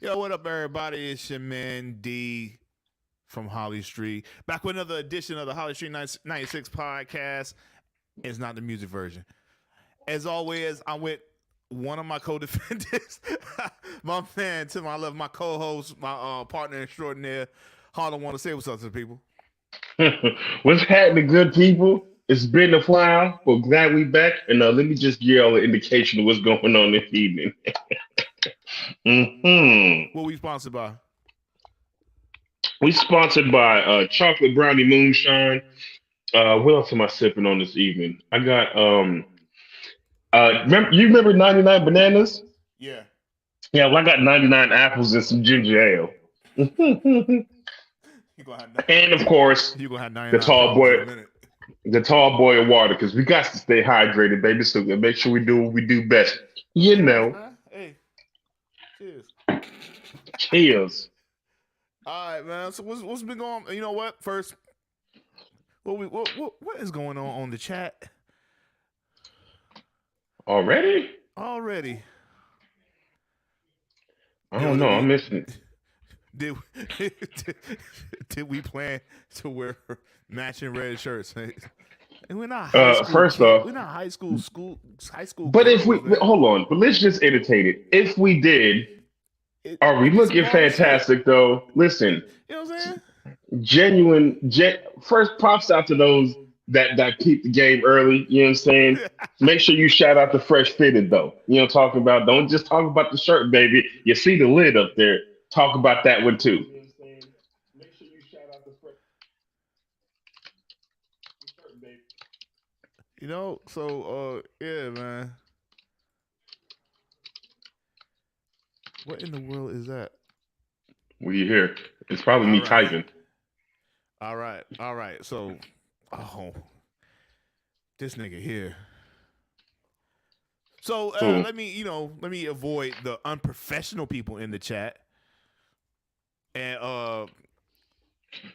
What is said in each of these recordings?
Yo, what up, everybody? It's your man D from Holly Street. Back with another edition of the Holly Street 96 podcast. It's not the music version. As always, I'm with one of my co-defendants, my man to my left, my co-host, my partner extraordinaire. Harlem want to say what's up to the people. What's happening, good people? It's been a while, but glad we back. And let me just give y'all an indication of what's going on this evening. hmm What we sponsored by? We sponsored by Chocolate Brownie Moonshine. What else am I sipping on this evening? I got you remember 99 bananas? Yeah. Yeah, well, I got 99 apples and some ginger ale. You gonna have And of course, you gonna have the 99 tall problems boy in a minute. the tall boy of water, because we got to stay hydrated, baby. So make sure we do what we do best. You Cheers, know. man. Hey, cheers. Cheers. All right, man. So what's been going on? You know what? First, what is going on the chat Already? already? I Yo, don't know. I'm missing. did did we plan to wear matching red shirts? And we're not high school First kids. off, We're not high school but if we girls, man. hold on, but let's just entertain it. If we did, are we It'd be some looking baller shit. fantastic though? Listen, You know what I'm saying? first props out to those that peeped the game early. You know what I'm saying? Make sure you shout out the fresh fitted though. You know what I'm talking about? Don't just talk about the shirt, baby. You see the lid up there. Talk about that one too. You know what I'm saying? Make sure you shout out the fresh shirt, baby. Yeah, man. What in the world is that? What do you hear? It's probably All me right. typing. All right. So, oh, this nigga here. So Cool. let me avoid the unprofessional people in the chat. And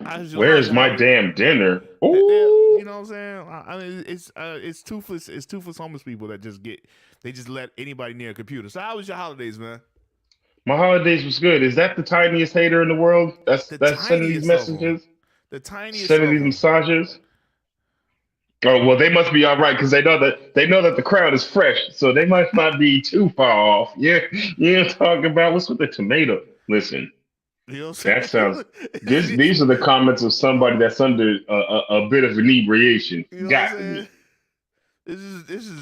how's Where's your my holiday? damn dinner? You Ooh. know what I'm saying? I mean, it's toothless homeless people that just let anybody near a computer. So how was your holidays, man? My holidays was good. Is that the tiniest hater in the world? The That's sending these tiniest of them. messages, The tiniest sending of these them. massages. Oh well, they must be all right because they know that the crown is fresh, so they might not be too far off. Yeah, you know what I'm talking about. What's with the tomato? Listen, You know what I'm that sounds. saying? These are the comments of somebody that's under a bit of inebriation. You know what I'm Got saying? me.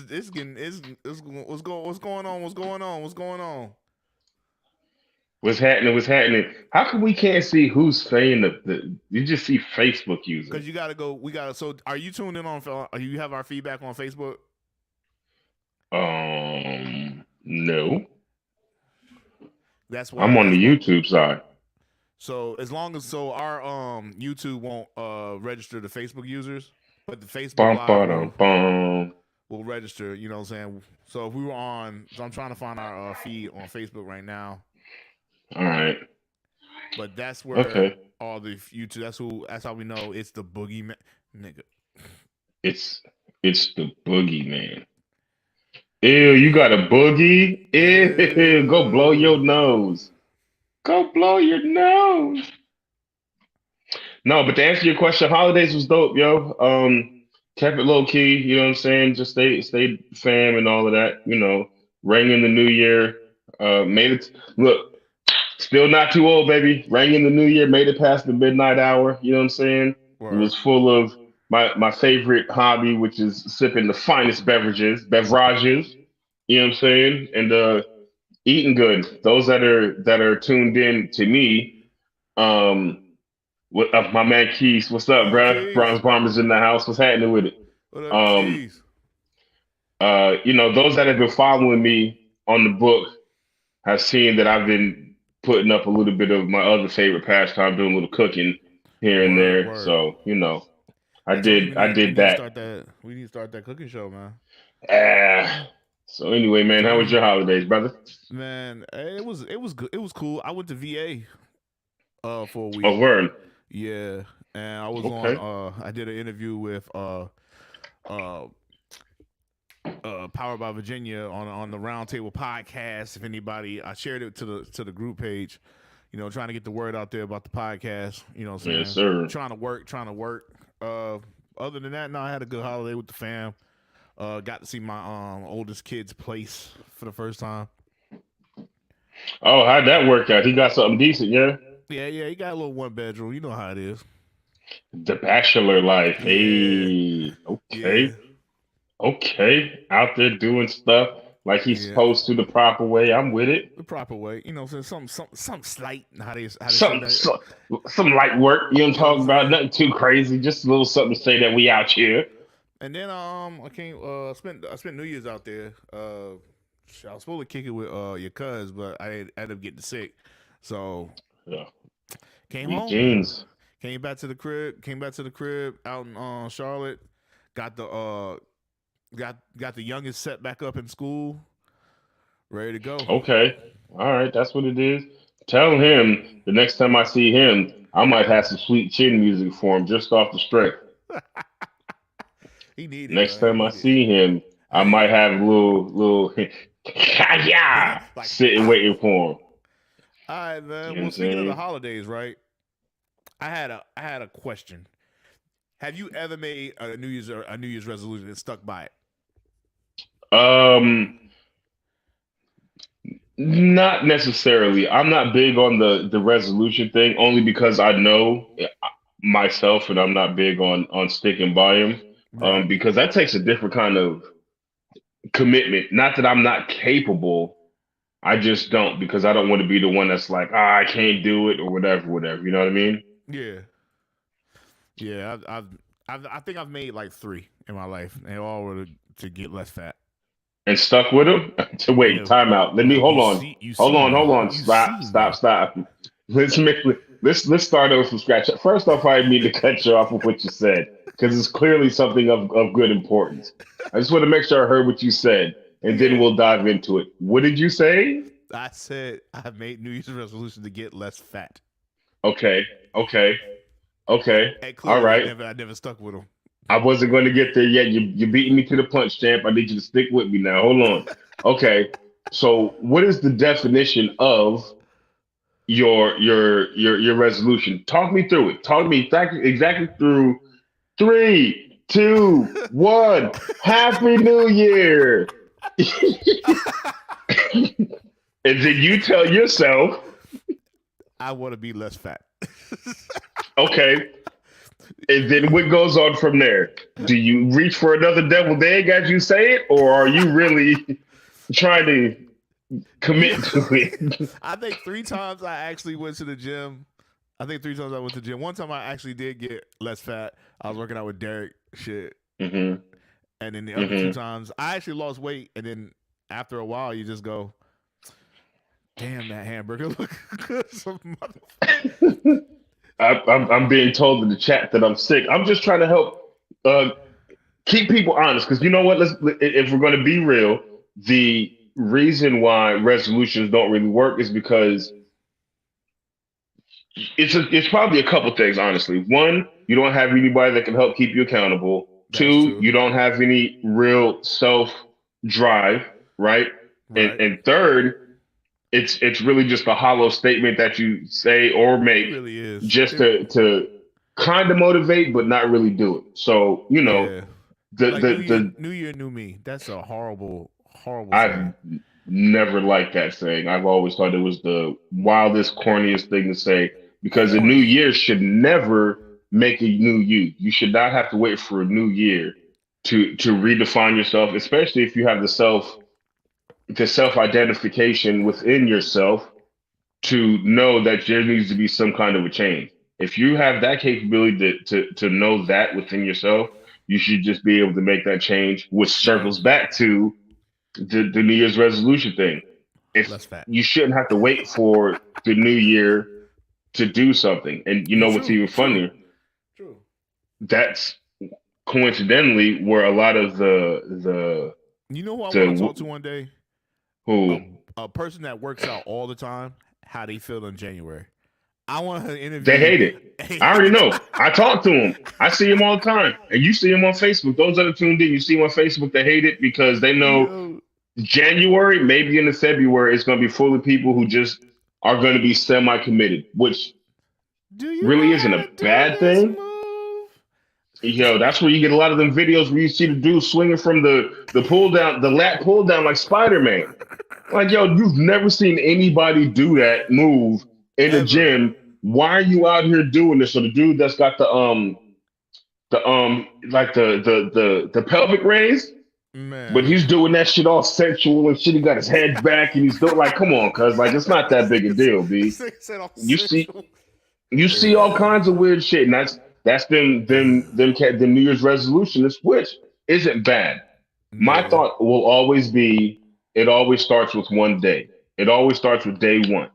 This getting it's what's going on? What's happening? What's happening? How come we can't see who's saying the? You just see Facebook Because users. you gotta go. We gotta. So, are you tuned in on? Are you have our feedback on Facebook? No, That's why. I'm on the YouTube side. So as long as our YouTube won't register the Facebook users, but the Facebook Bum, Live bum, bum. will register. You know what I'm saying? So if we were on, so I'm trying to find our feed on Facebook right now. All right. But that's where Okay. all the YouTube. That's how we know it's the boogeyman, nigga. It's it's the boogeyman. Ew, you got a boogie? Ew, go blow your Ew. nose. Go blow your nose. No, but to answer your question, holidays was dope, yo. Kept it low key, you know what I'm saying? Just stay fam and all of that, you know. Rang in the new year. Made it look, still not too old, baby. Rang in the new year, made it past the midnight hour, you know what I'm saying? It Word. was full of my favorite hobby, which is sipping the finest beverages, you know what I'm saying? And eating good. Those that are tuned in to me, um, what up, my man Keys? What's up, What up, bruh? Keys? Bronze Bombers in the house. What's happening with it? What up, Um, Keys? those that have been following me on the book have seen that I've been putting up a little bit of my other favorite pastime, doing a little cooking here and Word, there. word. So, I I told you did I we did need to that. start that. We need to start that cooking show, man. So anyway, man, how So was your holidays, brother? man, it was good. It was cool. I went to VA for a Oh, week. word. Yeah, and I was on. Okay. I did an interview with uh Powered by Virginia on the Roundtable podcast. If anybody, I shared it to the group page. Trying to get the word out there about the podcast. You know what I'm saying? Yes, sir. Trying to work. Other than that, no, I had a good holiday with the fam. Got to see my oldest kid's place for the first time. Oh, how'd that work out? He got something decent, yeah? Yeah, he got a little one bedroom. You know how it is. The bachelor life. Yeah. Hey, okay. Yeah. Okay. Out there doing stuff like he's supposed to the proper way. I'm with it. The proper way. So some slight. How they some light work. You don't talk about nothing too crazy. Just a little something to say that we out here. And then I spent New Year's out there. I was supposed to kick it with your cuz, but I ended up getting sick. So came home. Jeans. Came back to the crib out in Charlotte. Got the youngest set back up in school. Ready to go. Okay. All right, that's what it is. Tell him the next time I see him, I might have some Sweet Chin music for him just off the strength. He needed. Next time I see him, I might have a little sitting waiting for him. All right, man. Well, speaking of the holidays, right? I had a question. Have you ever made a New Year's resolution and stuck by it? Not necessarily. I'm not big on the resolution thing, only because I know myself, and I'm not big on sticking by them. Right. Because that takes a different kind of commitment. Not that I'm not capable, I just don't, because I don't want to be the one that's like, I can't do it or whatever. You know what I mean? Yeah. I think I've made like 3 in my life, and all were to get less fat. And stuck with them? Wait, time out. Let me hold on. Stop. Let's start over from scratch. First off, I need to cut you off with what you said, because it's clearly something of good importance. I just want to make sure I heard what you said, and then we'll dive into it. What did you say? I said I've made New Year's resolution to get less fat. Okay. All right. I never stuck with them. I wasn't going to get there yet. You're beating me to the punch, champ. I need you to stick with me now. Hold on. Okay. So, what is the definition of your resolution? Talk me through it. Talk me exactly through 3, 2, 1. Happy New Year. And then you tell yourself, I want to be less fat. Okay. And then what goes on from there? Do you reach for another deviled egg as you say it, or are you really trying to commit to it? I think 3 times I actually went to the gym. One time I actually did get less fat. I was working out with Derek. Shit. Mm-hmm. And then the other 2 times, I actually lost weight. And then after a while, you just go, damn, that hamburger look good. I'm being told in the chat that I'm sick. I'm just trying to help keep people honest, because you know what? If we're going to be real, the reason why resolutions don't really work is because it's probably a couple things, honestly. 1, you don't have anybody that can help keep you accountable. 2, you don't have any real self drive, right? And 3rd, it's really just a hollow statement that you say or make, really is. Just to kind of motivate, but not really do it. So, the New Year, New Me. That's a horrible I've saying. never liked that saying. I've always thought it was the wildest, corniest thing to say, because a new year should never make a new you. You should not have to wait for a new year to redefine yourself, especially if you have the self-identification within yourself to know that there needs to be some kind of a change. If you have that capability to know that within yourself, you should just be able to make that change, which circles back to the New Year's resolution thing. You shouldn't have to wait for the new year to do something. And you know what's even funnier? True. That's coincidentally where a lot of the you know who I want to talk to one day? Who? A person that works out all the time, how they feel in January. I want her to interview. They hate it. I already know. I talk to them. I see them all the time, and you see them on Facebook. Those that are tuned in, you see them on Facebook. They hate it because they know Yo, January, maybe into February, it's going to be full of people who just are going to be semi-committed, which do you really know isn't how a to do bad this thing. move? Yo, that's where you get a lot of them videos where you see the dude swinging from the pull down, the lat pull down like Spider-Man. Like, yo, you've never seen anybody do that move in the Ever. gym. Why are you out here doing this? So the dude that's got like the pelvic raise, but Man. he's doing that shit all sensual and shit. He got his head back and he's doing like, come on, cuz like it's not that big a deal, B. This nigga said all You see sensual. you see all kinds of weird shit, and that's them New Year's resolutions, which isn't bad. My No. thought will always be it always starts with one day. It always starts with day one.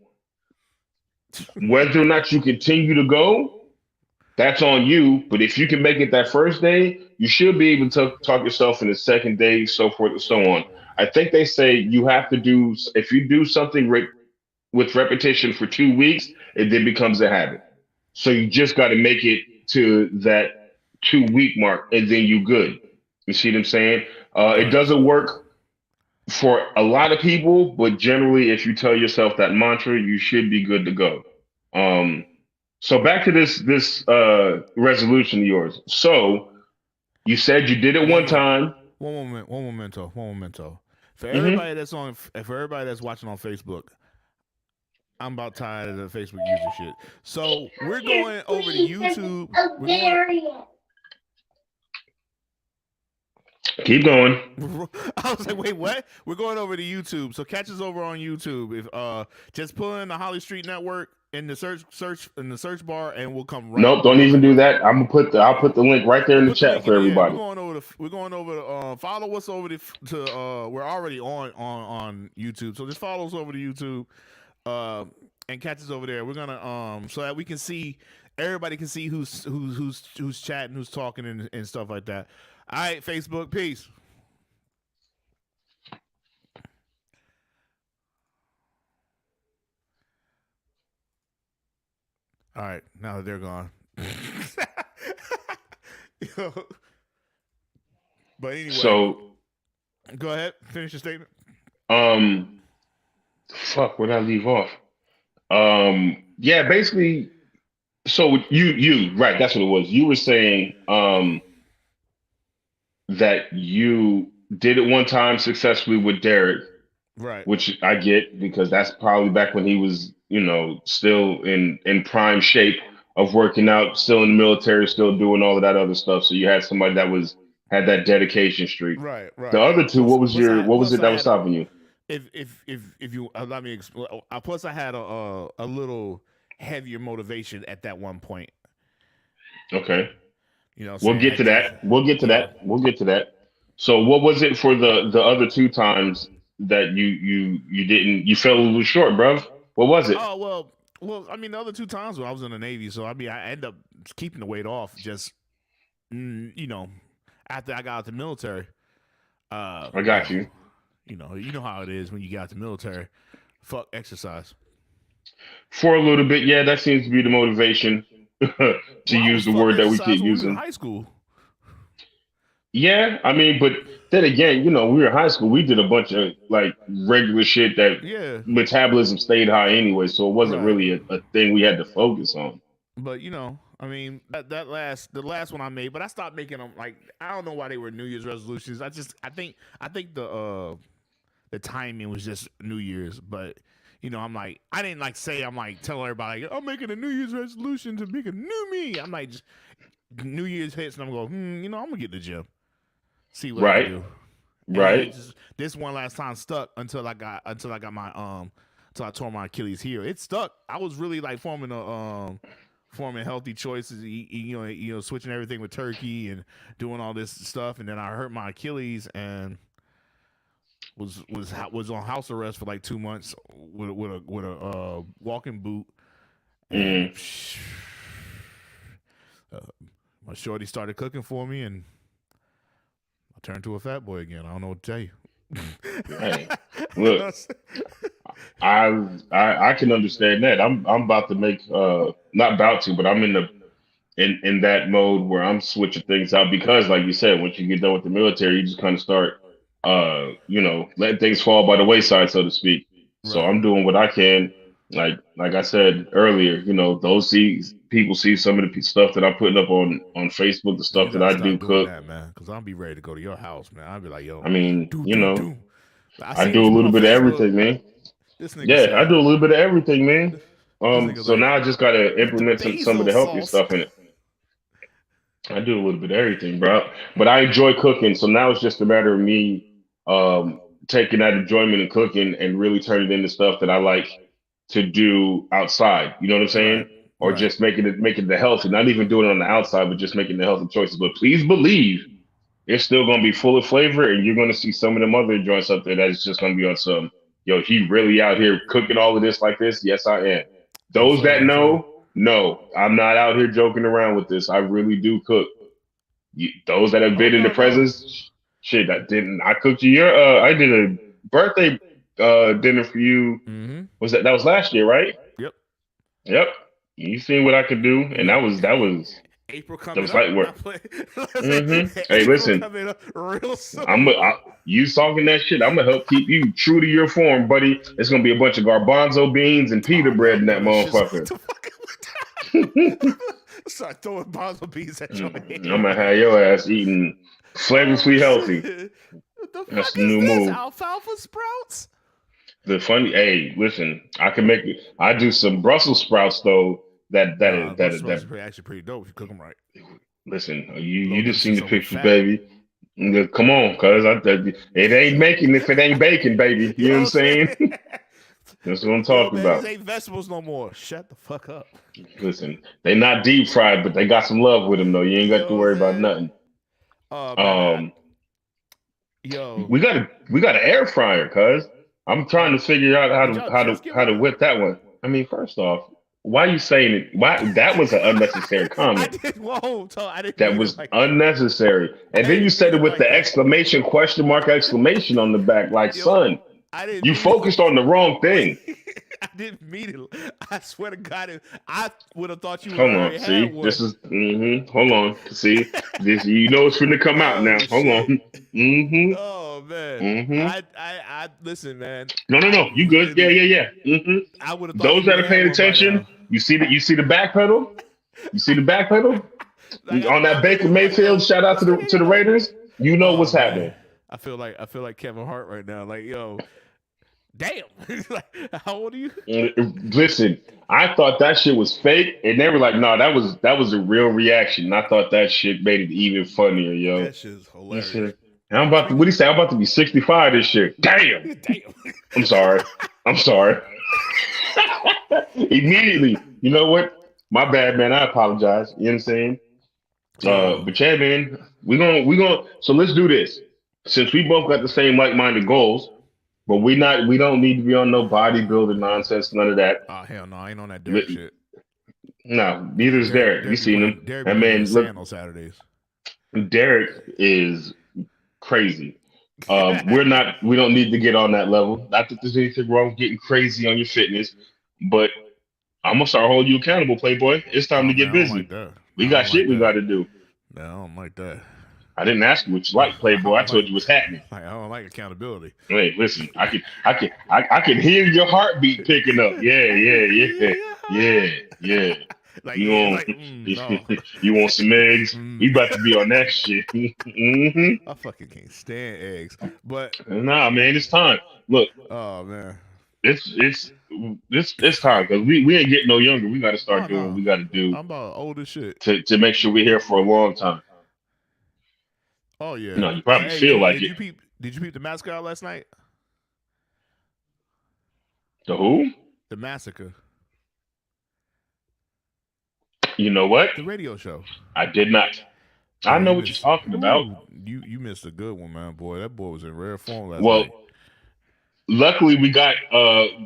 Whether or not you continue to go, that's on you. But if you can make it that first day, you should be able to talk yourself in the second day, so forth and so on. I think they say you have to do, if you do something with repetition for 2 weeks, it then becomes a habit. So you just got to make it to that 2 week mark and then you good. You see what I'm saying? It Right. doesn't work for a lot of people, but generally, if you tell yourself that mantra, you should be good to go. Um, so back to this resolution of yours. So you said you did it one time. One momento. For Hmm. everybody that's watching on Facebook, I'm about tired of the Facebook user shit. So we're going over to YouTube. We're going. Keep going. I was like, wait, what? We're going over to YouTube. So catch us over on YouTube. If just pull in the Holly Street Network in the search bar, and we'll come right Nope, don't even do that. I'll put the link right there We'll in the put the chat link in for the end. everybody. We're going over to follow us over to we're already on YouTube. So just follow us over to YouTube and catch us over there. We're gonna so that we can see everybody can see who's chatting, who's talking and stuff like that. All right, Facebook, peace. All right, now that they're gone. Yo. But anyway, So go ahead, finish your statement. um fuck, where'd I leave off? Yeah, basically, so you right, that's what it was. You were saying that you did it one time successfully with Derek, Right. which I get because that's probably back when he was, still in prime shape of working out, still in the military, still doing all of that other stuff. So you had somebody that was had that dedication streak. Right. The other two, what was Plus it I that was had a stopping you? if you allow me plus I had a little heavier motivation at that one point. Okay. You know what I'm We'll saying? get to that. We'll get to Yeah. that. We'll get to that. So what was it for the other two times that you fell a little short, bruv? What was it? Oh well, I mean the other two times when I was in the Navy, so I mean I end up keeping the weight off just you know after I got out the military. I got you. You know how it is when you get out the military. Fuck exercise. For a little bit, yeah, that seems to be the motivation to Well, I use was the fuck word that we exercise keep when we was in using. high school. Yeah, I mean, but then again, we were in high school. We did a bunch of like regular shit that Yeah. metabolism stayed high anyway, so it wasn't Right. really a thing we had to focus on. But I mean the last one I made, but I stopped making them like I don't know why they were New Year's resolutions. I think the timing was just New Year's, but I'm like I didn't like say I'm like tell everybody like, I'm making a New Year's resolution to make a new me. I'm like just New Year's hits and I'm going, I'm gonna get in the gym, see what I can Right, do, and it right. just this one last time stuck until I got my until I tore my Achilles heel. It stuck. I was really like forming healthy choices, switching everything with turkey and doing all this stuff, and then I hurt my Achilles and was on house arrest for like 2 months with a walking boot, and Mm. uh, my shorty started cooking for me, and I turned to a fat boy again. I don't know what to tell you. Hey, look, I can understand that. I'm about to make not about to, but I'm in that mode where I'm switching things out because, like you said, once you get done with the military, you just kind of start, letting things fall by the wayside, so to speak. So Right. I'm doing what I can. Like I said earlier, those people see some of the stuff that I'm putting up on Facebook, the Yeah, you stuff that gotta I stop do doing cook. that, man. Cause I'll be ready to go to your house, man. I'll be like, yo, I mean, do. I I seen do this a one little on bit of Facebook. everything, man. This nigga Yeah, I said, do a little bit of everything, man. this nigga So like, now I just gotta put the implement some of basil the healthier sauce. stuff in it. I do a little bit of everything, bro. But I enjoy cooking, so now it's just a matter of me um taking that enjoyment in cooking and really turning it into stuff that I like to do outside. You know what I'm Right, saying? Or right. just making the healthy, not even doing it on the outside, but just making the healthy choices. But please believe it's still gonna be full of flavor, and you're gonna see some of them other joints up there that is just gonna be on some. Yo, he really out here cooking all of this like this. Yes, I am. Yes, Those sir. that Yes, sir. know, no, I'm not out here joking around with this. I really do cook. Those that have Oh been in the no, no. presence, shit, I didn't. I cooked you your. I did a birthday dinner for you. Mm-hmm. Was that was last year, right? Yep. Yep. You seen what I could do, and Look, April that coming was up. light work. Not play. Listen, Hey, April listen, coming up real I'm soon. you talking that shit. I'm gonna help keep you true to your form, buddy. It's gonna be a bunch of garbanzo beans and pita Oh man, bread I'm in that throwing that shit motherfucker. to fucking start throwing bonzo beans at your I'm head. gonna have your ass eating Oh flavorfully healthy. shit! What the That's fuck the is new this? move. Alfalfa sprouts? The funny, hey, listen, I can make it. I do some Brussels sprouts though. Nah, Brussels sprouts That. are actually pretty dope if you cook them right. Listen, A you little bit just of seen the some good pictures, fat. baby. Come on, cuz it ain't making if it ain't baking, baby. You You know know what I'm what I'm saying? saying? That's what I'm Yo, talking man, these about. ain't vegetables no more. Shut the fuck up. Listen, they not deep fried, but they got some love with them though. You ain't You got to know what I'm worry about saying? nothing. Oh man, Um, yo, we got an air fryer, cuz I'm trying oh, to figure out did y'all just get how to one? whip that one. I mean, first off, why you saying it? Why that was an unnecessary I comment. did. Whoa, I didn't That mean it was like that. unnecessary. And I then you didn't said mean it it with like the that. exclamation question mark exclamation on the back, like Yo, son, I didn't you mean it. focused on the wrong thing. I didn't mean it. I swear to God, I would have thought you would Hold have already on, had see, one. this is hold on, see, this you know it's finna come out now. Oh Hold shit. on, mm-hmm, Oh man. mm-hmm. I listen, man. I No, you good? Yeah, really, yeah, yeah. Mm-hmm. I would have thought Those you that would are have had paying one by attention, now. you see the back pedal, you see the back pedal Like on I that Baker literally was like, Mayfield. yo, Shout out this nigga, to the yo. Raiders. You know what's Oh man. happening. I feel like Kevin Hart right now. Like, yo, damn. Like, how old are you? Listen, I thought that shit was fake, and they were like, "No, that was a real reaction." And I thought that shit made it even funnier, yo. That shit's I hilarious. said, I'm about to. What Speaking do you say? I'm about to be 65 this year. Damn. damn. I'm sorry. I'm sorry. Immediately, you know what? My bad, man. I apologize. You know what I'm saying? Yo. But yeah, man, we gonna. So let's do this. Since we both got the same like-minded goals, but we don't need to be on no bodybuilding nonsense, none of that. Oh hell no, I ain't on that Derek shit. No, neither is Derek. You seen him? Derek be And playing in the man, look, sand on Saturdays. Derek is crazy. We don't need to get on that level. Not that there's anything wrong with getting crazy on your fitness, but I'm gonna start holding you accountable, Playboy. It's time Oh to man, get I don't like busy. that. We I got don't shit like we got that. to do. Man, I don't like that. I didn't ask you what you like, I Playboy. I don't told like you what's happening. I don't like accountability. Wait, listen, I can hear your heartbeat picking up. Yeah. Like You yeah, want like no. you want some eggs? Mm. We about to be on that shit. I fucking can't stand eggs. But Nah, man, it's time. Look, oh man. it's time because we ain't getting no younger. We got to Oh start doing what no. we got to do I'm about old as shit. to make sure we're here for a long time. Oh yeah. No, you probably Hey, feel like it. did you peep the mascot last night? The who? The massacre. You know what? The radio show. I did not. I Oh, know you what you're missed. talking about. Ooh, you missed a good one, man. Boy, that boy was in rare form last Well, night. luckily we got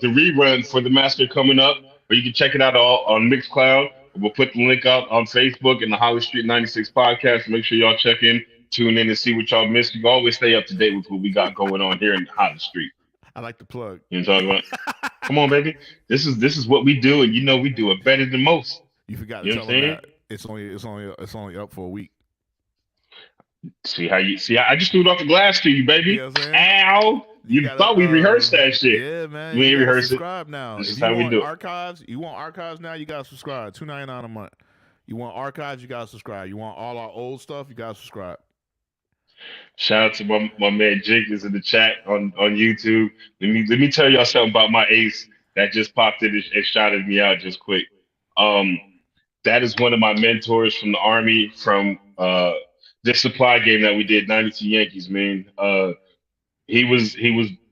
the rerun for the master coming up, or you can check it out all on Mixcloud. We'll put the link out on Facebook and the Holly Street 96 podcast. Make sure y'all check in, tune in, and see what y'all missed. You can always stay up to date with what we got going on here in Holly Street. I like the plug. You know what I'm talking about? Come on, baby. This is what we do, and we do it better than most. You forgot to You know tell what I'm them saying? that it's only up for a week. See how you see? I just threw it off the glass to you, baby. You know what I'm saying? Ow! You gotta, thought we rehearsed that shit. Yeah, man. We You ain't gotta rehearsed it. subscribe now. This If is you how we want do it. archives, now, you gotta subscribe. $2.99 a month. You want archives, you gotta subscribe. You want all our old stuff, you gotta subscribe. Shout out to my man Jenkins in the chat on YouTube. Let me tell y'all something about my ace that just popped in and shouted me out just quick. That is one of my mentors from the Army from this supply game that we did, 92 Yankees, man. He was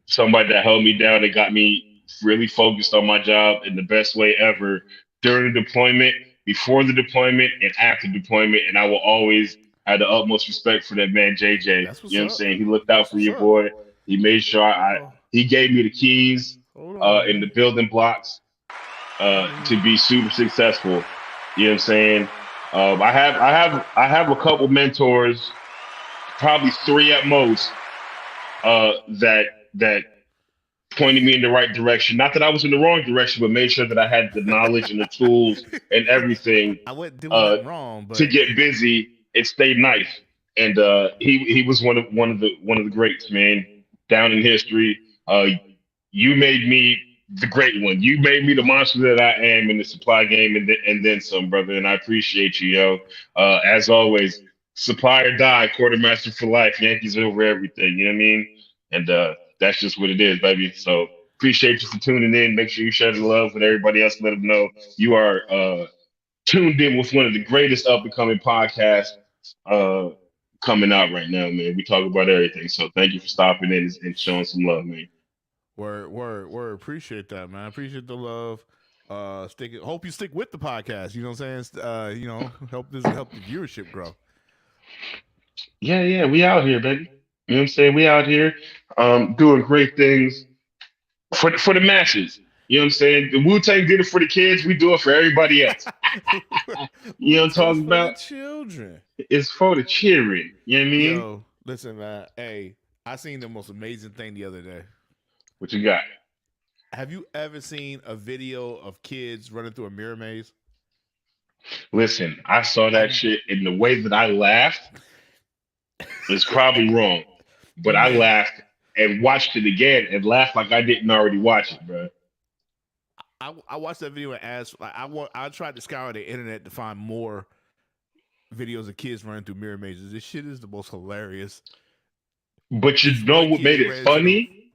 somebody that held me down and got me really focused on my job in the best way ever during the deployment, before the deployment, and after deployment. And I will always have the utmost respect for that man, JJ. That's what's You know what I'm up. saying? He looked out for your boy. He made sure he gave me the keys and the building blocks to be super successful. You know what I'm saying? I have a couple mentors, probably three at most, that pointed me in the right direction. Not that I was in the wrong direction, but made sure that I had the knowledge and the tools and everything I wouldn't do nothing wrong, but to get busy and stay nice. And he was one of the greats, man, down in history. You made me the great one. You made me the monster that I am in the supply game, and then some, brother. And I appreciate you, yo. As always, supply or die, quartermaster for life. Yankees over everything. You know what I mean? And that's just what it is, baby. So appreciate you for tuning in. Make sure you share the love with everybody else. Let them know you are tuned in with one of the greatest up and coming podcasts coming out right now, man. We talk about everything. So thank you for stopping in and showing some love, man. Word. Appreciate that, man. Appreciate the love. Hope you stick with the podcast. You know what I'm saying? Help the viewership grow. Yeah, we out here, baby. You know what I'm saying? We out here doing great things for the masses. You know what I'm saying? The Wu-Tang did it for the kids. We do it for everybody else. You know what I'm talking about? For the children. It's for the children. You know what I mean? Yo, listen, man. Hey, I seen the most amazing thing the other day. What you got? Have you ever seen a video of kids running through a mirror maze? Listen, I saw that shit, and the way that I laughed is probably wrong, but I laughed and watched it again and laughed like I didn't already watch it, bro. I watched that video and asked, I tried to scour the internet to find more videos of kids running through mirror mazes. This shit is the most hilarious. But you know what made it funny?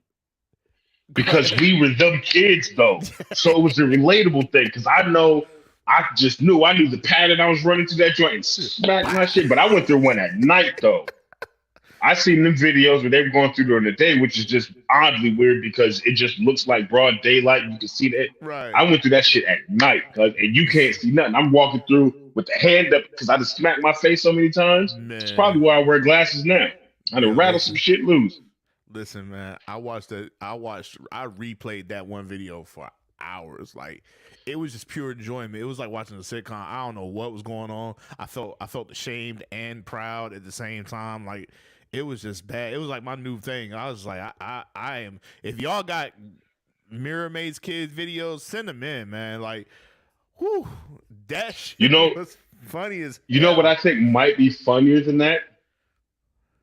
Because we were them kids, though. So it was a relatable thing. Because I knew the pattern I was running to that joint and smacked my shit. But I went through one at night, though. I seen them videos where they were going through during the day, which is just oddly weird because it just looks like broad daylight. You can see that. Right. I went through that shit at night, and you can't see nothing. I'm walking through with the hand up because I just smacked my face so many times. Man. It's probably why I wear glasses now. I done rattle some shit loose. Listen, man, I replayed that one video for hours. Like, it was just pure enjoyment. It was like watching a sitcom. I don't know what was going on. I felt ashamed and proud at the same time. Like, it was just bad. It was like my new thing. I was like, I am. If y'all got Mirror Maze Kids videos, send them in, man. Like, whew, that shit was funny as hell. You know what I think might be funnier than that?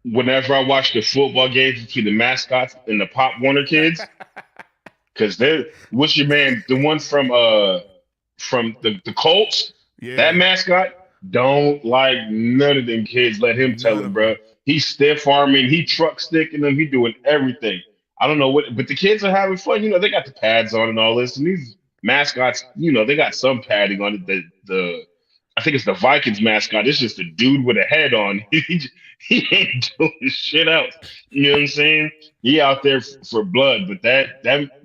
Whenever I watch the football games between the mascots and the Pop Warner kids, because what's your man, the one from the Colts, that mascot don't like none of them kids. Let him tell them, bro. He's stiff arming, he truck sticking them, he doing everything. I don't know what, but the kids are having fun. You know, they got the pads on and all this, and these mascots, you know, they got some padding on it. I think it's the Vikings mascot. It's just a dude with a head on. He ain't doing shit else. You know what I'm saying? He out there for blood, but that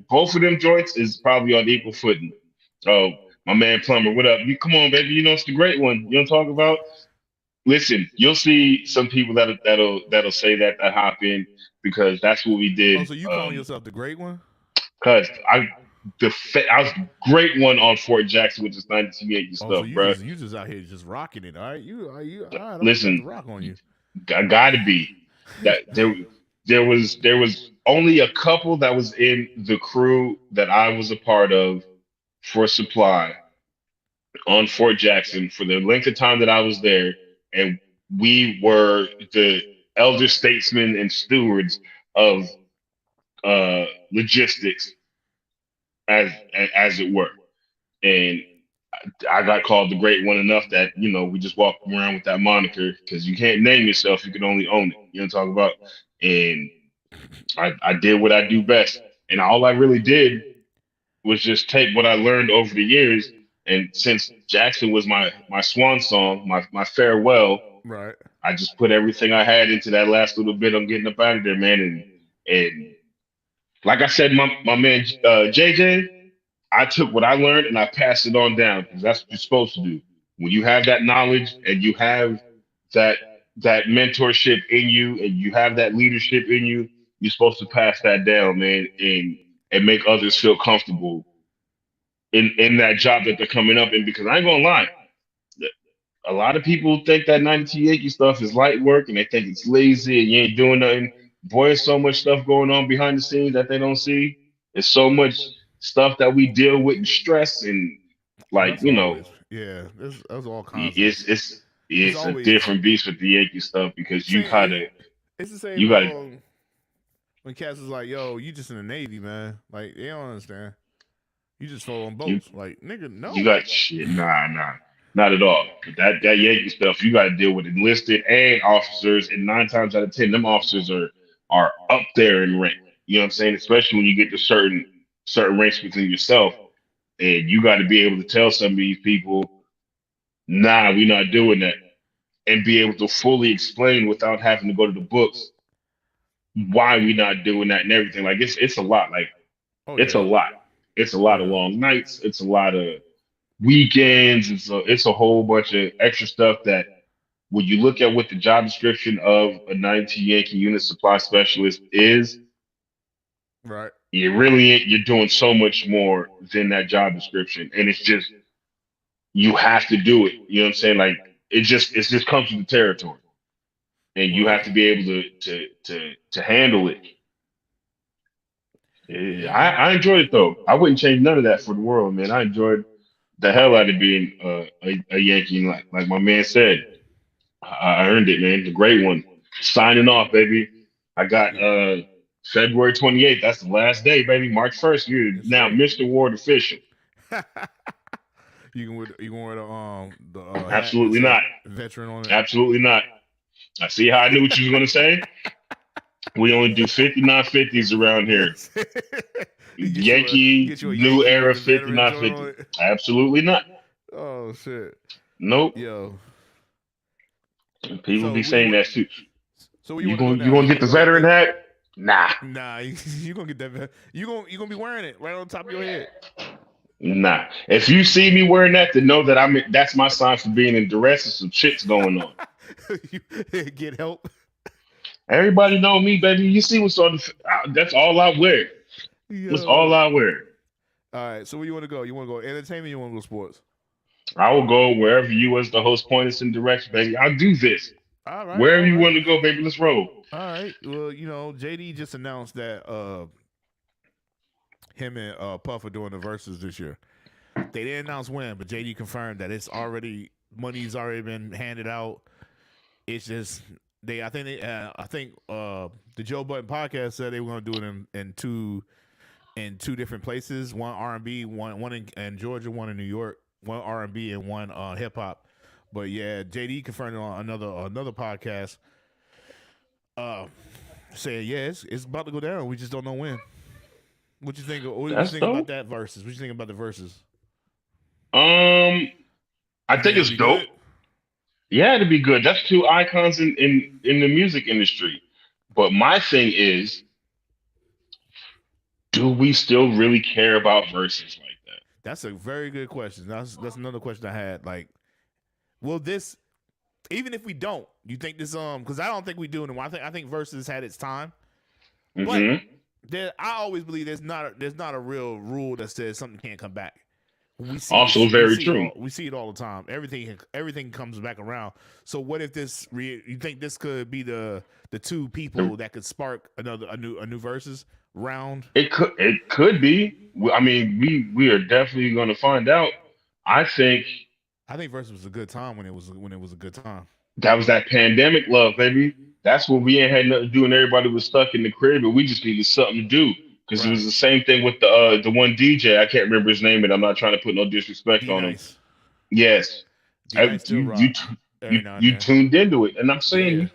both of them joints is probably on equal footing. So my man Plumber, what up? You come on, baby. You know it's the great one. You know what I'm talking about? Listen, you'll see some people that'll say that hop in because that's what we did. Oh, so you calling yourself the great one? Because I was great one on Fort Jackson with this 1980 stuff, so bro. You just out here just rocking it, all right? You all right? Listen, rock on you. I gotta be that there was only a couple that was in the crew that I was a part of for Supply on Fort Jackson for the length of time that I was there, and we were the elder statesmen and stewards of logistics, as as it were. And I got called the Great One enough that we just walk around with that moniker because you can't name yourself; you can only own it. You know what I'm talking about? And I did what I do best, and all I really did was just take what I learned over the years. And since Jackson was my swan song, my farewell, Right. I just put everything I had into that last little bit on getting up out of there, man. And like I said, my man JJ, I took what I learned and I passed it on down because that's what you're supposed to do. When you have that knowledge and you have that that mentorship in you and you have that leadership in you, you're supposed to pass that down, man, and make others feel comfortable in that job that they're coming up in. Because I ain't gonna lie, a lot of people think that 92 Yankee stuff is light work and they think it's lazy and you ain't doing nothing. Boy, there's so much stuff going on behind the scenes that they don't see. There's so much stuff that we deal with and stress and Oh, like, that's always. Yeah, that's all kinds of. it's it's It's it's a always different beast with the Yankee stuff because you same. gotta It's the same. you gotta When Cass is like, "Yo, you just in the Navy, man." Like they don't understand. You just float on you boats. Like nigga, you no. got shit. Nah, not at all. But that Yankee stuff, you gotta deal with enlisted and officers, and 9 times out of 10, them officers are up there in rank. You know what I'm saying? Especially when you get to certain ranks within yourself. And you got to be able to tell some of these people, nah, we're not doing that. And be able to fully explain without having to go to the books why we not doing that and everything. Like it's a lot. Like Oh it's a yeah. lot. It's a Oh lot of yeah. long nights. It's a lot of weekends. It's a whole bunch of extra stuff that when you look at what the job description of a 92 Yankee unit supply specialist is, Right. you're doing so much more than that job description. And it's just you have to do it. You know what I'm saying? Like it just comes with the territory. And you Well, have to be able to handle it. Yeah, yeah. I enjoyed it though. I wouldn't change none of that for the world, man. I enjoyed the hell out of being a Yankee. And like my man said, I earned it, man. The great one. Signing off, baby. I got February 28th. That's the last day, baby. March 1st. You're Yes, now sir. Mr. Ward official. You can wear the hat that Absolutely say not. veteran on it. Absolutely not. I see how I knew what you was gonna say. We only do 5950s around here. You Yankee get you a New Yankee with Era the veteran joint 5950. on it. Absolutely not. Oh shit. Nope. Yo. People So be what you saying want? that too. So where you You want to go gonna now? you You gonna want get to the go to veteran the? hat? Nah, Nah, you gonna get that. You gonna be wearing it right on top of your head. nah. If you see me wearing that, then know that that's my sign for being in duress and some shit's going on. You get help. Everybody know me, baby. You see what's on that's all I wear. That's all Yo. I wear. All right. So where you want to go? You want to go entertainment? You want to go sports? I will go wherever you as the host point us in direction, baby. I'll do this. All right. Wherever All you right. want to go, baby, let's roll. All right. Well, JD just announced that him and Puff are doing the verses this year. They didn't announce when, but JD confirmed that money's already been handed out. It's just I think the Joe Budden podcast said they were going to do it in two different places. One R&B, one in Georgia, one in New York. One R&B and one hip hop. But yeah, JD confirmed on another podcast, saying it's about to go down. We just don't know when. What you think? What you That's think about dope. that verses? What you think about the verses? I You think think it'll it's be dope. good? Yeah, to be good. That's two icons in the music industry. But my thing is, do we still really care about verses like that? That's a very good question. That's another question I had. Like, will this, even if we don't, you think this because I don't think we do anymore. I think verses had its time, but Hmm. I always believe there's not a real rule that says something can't come back. We see Also it. very true. We see it all the time. Also very true. We see it all the time. Everything comes back around. So what if you think this could be the two people that could spark a new versus round? It could be. I mean, we are definitely going to find out. I think versus was a good time when it was a good time. that was that pandemic love, baby. That's when we ain't had nothing to do and everybody was stuck in the crib and we just needed something to do. Because it was the same thing with the one DJ. I can't remember his name, and I'm not trying to put no disrespect on him. Yes, you tuned into it, and I'm saying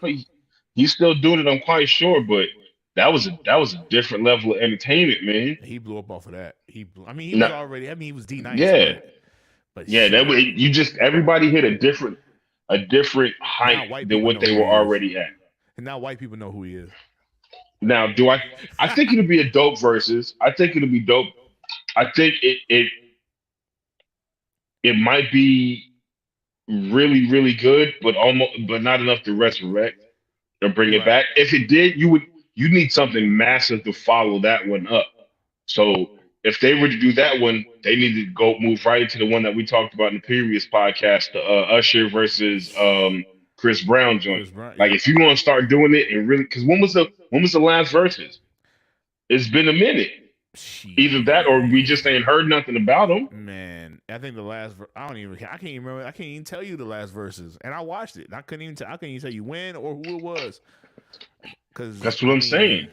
he's still doing it. I'm quite sure, but that was a different level of entertainment, man. He blew up off of that. He was already. I mean, he was D-Nice. Yeah, but yeah. That way, everybody hit a different height than what they were already at. And now white people know who he is. Now, I think it'll be a dope versus. I think it'll be dope. I think it might be really, really good, but not enough to resurrect or bring it back. If it did, you need something massive to follow that one up. So if they were to do that one, they need to move right into the one that we talked about in the previous podcast, the Usher versus Chris Brown joint. If you're gonna start doing it and really, because when was the last verses? It's been a minute. Either that or we just ain't heard nothing about them. Man, I think the last I can't even remember. I can't even tell you the last verses, and I watched it. I couldn't even tell you when or who it was. Because that's what I'm saying.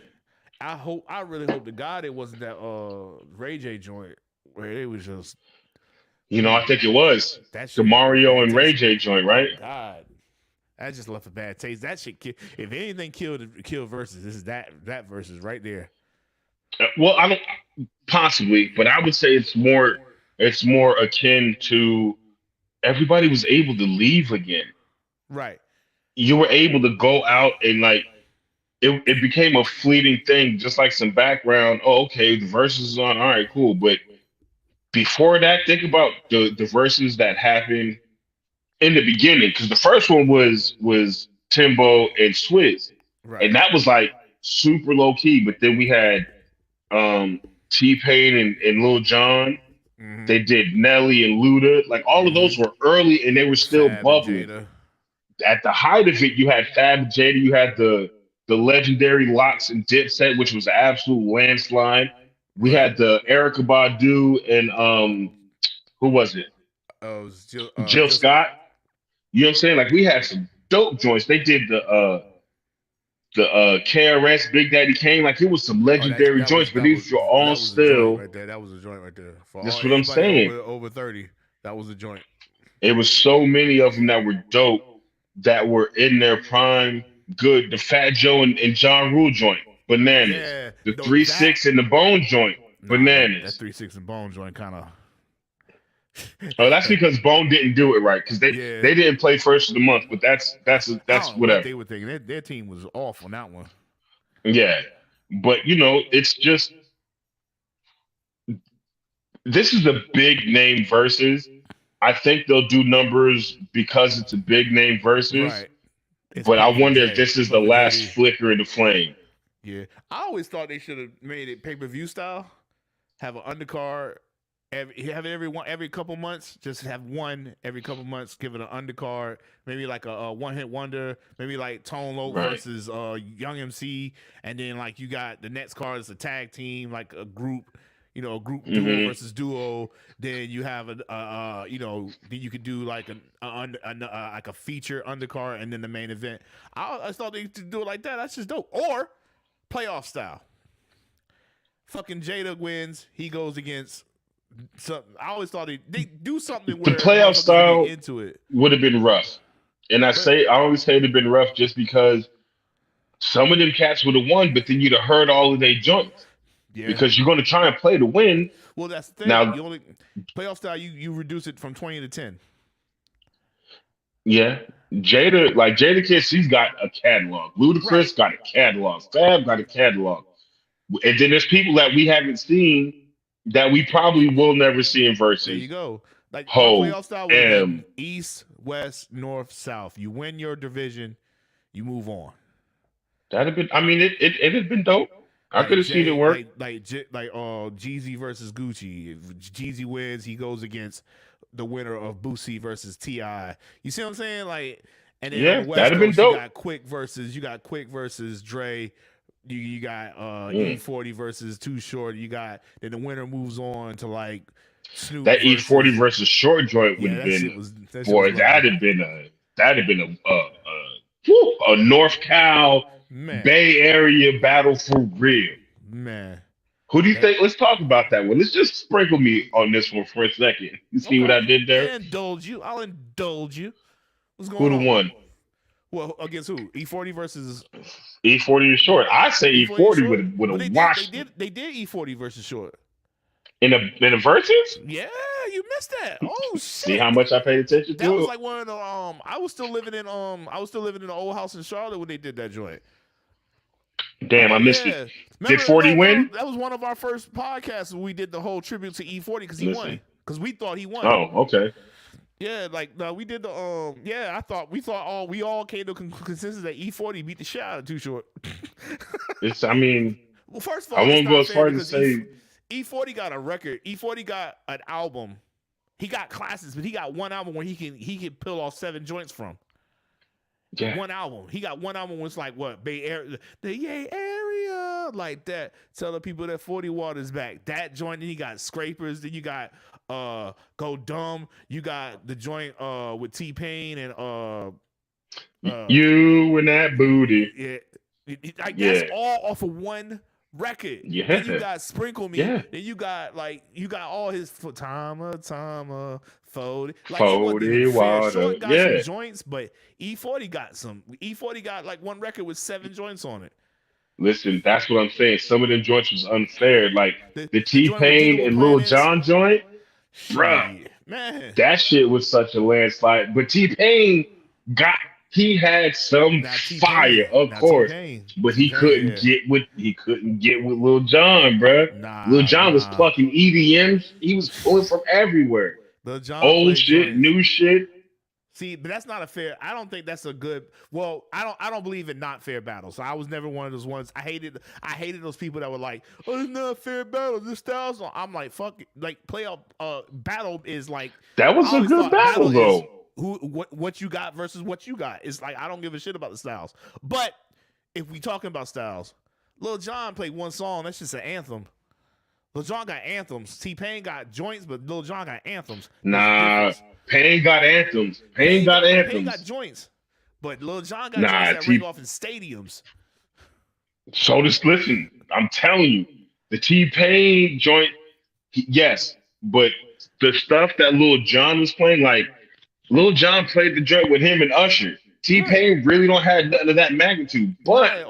I really hope to God it wasn't that Ray J joint where it was just. I think it was the Mario and Ray J joint, right? God. That just left a bad taste. That shit, if anything killed versus, this is that versus right there. Well, I don't possibly, but I would say it's more akin to everybody was able to leave again. Right. You were able to go out and it became a fleeting thing, just like some background. Oh, okay, the verses is on. All right, cool. But before that, think about the verses that happened in the beginning, because the first one was Timbo and Swizz, and that was like super low key. But then we had T-Pain and Lil Jon. Mm-hmm. They did Nelly and Luda. Like all of those were early, and they were still bubbling. At the height of it, you had Fab and Jada. You had the legendary Lox and Dipset, which was an absolute landslide. We had the Erykah Badu and who was it? Oh, it was Jill Scott. You know what I'm saying? Like we had some dope joints. They did the KRS Big Daddy Kane. Like it was some legendary joints, but these were all still. That was a joint right there. That's what I'm saying. Over 30, that was a joint. It was so many of them that were dope, that were in their prime. Good. The Fat Joe and John Rule joint, bananas. Yeah, the 3-6 and the Bone joint, bananas. That 3-6 and Bone joint kind of. Oh, that's because Bone didn't do it right, because they didn't play first of the month. But that's whatever. They were thinking their team was off on that one. Yeah, but it's just this is a big name versus. I think they'll do numbers because it's a big name versus. Right. But I wonder if this is the last flicker in the flame. Yeah, I always thought they should have made it pay-per-view style. Have an undercard. Every couple months, just have one every couple months. Give it an undercard, maybe like a one-hit wonder, maybe like Tone Loc versus Young MC, and then like you got the next card is a tag team, like a group, a group duo versus duo. Then you have then you could do like a feature undercard, and then the main event. I thought they could do it like that. That's just dope. Or playoff style. Fucking Jada wins. He goes against. Something. I always thought they do something where the playoff style into it would have been rough, and I always say it'd have been rough just because some of them cats would have won, but then you'd have heard all of their joints because you're going to try and play to win. Well, that's the thing. Now, you only playoff style, you reduce it from 20 to 10. Yeah, Jada Kiss, she's got a catalog. Ludacris got a catalog. Fab got a catalog, and then there's people that we haven't seen. That we probably will never see in versus. There you go. Like playoff style would be East, West, North, South. You win your division, you move on. That'd have been. I mean, it had been dope. I could have seen it work. Jeezy versus Gucci. If Jeezy wins, he goes against the winner of Boosie versus Ti. You see what I'm saying? Like, and then on the West that'd have been Coast, dope. you got Quick versus Dre. You got E40 versus Too Short. Then the winner moves on to like Snoop. That E40 versus Short joint would have been, boy. That'd have been a North Cal Bay Area battle for real. Man, who do you think? Let's talk about that one. Let's just sprinkle me on this one for a second. You see what I did there? I'll indulge you. What's going on? Who won? Well, against who? E40 versus E40 is Short. I say E40 would have washed. They did E40 versus Short in a versus. Yeah, you missed that. Oh shit! See how much I paid attention to. That was like one of the I was still living in the old house in Charlotte when they did that joint. Damn, I missed it. Did 40 win? That was one of our first podcasts when we did the whole tribute to E40 because he won. Because we thought he won. Oh, okay. Yeah, we did the we all came to consensus that E40 beat the shit out of Too Short. Well, first of all, I won't go as far as to say E40 got a record. E40 got an album. He got classics, but he got one album where he can peel off 7 joints from. Yeah. One album. He got one album was like what? Bay Area, the Yay Area, like that. Tell the people that 40 Water's back. That joint. Then you got Scrapers. Then you got Go Dumb. You got the joint with T-Pain and You and That Booty. Yeah, that's all off of one record. Yeah. Then you got Sprinkle Me. Yeah. Then you got all his Tama Folded. Like 40 Water. Short got some joints, but E40 got some. E40 got like one record with 7 joints on it. Listen, that's what I'm saying. Some of them joints was unfair. Like the T-Pain and Lil Jon joint. Bruh. Man. That shit was such a landslide. But T-Pain he had some fire, of course, but he couldn't get with Lil Jon, bro. Lil Jon was plucking EDMs. He was pulling from everywhere. Old shit, new shit. See, but that's not a fair. I don't think that's a good. Well, I don't believe in not fair battles. So I was never one of those ones. I hated those people that were like, "Oh, it's not a fair battle. This style's on." I'm like, "Fuck it." Like, battle is like that was a good battle though. What you got versus what you got. It's like I don't give a shit about the styles. But if we talking about styles, Lil Jon played one song. That's just an anthem. Lil Jon got anthems. T-Pain got joints, but Lil Jon got anthems. Nah, Pain got anthems. Pain got joints, but Lil Jon got joints that ring off in stadiums. So listen, I'm telling you, the T-Pain joint, yes, but the stuff that Lil Jon was playing, like Lil Jon played the joint with him and Usher. T-Pain really don't have nothing of that magnitude, but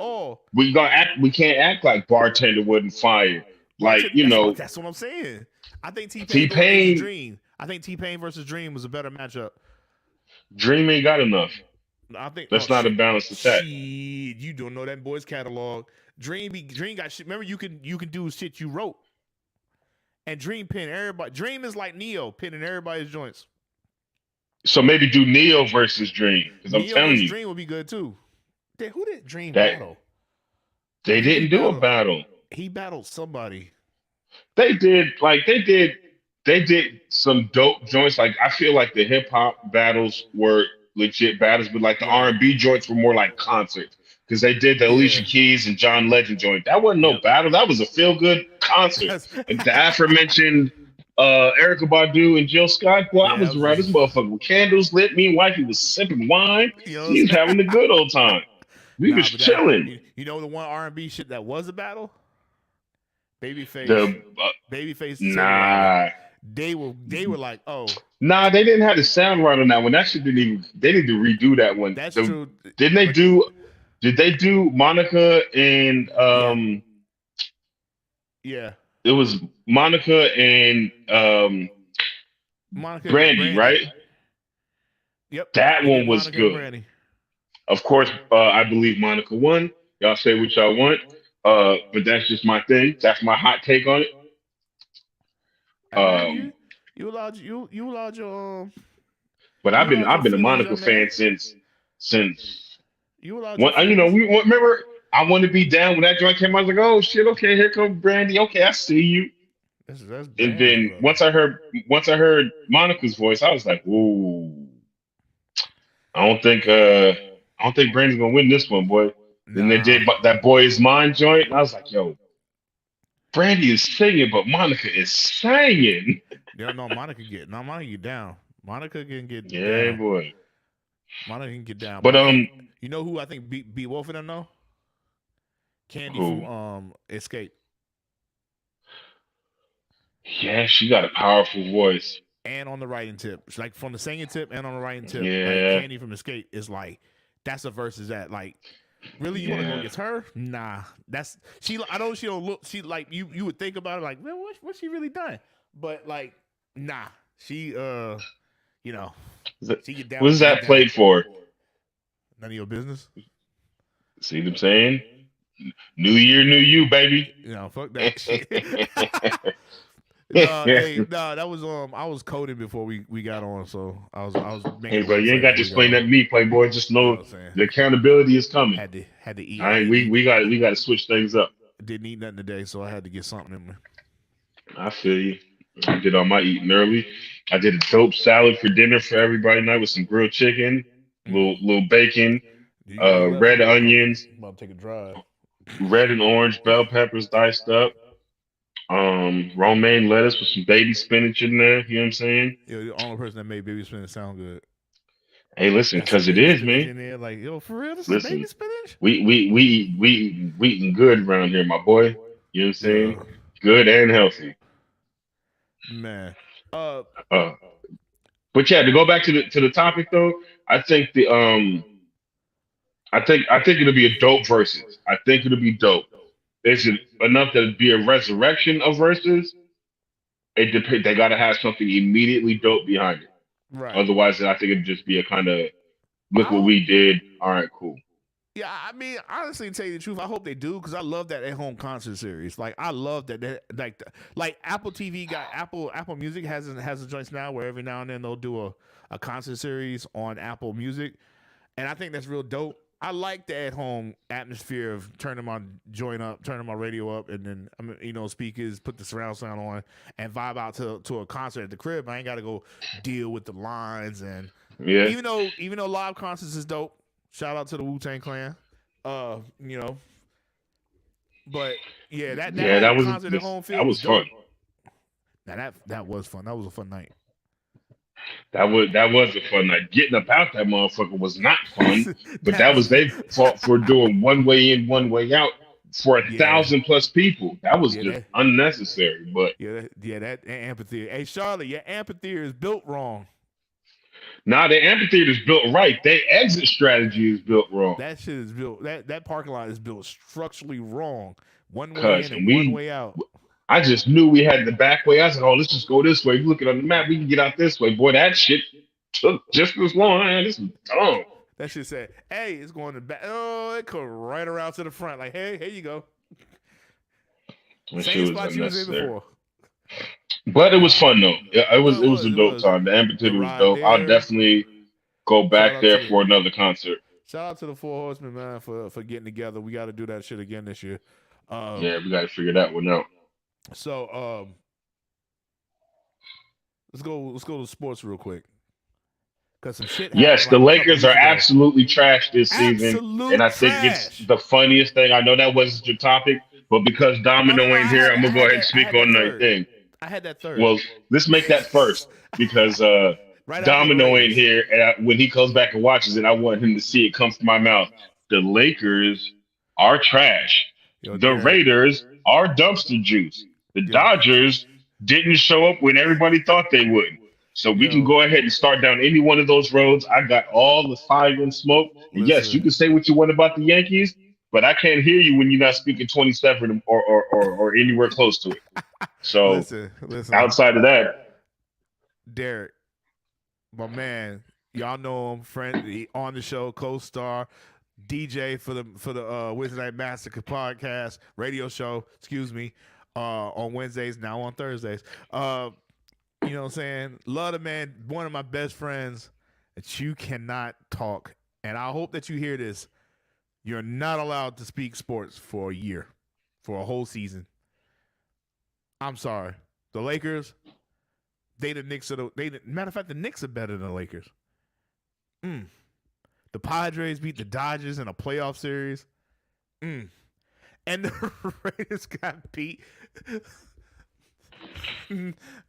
we can't act like Bartender wasn't fire. Like, that's what I'm saying. I think T-Pain versus Dream. I think T-Pain versus Dream was a better matchup. Dream ain't got enough. I think that's not a balanced attack. You don't know that boy's catalog. Dream got shit. Remember, you can do shit you wrote. And Dream pin everybody. Dream is like Neo pinning everybody's joints. So maybe do Neo versus Dream, because I'm telling you, Dream would be good too. Who did Dream battle? They didn't do a battle. He battled somebody. They did some dope joints. Like I feel like the hip hop battles were legit battles, but like the R&B joints were more like concerts because they did the Alicia Keys and John Legend joint. That wasn't no battle. That was a feel good concert. And the aforementioned Erykah Badu and Jill Scott. Well, I was around this motherfucker with candles lit. Me and wifey was sipping wine. He was having a good old time. We was chilling. You know the one R&B shit that was a battle? Babyface. Babyface. Nah. They were like, oh. Nah, they didn't have the sound right on that one. That shit they need to redo that one. That's true. Did they do Monica and Yeah. It was Monica and Brandy, right? Yep. That one was good. Of course, I believe Monica won. Y'all say what y'all want. But that's just my thing. That's my hot take on it. You allowed your But I've been a Monica fan since you allowed when, remember I want to be down when that joint came. I was like, oh shit, okay, here comes Brandy. Okay, I see you. That's And Brandy's then brother. once I heard Monica's voice, I was like, whoa, I don't think Brandy's gonna win this one, boy. Then they Nah, did that Boy Is Mine joint, and I was like, yo, Brandy is singing, but Monica is singing. they don't know Monica get. No, Monica get down. Monica can get Yeah, down. boy. Monica can get down. But But hey, you know who I think beat Wolf in them though? Candy from who? Escape. Yeah, she got a powerful voice. And on the writing tip, like from the singing tip and on the writing tip, like Yeah, Candy from Escape is like that's a versus that. Like, really, you want to go yeah. against her? Nah, that's she. I know she don't look. She like you would think about it like, man, what she really done? But like, nah, she you know, she get down. What's She get that down. played for? None of your business. See what I'm saying? New year, new you, baby. You know, fuck that shit. No, hey, no, that was I was coding before we got on, so I was making Hey, the bro, you ain't website got before to we got explain on. that to me, Playboy. Just You know know what I'm saying? the accountability is coming. Had to eat. All I right, ain't eat, we got to switch things up. didn't eat nothing today, so I had to get something in me. I feel you. I did all my eating early. I did a dope salad for dinner for everybody tonight with some grilled chicken, little bacon, Do you got any left? red onions, I'm about to take a drive. red and orange bell peppers diced up, romaine lettuce with some baby spinach in there. You know what I'm saying? Yo, the only person that made baby spinach sound good. Hey, listen, Got some because it baby is, spinach man. in there. Like, yo, for real, this is baby Listen, spinach? we eating good around here, my boy. You know what I'm Yeah, saying? Good and healthy. man. Uh, but yeah, to go back to the topic though, I think I think it'll be a dope versus. I think it'll be dope. Is it enough to be a resurrection of verses? It depends. They got to have something immediately dope behind it. Right. Otherwise, I think it'd just be a kind of look I what hope. we did. All right, cool. Yeah, I mean, honestly, to tell you the truth, I hope they do because I love that at home concert series. Like, I love that. Like Apple TV got Apple Music has a joints now where every now and then they'll do a concert series on Apple Music, and I think that's real dope. I like the at home atmosphere of turning my joint up, turning my radio up, and then speakers, put the surround sound on, and vibe out to a concert at the crib. I ain't got to go deal with the lines, and Yeah, even though live concerts is dope. Shout out to the Wu-Tang Clan. You know, but yeah, that yeah, whole concert at home that feel was was fun. dope. Now that was fun. That was a fun night. That was a fun night. Getting up out that motherfucker was not fun, but That that was was they fought for doing one way in, one way out for a yeah, 1,000+ people. That was yeah, just unnecessary. But that amphitheater. Hey Charlotte, your amphitheater is built wrong. now the amphitheater is built right. Their exit strategy is built wrong. That shit is built. That parking lot is built structurally wrong. One way Cause in and and one way out. I just knew we had the back way. I said, "Oh, let's just go this way." You look at on the map, we can get out this way. Boy, that shit took just as long. Man, this is dumb. That shit said, "Hey, it's going to back." Oh, it come right around to the front. Like, hey, here you go. That Same shit was spot you was in unnecessary. before. But it was fun though. Yeah, it No, was a it dope was. time. The The amphitheater was ride dope. I'll there. definitely go Shout back out there to the for another concert. shout out to the Four Horsemen, man, for getting together. We got to do that shit again this year. Yeah, we got to figure that one out. So let's go to sports real quick. Cause some shit happened. Yes, like the a couple Lakers are weeks ago. absolutely trash this season, Absolute and I think it's trash. the funniest thing. I know that wasn't your topic, but because Domino No. ain't here, I'm gonna go ahead and speak on the third. thing. I had that third. Well, let's make that first because Right after the Domino ain't Raiders. here, and when he comes back and watches it, I want him to see it come from my mouth. The Lakers are trash. Yo, The Derek. Raiders are dumpster juice. The Yo. Dodgers didn't show up when everybody thought they would. So we can Yo. go ahead and start down any one of those roads. I got all the fire and smoke. And yes, you Listen. can say what you want about the Yankees, but I can't hear you when you're not speaking 27 or anywhere close to it. So Listen. outside of that, Derek, my man, y'all know him, friend on the show, co-star, DJ for the Wednesday Night Massacre podcast, radio show, excuse me, on Wednesdays, now on Thursdays. You know what I'm saying? Love the man, one of my best friends that you cannot talk. And I hope that you hear this. You're not allowed to speak sports for a year, for a whole season. I'm sorry. The Lakers, matter of fact, the Knicks are better than the Lakers. The Padres beat the Dodgers in a playoff series. And the Raiders got beat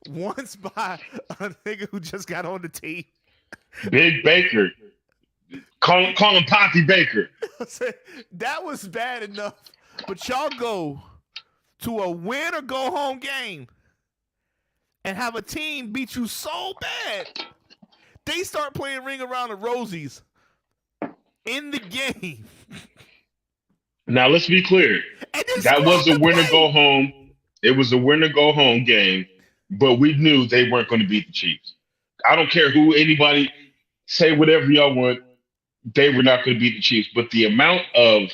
once by a nigga who just got on the team. Big Baker. Call him Poppy Baker. That was bad enough. But y'all go to a win or go home game and have a team beat you so bad, they start playing Ring Around the Rosies in the game. Now, let's be clear. That was a win or go home. It was a win or go home game, but we knew they weren't going to beat the Chiefs. I don't care who anybody say whatever y'all want. They were not going to beat the Chiefs. But the amount of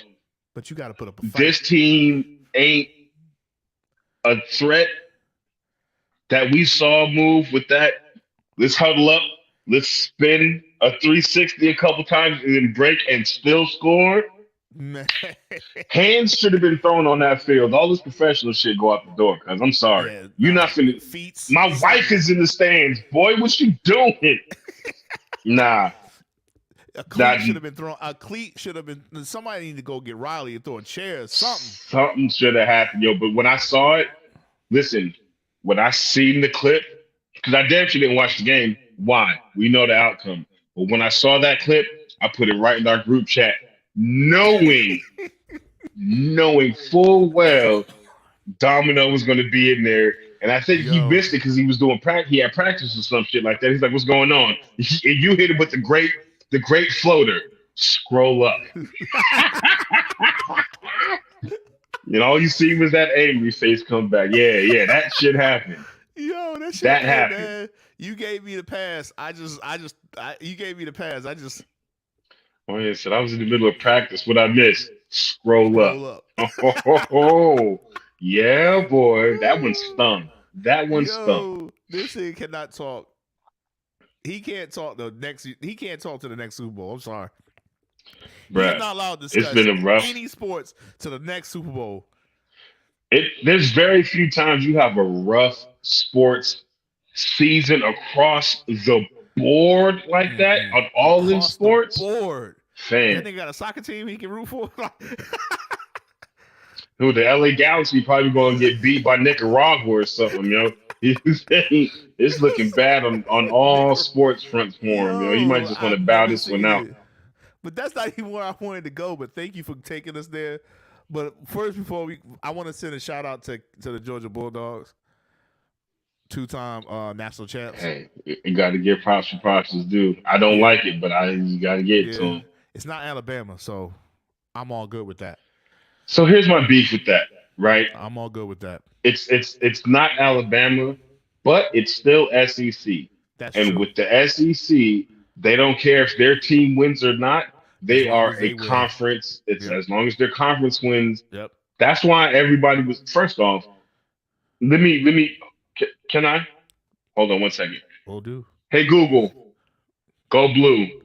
but you got to put up a fight. This team ain't a threat that we saw move with that. Let's huddle up. Let's spin a 360 a couple times and then break and still score. Man. Hands should have been thrown on that field. All this professional shit go out the door. Cause I'm sorry, you're not finna. My wife is in the stands. Boy, what you doing? Nah. A cleat should have been thrown. A cleat should have been. Somebody need to go get Riley and throw a chair or something. Something should have happened, yo. But when I saw it, listen. When I seen the clip, because I damn sure didn't watch the game. Why? We know the outcome. But when I saw that clip, I put it right in our group chat, knowing full well Domino was going to be in there. And I think he missed it because he was doing practice. He had practice or some shit like that. He's like, "What's going on?" And you hit it with the great floater. Scroll up. And all you see was that angry face come back. Yeah, that shit happened. Yo, that happened. Man. You gave me the pass. You gave me the pass. Oh yeah, so I was in the middle of practice. What I missed? Scroll up. Oh, yeah, boy. That one stung. Stung. This thing cannot talk. He can't talk He can't talk to the next Super Bowl. I'm sorry. Bruh, he's not allowed to discuss any sports to the next Super Bowl. There's very few times you have a rough sports season across the board like that on all in sports. Board. Fan. And they got a soccer team he can root for. Who the LA Galaxy probably going to get beat by Nicaragua or something, yo. It's looking bad on all sports fronts for him, yo. He might just want to bow this one out. But that's not even where I wanted to go. But thank you for taking us there. But first, I want to send a shout out to the Georgia Bulldogs, 2-time national champs. Hey, you got to give props for props is due. I don't like it, but you got to get it to them. It's not Alabama, so I'm all good with that. So here's my beef with that, right? I'm all good with that. It's not Alabama, but it's still SEC. That's and true. With the SEC, they don't care if their team wins or not. They are a conference. It's as long as their conference wins. Yep. That's why everybody was. First off, let me. Can I? Hold on 1 second. Will do. Hey Google, go blue.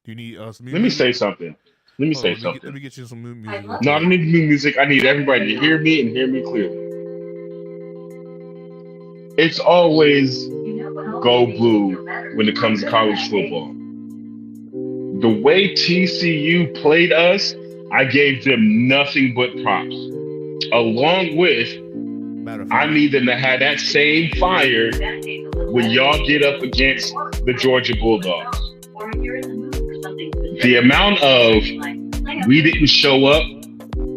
You need us. Let me say something. Let me get you some new music. No, I don't need new music. I need everybody to hear me and hear me clearly. It's always go blue when it comes to college football. The way TCU played us, I gave them nothing but props. Along with, I need them to have that same fire when y'all get up against the Georgia Bulldogs. The amount of we didn't show up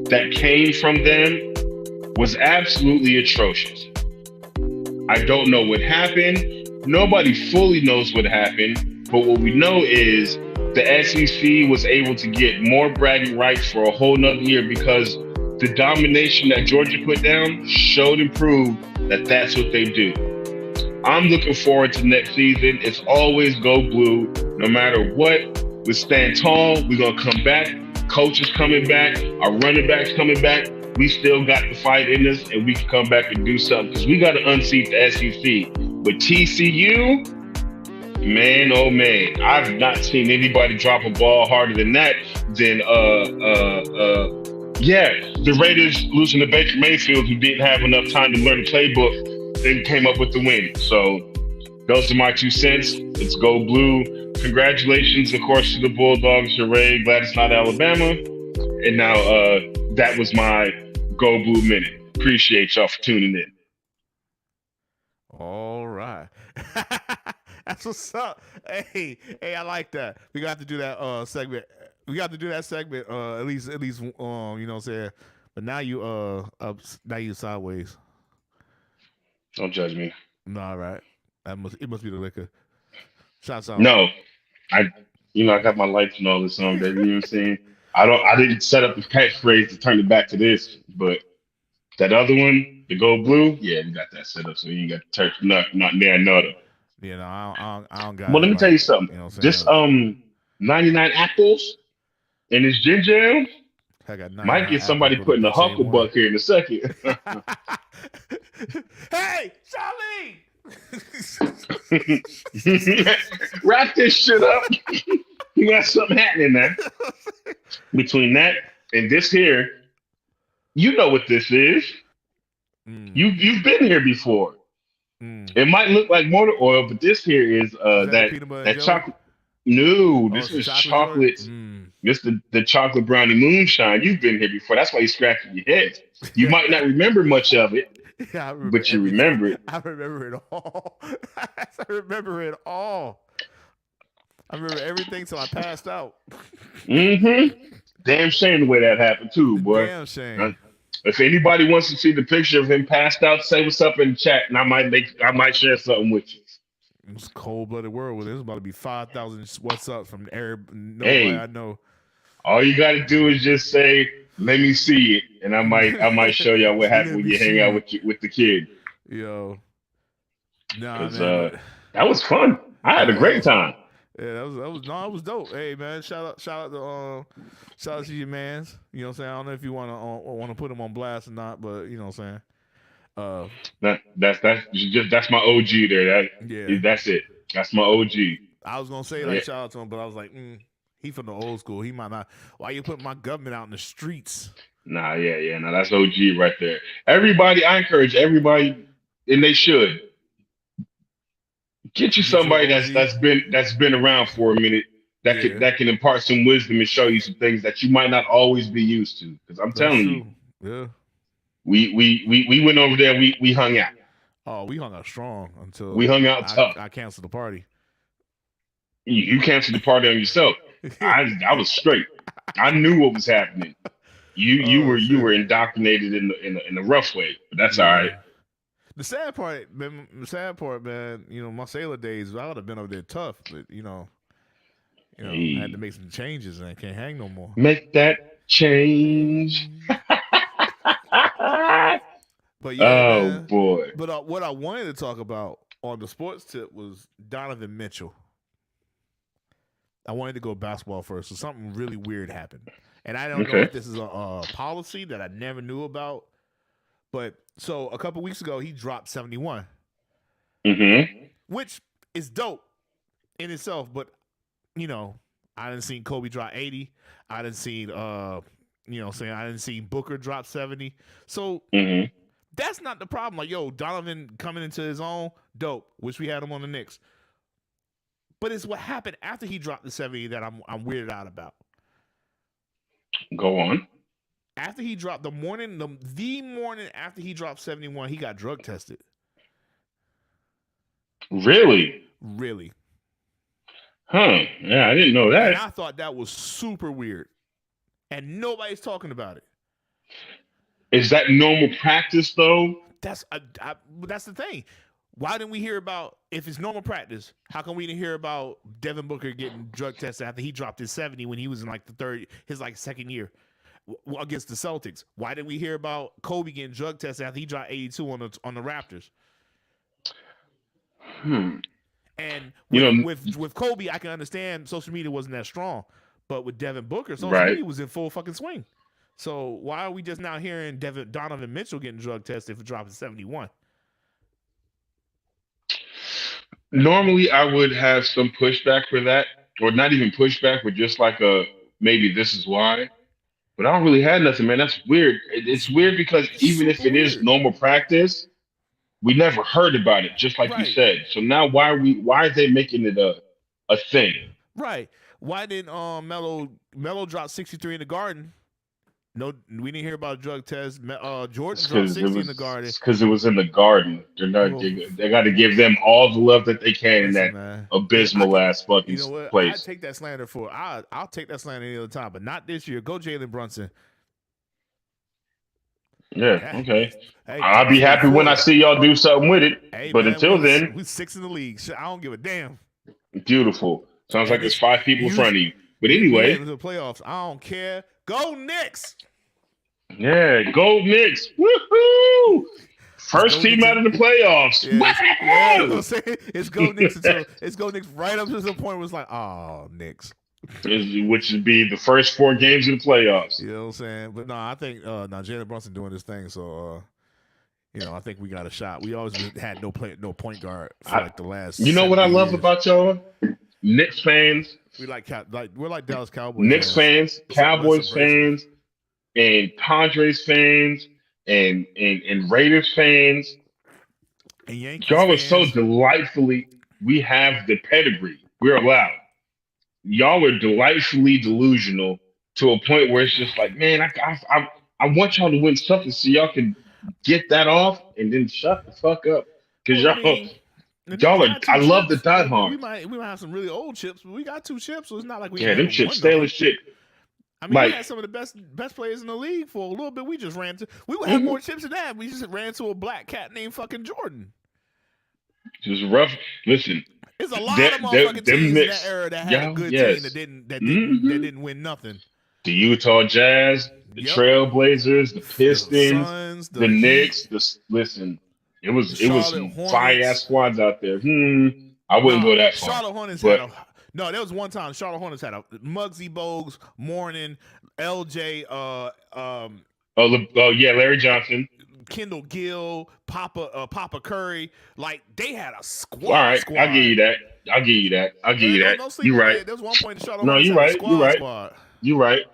that came from them was absolutely atrocious. I don't know what happened. Nobody fully knows what happened, but what we know is the SEC was able to get more bragging rights for a whole nother year because the domination that Georgia put down showed and proved that that's what they do. I'm looking forward to next season. It's always go blue, no matter what. We stand tall. We're going to come back. Coach is coming back. Our running back's coming back. We still got the fight in us, and we can come back and do something because we got to unseat the SEC. But TCU, Man, oh man, I've not seen anybody drop a ball harder than that. Than yeah, the Raiders losing to Baker Mayfield, who didn't have enough time to learn the playbook, then came up with the win. So those are my 2 cents. Let's go blue. Congratulations, of course, to the Bulldogs. Hooray! Glad it's not Alabama. And now that was my go blue minute. Appreciate y'all for tuning in. All right. That's what's up. Hey, I like that. We got to do that segment. We got to do that segment at least you know what I'm saying? But now you now you sideways. Don't judge me. No, all right. It must be the liquor. Shots out. No. I got my lights and all this on, baby. You know what I'm saying? I didn't set up the catchphrase to turn it back to this, but that other one, the gold blue, yeah, we got that set up, so you ain't got to turn not there another. Yeah, no, I don't got. Well, let me tell you something. You know this 99 apples and this gin jam might get somebody putting a hucklebuck here in a second. Hey, Charlie! Wrap this shit up. You got something happening there. Between that and this here, you know what this is. You've been here before. It might look like motor oil, but this here is that chocolate. No, this is chocolate. This the chocolate brownie moonshine. You've been here before. That's why you're scratching your head. You might not remember much of it. Yeah, but you remember it. I remember it all. I remember it all. I remember everything till I passed out. Damn shame the way that happened too, boy. Damn shame. If anybody wants to see the picture of him passed out, say what's up in the chat, and I might share something with you. It's a cold-blooded world. There's about to be 5,000 what's up from nobody I know. All you got to do is just say, "Let me see it," and I might show y'all what happened when you hang out with the kid. Yo, nah, man. That was fun. I had a great time. Yeah, it was dope. Hey, man, shout out to your mans. You know what I'm saying? I don't know if you want to put them on blast or not, but you know what I'm saying. That's my OG there. That's it. That's my OG. I was gonna say shout out to him, but I was like, he from the old school. He might not. Why you put my government out in the streets? Nah, nah, that's OG right there. Everybody, I encourage everybody, and they should get you somebody that's been around for a minute that can impart some wisdom and show you some things that you might not always be used to. Because I'm telling you, we went over there. We hung out. Oh, we hung out strong until we hung out tough. I canceled the party. You canceled the party on yourself. I was straight. I knew what was happening. You were indoctrinated in a rough way, but that's all right. The sad part, man, you know, my sailor days, I would have been over there tough, but I had to make some changes and I can't hang no more. Make that change. But man, boy. But what I wanted to talk about on the sports tip was Donovan Mitchell. I wanted to go basketball first, so something really weird happened. And I don't know if this is a policy that I never knew about. But so a couple weeks ago, he dropped 71, which is dope in itself. But I didn't see Kobe drop 80. I didn't see I didn't see Booker drop 70. So that's not the problem. Like, yo, Donovan coming into his own, dope. Wish we had him on the Knicks. But it's what happened after he dropped the 70 that I'm weirded out about. Go on. After he dropped the morning after he dropped 71, he got drug tested. Really? Really. Huh. Yeah, I didn't know that. And I thought that was super weird. And nobody's talking about it. Is that normal practice, though? That's the thing. Why didn't we hear about, if it's normal practice, how come we didn't hear about Devin Booker getting drug tested after he dropped his 70 when he was in his second year against the Celtics? Why didn't we hear about Kobe getting drug tested after he dropped 82 on the Raptors? And with Kobe, I can understand social media wasn't that strong, but with Devin Booker, social media was in full fucking swing. So why are we just now hearing Donovan Mitchell getting drug tested for dropping 71? Normally, I would have some pushback for that, or not even pushback, but just like a maybe this is why. But I don't really have nothing, man. That's weird. It's weird because It's even if super it is weird. normal practice, we never heard about it, just like you Right. said. So now why are they making it a thing? Right. Why didn't Melo drop 63 in the Garden? No, we didn't hear about a drug test. Jordan It's dropped because 60 in the Garden. it was in the Garden. They're not. Well, They got to give them all the love that they can in that listen, man. I abysmal could, ass fucking you know what? I place. take that slander for. I'll take that slander any other time, but not this year. Go Jalen Brunson. Yeah. Okay. Hey, I'll be happy when I see y'all do something with it. Hey, But man, until then, we 6 in the league. I don't give a damn. beautiful. Sounds like there's 5 people in front of you. But We anyway, heading to the playoffs. I don't care. Go Knicks. yeah, go Knicks. Woohoo! First team out of the playoffs. Yeah, you know what I'm saying? It's go Knicks right up to the point where it's like, oh, Knicks. Which would be the first 4 games in the playoffs. You know what I'm saying? But no, I think Jalen Brunson doing this thing, so I think we got a shot. We always had no point guard for like the last. You know what I love years. about y'all? Knicks fans. We're like Dallas Cowboys. Knicks fans, Cowboys fans, and Padres fans, and Raiders fans. And Yankees y'all fans. are so delightfully. We have the pedigree. We're allowed. Y'all are delightfully delusional to a point where it's just like, man, I want y'all to win something so y'all can get that off and then shut the fuck up. Because y'all are. I love the diehards. We might have some really old chips, but we got 2 chips, so it's not like we. Yeah, them chips stale as shit. I mean, we had some of the best players in the league for a little bit. We just ran to. We would have more chips than that. We just ran to a black cat named fucking Jordan. Just rough. Listen, it's a lot of motherfucking teams in that era that had a good team that didn't win nothing. The Utah Jazz, the Trailblazers, the Pistons, Suns, the Knicks. Listen, it was some fire ass squads out there. I wouldn't go that far. Charlotte Hornets had no, there was one time Charlotte Hornets had a Muggsy Bogues, Morning, LJ, Larry Johnson, Kendall Gill, Papa Curry. Like they had a squad. All right, I'll give you that. You're right. There was one point in Charlotte Hornets you're right. Squad. You're right.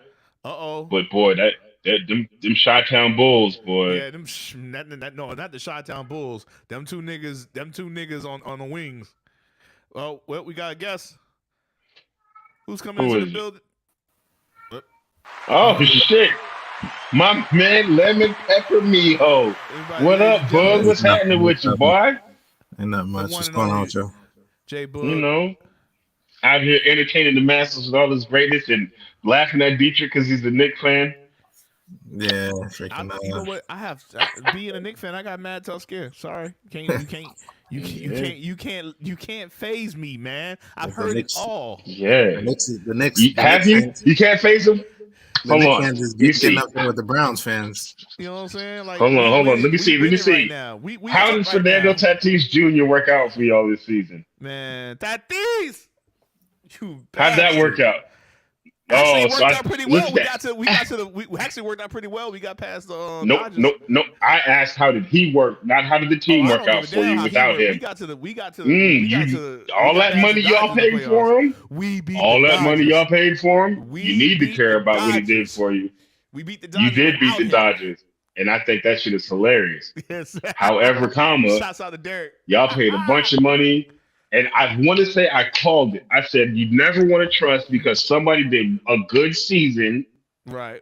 But boy, them Chi-Town Bulls, boy. Yeah, not the Chi-Town Bulls. Them two niggas on the wings. Well, we got a guess. Who's coming into the building? Oh shit. My man Lemon Pepper Miho. What up, Bug? What's happening with you, boy? Ain't not much. What's going on with you? Jay Bug. You know, out here entertaining the masses with all this greatness and laughing at Dietrich because he's a Knicks fan. Yeah, freaking. You know what? Being a Knicks fan, I got mad tough scare. Sorry, you can't phase me, man. I've heard it all. Yeah, the Knicks. You can't phase them. Hold on. Fans is getting up there with the Browns fans. You know what I'm saying? Like, hold on. Let me see. Right now. How did Fernando Tatis Jr. work out for y'all this season? Man, Tatis. How'd that work out? Actually, it worked out pretty well. We actually worked out pretty well. We got past the Dodgers. No. I asked how did he work, not how did the team work out for you without him. We got to all that money y'all paid for him. We beat all that money y'all paid for him. You need to care about what he did for you. We beat the Dodgers. You did beat the Dodgers, and I think that shit is hilarious. Yes. However, shouts out to Derek. Y'all paid a bunch of money. And I want to say I called it. I said you never want to trust because somebody did a good season. Right.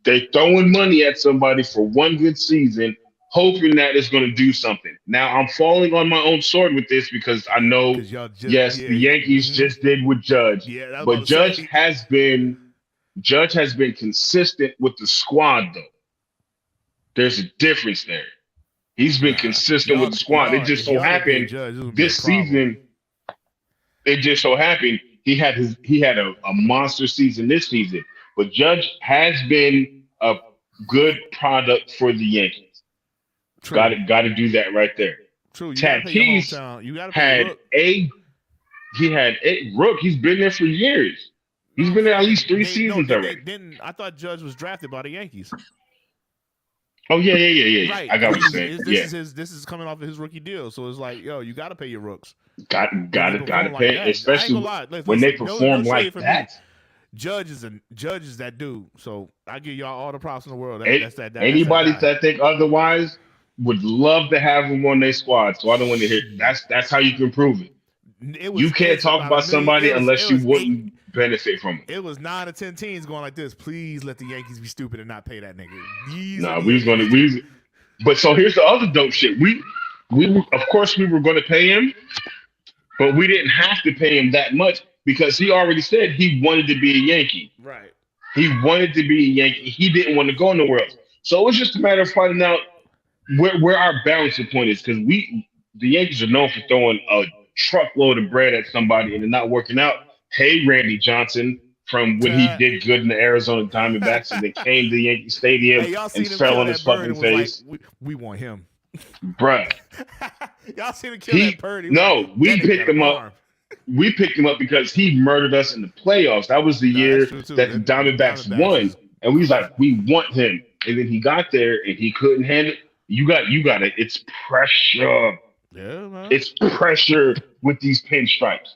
They throwing money at somebody for one good season, hoping that it's going to do something. Now I'm falling on my own sword with this because I know, the Yankees just did with Judge. Yeah, but Judge has been consistent with the squad though. There's a difference there. He's been consistent with the squad. It just so happened this season. It just so happened he had a monster season this season. But Judge has been a good product for the Yankees. Got to do that right there. True. Tatis Rook. He's been there for years. He's been there at least 3 seasons already. I thought Judge was drafted by the Yankees. Oh yeah. Right. I got what you're saying. This is coming off of his rookie deal, so it's like, yo, you got to pay your rooks. Got to Like pay, that. especially when they perform like that. Judge is that dude. So I give y'all all the props in the world. Anybody that think otherwise would love to have him on their squad. So I don't want to hear. That's how you can prove it. You can't talk about somebody unless you wouldn't benefit from it. It was 9 or 10 teams going like this. Please let the Yankees be stupid and not pay that nigga. But so here's the other dope shit. We of course we were going to pay him, but we didn't have to pay him that much because he already said he wanted to be a Yankee. Right. He wanted to be a Yankee. He didn't want to go nowhere else. So it was just a matter of finding out where our balancing point is, because the Yankees are known for throwing a truckload of bread at somebody and it not working out. Hey, Randy Johnson, from when he did good in the Arizona Diamondbacks and then came to the Yankee Stadium and fell on his fucking face. Like, we want him. Bruh. Y'all seen him kill that Purdy. No, we picked him up. We picked him up because he murdered us in the playoffs. That was the year that the Diamondbacks won. And we was like, we want him. And then he got there and he couldn't handle it. You got it. It's pressure. Yeah, man. It's pressure with these pinstripes.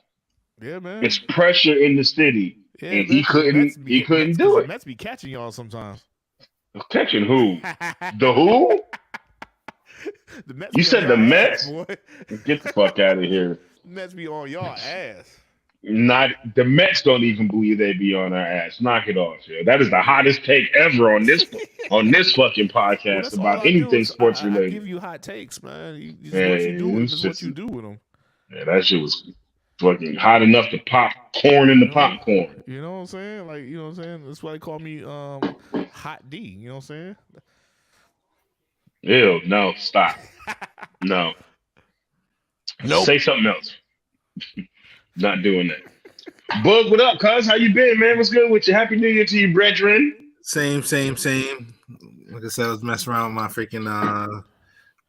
Yeah, man. It's pressure in the city. Yeah, and he couldn't do it. The Mets be catching y'all sometimes. Catching who? The who? The Mets you said the Mets? Boy. Get the fuck out of here. Mets be on y'all ass. Not the Mets don't even believe they be on our ass. Knock it off, yo. That is the hottest take ever on this fucking podcast about anything sports related. I give you hot takes, man. What you do is what you do with them. Yeah, that shit was fucking hot enough to pop corn in the popcorn. You know what I'm saying? Like, you know what I'm saying? That's why they call me Hot D. You know what I'm saying? Ew, no, stop. No. Nope. Say something else. Not doing that. Bug, what up, cuz? How you been, man? What's good with you? Happy New Year to you, brethren. Same. Like I said, I was messing around with my freaking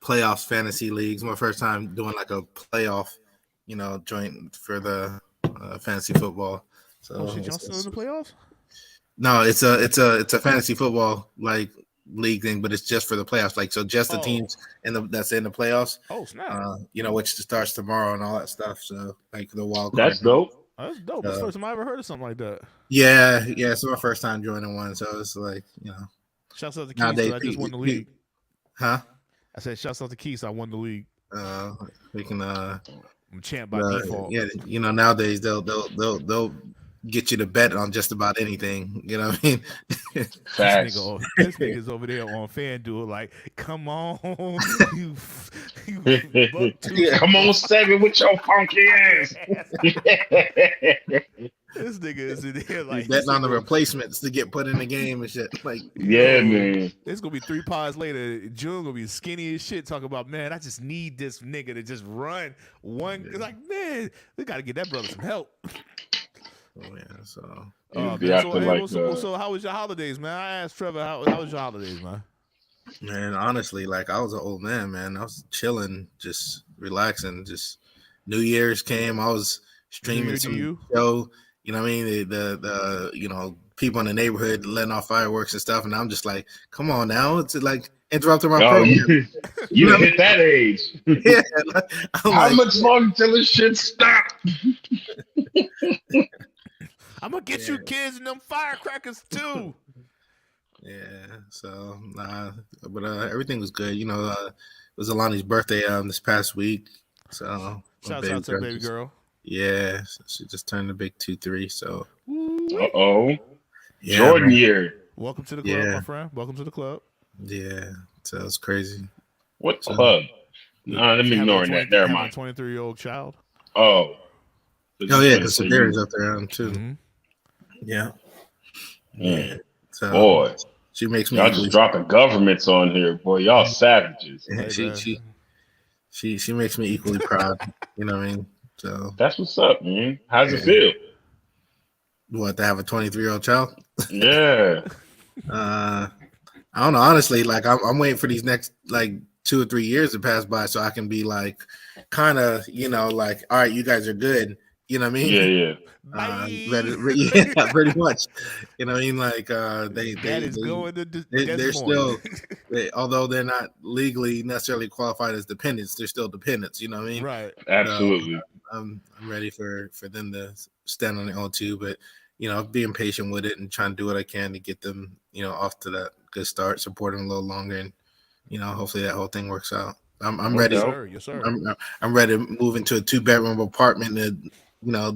playoffs fantasy leagues. My first time doing like a playoff, joint for the fantasy football. So y'all still in the playoffs? No, it's a fantasy football like league thing, but it's just for the playoffs. Like, so just the teams that's in the playoffs. Oh snap! Which starts tomorrow and all that stuff. So like the wild card. That's dope. That's dope. That's the first time I ever heard of something like that. Yeah. It's my first time joining one, so it's like Shouts out to Keith. I just won the league. Huh? I said shouts out to Keith. I won the league. We can. I'm champ by default. Yeah, nowadays they'll get you to bet on just about anything. You know what I mean? This nigga's over there on FanDuel, like, come on, you come on, 7 with your funky ass. This nigga is in here like betting on the replacements to get put in the game and shit. Like, yeah, man. It's gonna be 3 pods later. June gonna be skinny as shit. Talking about, man, I just need this nigga to just run one. Yeah. Like, man, we gotta get that brother some help. Oh yeah, so. So how was your holidays, man? I asked Trevor, how was your holidays, man? Man, honestly, like I was an old man, man. I was chilling, just relaxing. Just New Year's came, I was streaming some show. You know what I mean? The people in the neighborhood letting off fireworks and stuff, and I'm just like, come on now, it's like interrupting my program. You hit that age. Yeah. How much longer till this shit stop? I'm gonna get you kids and them firecrackers too. Yeah, so but everything was good. It was Alani's birthday this past week. So shouts out to the baby girl. Yeah, she just turned a big 2-3. So yeah, Jordan year. Welcome to the club, my friend. Welcome to the club. Yeah, so it's crazy. What club? No, I'm ignoring that. Never mind. 23-year-old child. Oh yeah, because Severi's up there too. Mm-hmm. Yeah. So boy, she makes me. Y'all just dropping governments on here, boy. Y'all savages. Yeah, she makes me equally proud. You know what I mean? So that's what's up, man. How's it feel? What, to have a 23-year-old child? Yeah. I don't know. Honestly, like I'm waiting for these next like 2 or 3 years to pass by so I can be like, kind of, like, all right, you guys are good. You know what I mean? Yeah. Yeah, pretty much. You know what I mean? Like they're still although they're not legally necessarily qualified as dependents, they're still dependents. You know what I mean? Right. Absolutely. I'm ready for them to stand on their own too, but being patient with it and trying to do what I can to get them off to that good start, support them a little longer, and hopefully that whole thing works out. I'm ready. Yes, sir. I'm ready to move into a 2-bedroom apartment,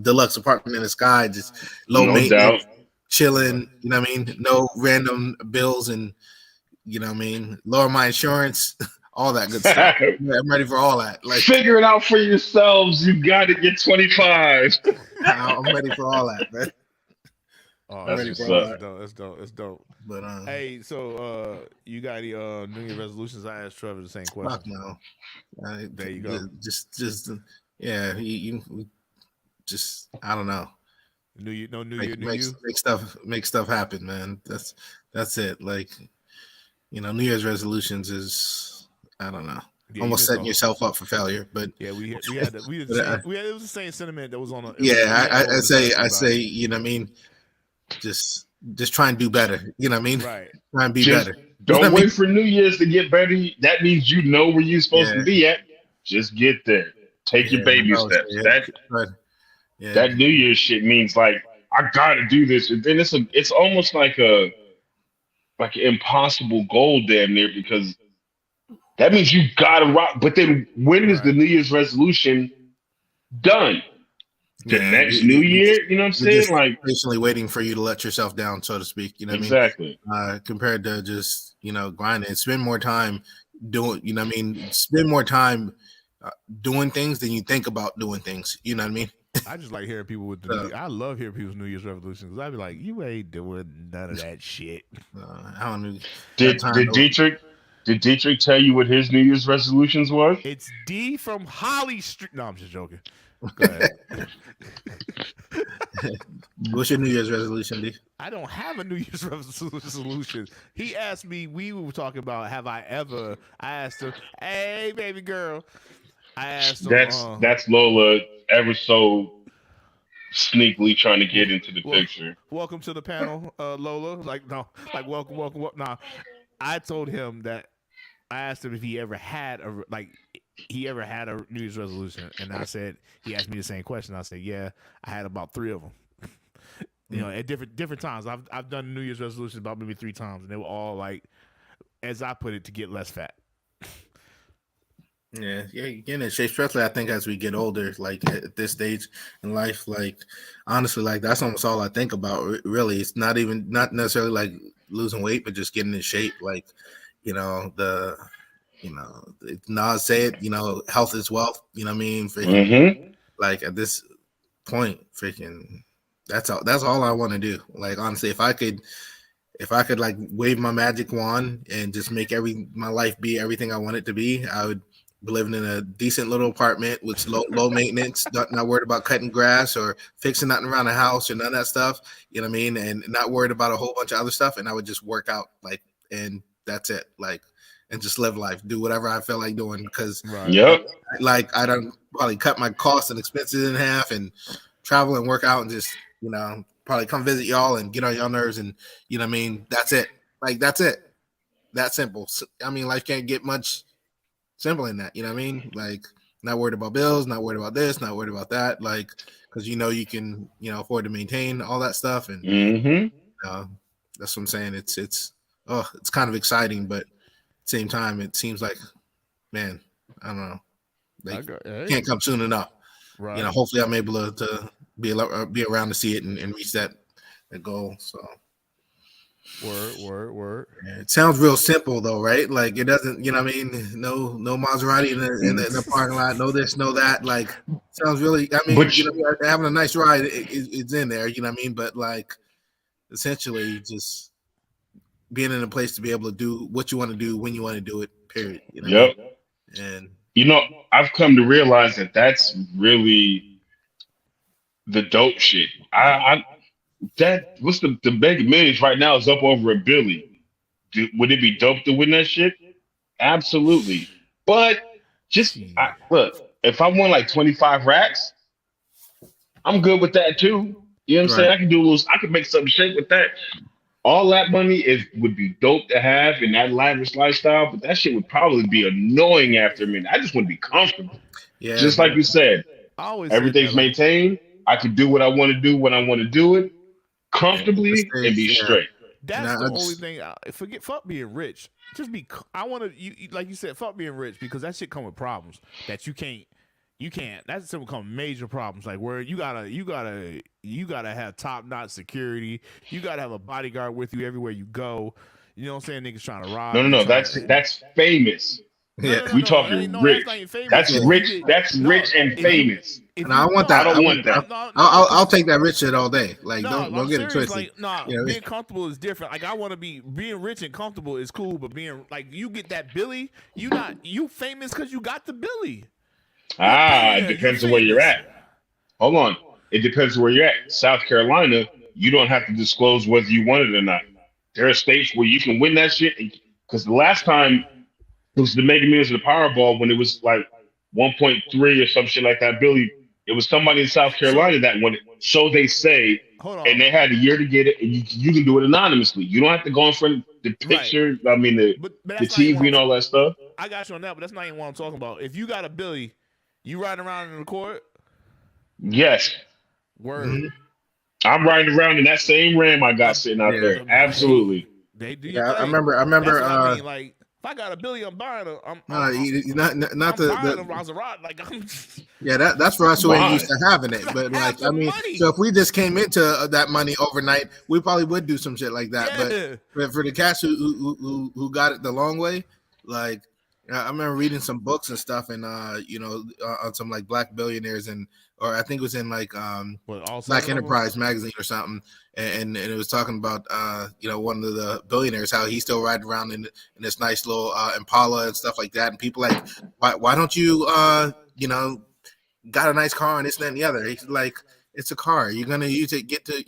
deluxe apartment in the sky, just low maintenance, chilling. You know what I mean? No random bills, and lower my insurance, all that good stuff. I'm ready for all that. Like, figure it out for yourselves. You got to get 25. I'm ready for all that, man. Oh, that's dope. But hey, so you got any New Year's resolutions? I asked Trevor the same question. Fuck no. There you go. Just yeah. You just I don't know. New Year. Make stuff happen, man. That's it. Like New Year's resolutions is I don't know. Yeah, almost setting yourself up for failure. But yeah, it was the same sentiment that was on. I say you know what I mean. Just try and do better. You know what I mean? Right. Try and be better. Don't wait for New Year's to get better. That means you know where you're supposed to be at. Just get there. Take your baby steps. That New Year's shit means like I gotta do this, and then it's almost like an impossible goal damn near, because that means you gotta rock. But then when is the New Year's resolution done? The next New Year, you know what I'm saying? Like patiently waiting for you to let yourself down, so to speak. You know what exactly. I mean? Compared to just grinding, spend more time doing. You know what I mean? Spend more time doing things than you think about doing things. You know what I mean? I just like hearing people with I love hearing people's New Year's resolutions, because I'd be like, you ain't doing none of that shit. I don't know. Did Dietrich tell you what his New Year's resolutions was? It's D from Holly Street. No, I'm just joking. Go ahead. What's your New Year's resolution, D? I don't have a New Year's resolution. He asked me, we were talking about I asked him, hey, baby girl. I asked him. That's Lola ever so sneakily trying to get into the picture. Welcome to the panel, Lola. Welcome. Nah, I told him that I asked him if he ever had a New Year's resolution, and I said, he asked me the same question. I said, yeah, I had about 3 of them. At different times. I've done New Year's resolutions about maybe 3 times, and they were all like, as I put it, to get less fat. Yeah, getting in shape, especially I think as we get older, like at this stage in life, like honestly, like that's almost all I think about. Really, it's not necessarily like losing weight, but just getting in shape. Like, Nas said, health is wealth. You know what I mean? Freaking, like at this point, freaking, that's all I want to do. Like honestly, if I could like wave my magic wand and just make my life be everything I want it to be, I would be living in a decent little apartment with low maintenance, not worried about cutting grass or fixing nothing around the house or none of that stuff. You know what I mean? And not worried about a whole bunch of other stuff. And I would just work out, like, and that's it. Like, and just live life, do whatever I feel like doing, because like I don't probably cut my costs and expenses in half and travel and work out and just probably come visit y'all and get on y'all nerves, and you know what I mean, that's it. Like that's it. That simple. I mean, life can't get much simpler than that. You know what I mean? Like not worried about bills, not worried about this, not worried about that. Like because you can afford to maintain all that stuff, and that's what I'm saying. It's kind of exciting, but at the same time, it seems like, man, I don't know, like can't come soon enough. Right. Hopefully, I'm able to be around to see it and reach that goal. So, word. Yeah, it sounds real simple though, right? Like it doesn't, what I mean? No Maserati in the parking lot. No this, no that. Like sounds really. I mean, having a nice ride, it's in there. You know what I mean? But like, essentially, just being in a place to be able to do what you want to do when you want to do it. Period. You know what I mean? And I've come to realize that that's really the dope shit. What's the Mega Millions right now is up over $1 billion. Would it be dope to win that shit? Absolutely. But look, if I won like 25 racks, I'm good with that too. You know what I'm saying? I can do a little. I can make something shake with that. All that money would be dope to have in that lavish lifestyle, but that shit would probably be annoying after a minute. I just want to be comfortable. Yeah, just like you said, everything's maintained. I can do what I want to do when I want to do it comfortably and be straight. That's the only thing. Fuck being rich. Just be. I want to. You like you said, fuck being rich because that shit come with problems that you can't. That's gonna become major problems. Like where you gotta have top notch security. You gotta have a bodyguard with you everywhere you go. You know what I'm saying? Niggas trying to rob. No. That's famous. We talking rich. That's rich. That's rich and famous. And I want that. I don't want that. I'll take that rich shit all day. Like don't get it twisted. Being comfortable is different. Like I want to being rich and comfortable is cool, but being like you get that Billy, you famous because you got the Billy. It depends on where you're at. Hold on. It depends where you're at. South Carolina, you don't have to disclose whether you want it or not. There are states where you can win that shit. Because the last time it was the Mega Millions of the Powerball when it was like 1.3 or some shit like that, Billy, it was somebody in South Carolina that won it. So they say. And they had a year to get it, and you can do it anonymously. You don't have to go in front of the picture. Right. I mean, the TV and all that stuff. I got you on that, but that's not even what I'm talking about. If you got a Billy, you riding around in the court? Yes. Word. Mm-hmm. I'm riding around in that same Ram I got sitting out there. Absolutely. They do. Yeah, I remember. I mean, like, if I got a Billy, I'm buying a. I'm buying a Maserati. Like, yeah, that's for us who ain't used to having it. But like, I mean, so if we just came into that money overnight, we probably would do some shit like that. Yeah. But for the cats who got it the long way, like. I remember reading some books and stuff, and on some like black billionaires, or I think it was in like Black Enterprise magazine or something, and it was talking about one of the billionaires, how he's still riding around in this nice little Impala and stuff like that, and people like, why don't you got a nice car and this and that and the other? He's like, it's a car, you're gonna use it, get to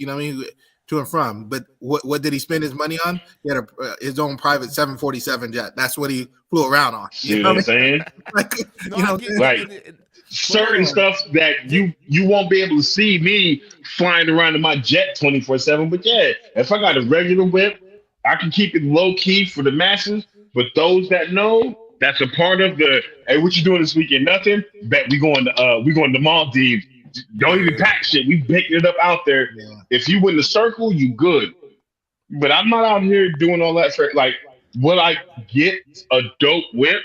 to and from. But what did he spend his money on? He had his own private 747 jet. That's what he flew around on. You know what I'm saying? Certain stuff that you won't be able to see me flying around in my jet 24/7. But yeah, if I got a regular whip, I can keep it low key for the masses. But those that know, that's a part of the. Hey, what you doing this weekend? Nothing. Bet we going to Maldives. Don't even pack shit. We picking it up out there. Yeah. If you win the circle, you good. But I'm not out here doing all that for like. Will I get a dope whip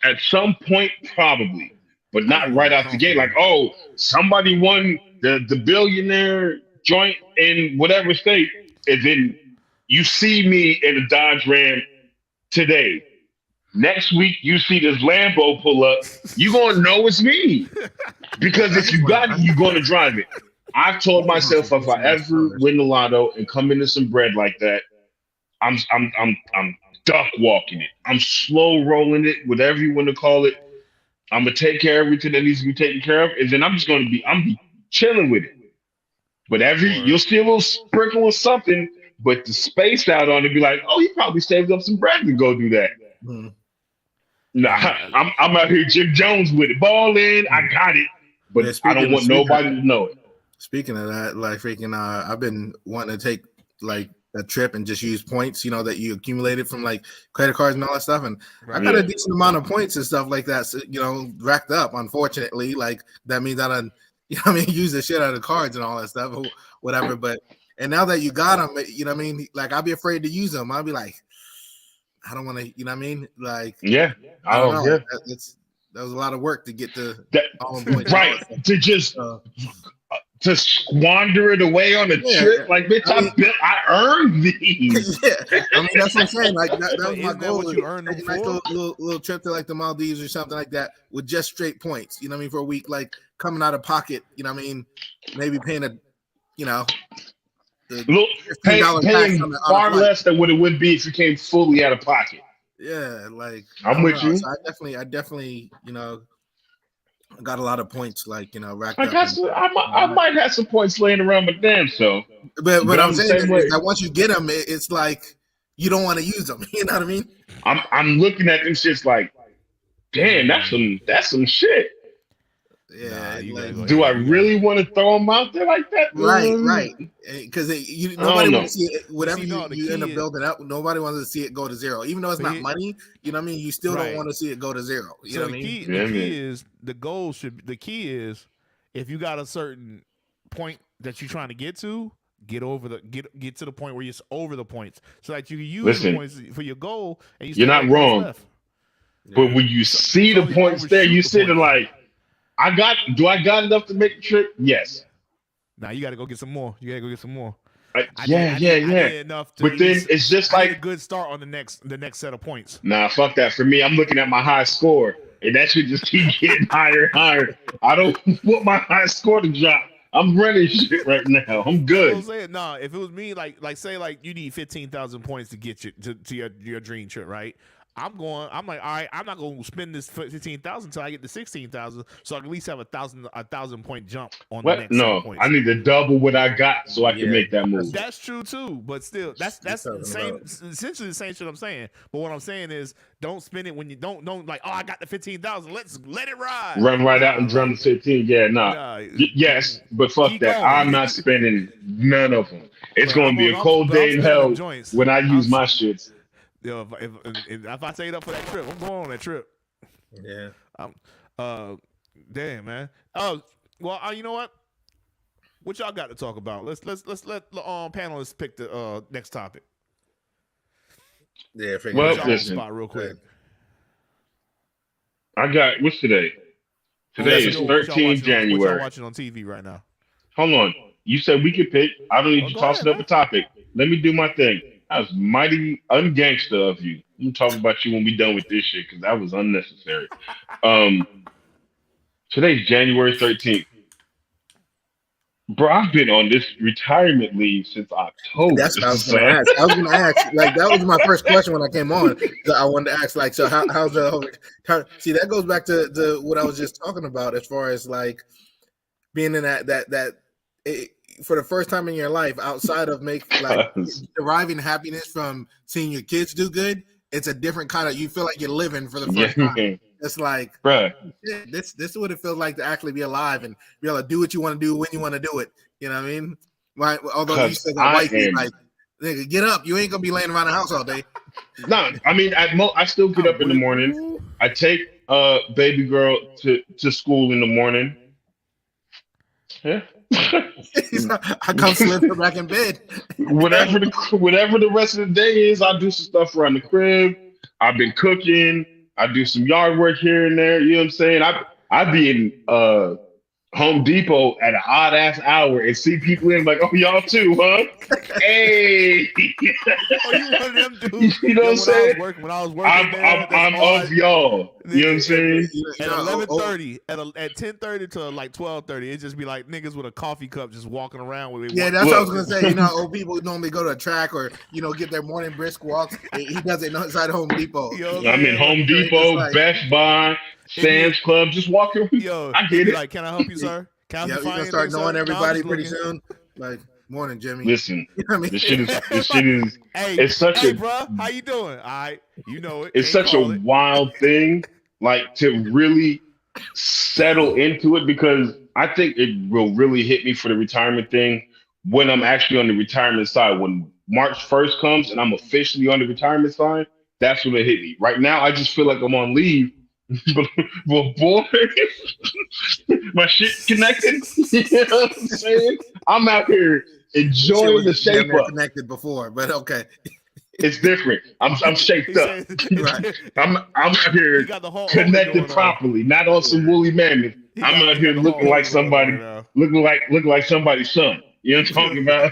at some point? Probably, but not right out the gate. Like, oh, somebody won the billionaire joint in whatever state, and then you see me in a Dodge Ram today. Next week, you see this Lambo pull up, you're going to know it's me. Because if you got it, you're going to drive it. I've told myself if I ever win the lotto and come into some bread like that, I'm duck walking it. I'm slow rolling it, whatever you want to call it. I'm going to take care of everything that needs to be taken care of. And then I'm be chilling with it. But you'll see a little sprinkle of something, but the space out on it be like, oh, he probably saved up some bread to go do that. Mm-hmm. Nah, I'm out here Jim Jones with it. Ball in, I got it. But I don't want nobody to know it. Speaking of that, like freaking I've been wanting to take like a trip and just use points, that you accumulated from like credit cards and all that stuff. And I got a decent amount of points and stuff like that, so, racked up, unfortunately. Like that means I don't, use the shit out of cards and all that stuff or whatever. But and now that you got them, like I'll be afraid to use them. I'll be like, I don't want to, like, yeah, I don't know. Yeah. That was a lot of work to get to right to just to squander it away on a trip. Like, bitch, I earned these. Yeah, that's what I'm saying. Like that was my goal. Take a nice little trip to like the Maldives or something like that with just straight points. For a week, like coming out of pocket. Maybe paying paying far less than what it would be if you came fully out of pocket. Yeah, like I'm with you. So I definitely, got a lot of points, like racked up. I might have some points laying around my damn self. But I'm saying is that once you get them, it's like you don't want to use them. You know what I mean? I'm looking at them shits like, damn, that's some shit. Yeah, you like, gotta go Do I ahead. really want to throw them out there like that? right. Because nobody wants to see it. Whatever See, no, the you end up kid- building up, nobody wants to see it go to zero. Even though it's But not he- money, you know what I mean. You still don't Right. want to see it go to zero. You know what I mean? Yeah, The key man. is the goal should. The key is if you got a certain point that you're trying to get to, get to the point where you're over the points, so that you can use Listen, the points for your goal. And you're not wrong. left. But when you see the only points there, overshoot you the sit there points. like, do I got enough to make the trip? Yes. Now you got to go get some more. I Yeah. need enough to. But then it's just I need like a good start on the next set of points. Nah, fuck that. For me, I'm looking at my high score, and that should just keep getting higher and higher. I don't want my high score to drop. I'm running shit right now. I'm good. I'm saying, nah, if it was me, like say you need 15,000 points to get you to your dream trip, right? I'm like, all right, I'm not going to spend this 15,000 until I get to 16,000, so I can at least have a 1,000 point jump on the next set No, of points. I need to double what I got so I can make that move. That's true too, but still, that's the same, essentially the same shit I'm saying. But what I'm saying is, don't spend it when you don't like, oh, I got the 15,000. Let's let it ride. Run right out and drum the 15. Yeah, nah. Yes, but fuck Keep that. going. I'm not spending none of them. It's Bro, going to be a cold I'm day in spending hell them joints. when I use my shits. Yo, if I take it up for that trip, I'm going on that trip. Yeah. Damn, man. Oh, well, you know what? What y'all got to talk about? Let's let the panelists pick the next topic. Yeah. Well, Y'all on the listen. spot real quick. I got, what's today? Today is 13 January. What y'all watching on TV right now? Hold on. You said we could pick. I don't need you go tossing ahead, up a topic. Let me do my thing. That was mighty ungangster of you. I'm talking about you when we done with this shit because that was unnecessary. Today's January 13th. Bro, I've been on this retirement leave since October. That's what I was going to ask. I was going to ask. Like, that was my first question when I came on. So I wanted to ask, like, so how's the see, that goes back to what I was just talking about as far as like being in that for the first time in your life, outside of deriving happiness from seeing your kids do good, it's a different kind of, you feel like you're living for the first time. It's like, bruh, this is what it feels like to actually be alive and be able to do what you want to do when you want to do it. You know what I mean? Right? Although you said that wife is like, nigga, get up. You ain't gonna be laying around the house all day. No, I mean, I still get up in the morning. I take baby girl to school in the morning. Yeah. I come slip her back in bed. whatever the rest of the day is, I do some stuff around the crib. I've been cooking. I do some yard work here and there. You know what I'm saying? I be in Home Depot at an odd ass hour and see people in like, oh, y'all too, huh? Hey. Oh, you one of them dudes. You know what I'm saying? When I was working there, I'm of y'all. You know what I'm saying? At 11:30, at 10:30 to like 12:30, it just be like niggas with a coffee cup just walking around with it. Yeah, that's what I was gonna say. You know, old people normally go to a track or get their morning brisk walks. He does it inside Home Depot. I'm in Home Depot, Best Buy, Sam's Club, just walking. Yo, I get it. Like, can I help you, sir? Can I you're gonna start knowing everybody pretty soon. Like, morning, Jimmy. Listen, you know what I mean? this shit is. Hey, it's such hey, bro, how you doing? All right, you know it. It's such a wild thing, like to really settle into it, because I think it will really hit me for the retirement thing when I'm actually on the retirement side. When March 1st comes and I'm officially on the retirement side, that's when it hit me. Right now, I just feel like I'm on leave. But boy, my shit connected. You know what I'm saying? I'm out here enjoying the shape up. Connected before, but okay. It's different. I'm shaped up. Right. I'm out here connected properly, not on some woolly mammoth. I'm out here looking like somebody, looking like somebody's son. You know what I'm talking about?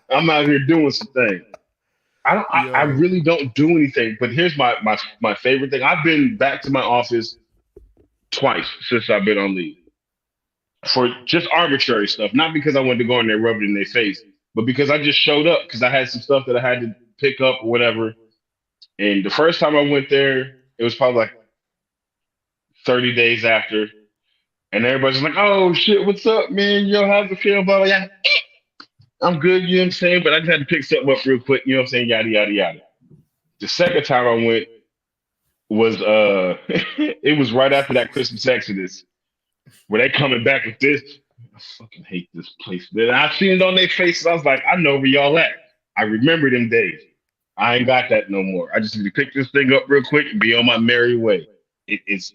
I'm out here doing some things. I really don't do anything. But here's my favorite thing. I've been back to my office twice since I've been on leave for just arbitrary stuff. Not because I wanted to go in there rub it in their face, but because I just showed up because I had some stuff that I had to pick up or whatever. And the first time I went there, it was probably like 30 days after. And everybody's like, oh shit, what's up, man? Yo, how's it feel? Blah, blah, blah. I'm good, you know what I'm saying? But I just had to pick something up real quick, you know what I'm saying? Yada, yada, yada. The second time I went was, it was right after that Christmas Exodus. where they coming back with this. I fucking hate this place. Then I seen it on their faces. I was like, I know where y'all at. I remember them days. I ain't got that no more. I just need to pick this thing up real quick and be on my merry way. It's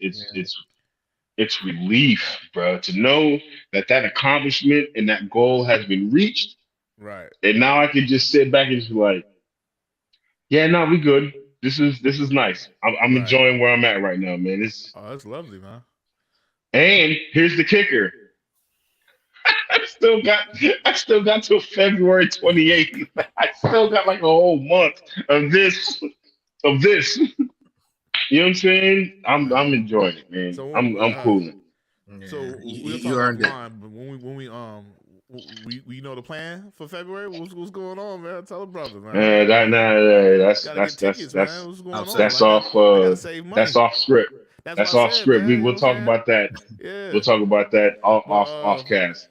relief, bro, to know that accomplishment and that goal has been reached. Right. And now I can just sit back and just be like, yeah, no, we good. This is nice. I'm Right. enjoying where I'm at right now, man. Oh, that's lovely, man. And here's the kicker. I still got till February 28th. I still got like a whole month of this. You know what I'm saying? I'm enjoying it, man. So, I'm cool. So Yeah. we'll You earned it. but when we know the plan for February. What's going on, man? Tell a brother, man. That's Gotta get tickets, man. What's going on? that's I off gotta save money. that's off script. That's what I off said, script. man. We'll talk about that. Yeah. We'll talk about that off cast.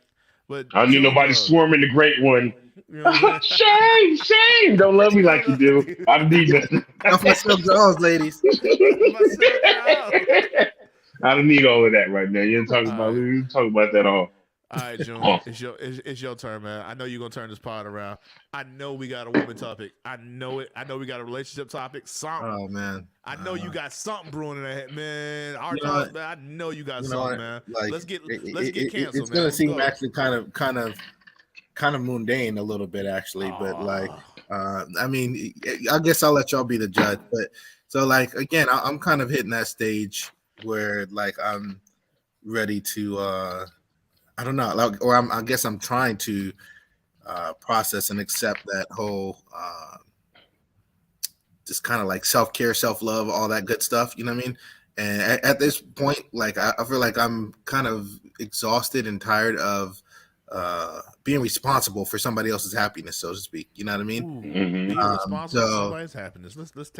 But I don't need Joe nobody Bug, swarming the great one. you know what I'm saying? Shame. Don't love me like you do. I need that. Off my silk drawers, ladies. I don't need all of that right now. You talk about right. we talk about that all. All right, June, it's your turn, man. I know you're gonna turn this pod around. I know we got a woman topic. I know it. I know we got a relationship topic. Something. Oh man. I know you got something brewing in that, man. Man. I know you got You know something, what? man. Like, let's get it- canceled, It's man. gonna Let's seem go. actually kind of mundane a little bit, actually. But like, I mean, I guess I'll let y'all be the judge. But so like again, I'm kind of hitting that stage where like I'm ready to. I don't know, like, or I guess I'm trying to process and accept that whole just kind of like self-care, self-love, all that good stuff. You know what I mean? And at this point, like I feel like I'm kind of exhausted and tired of being responsible for somebody else's happiness, so to speak. You know what I mean? Ooh, Mhm. being responsible for so- somebody's happiness. Let's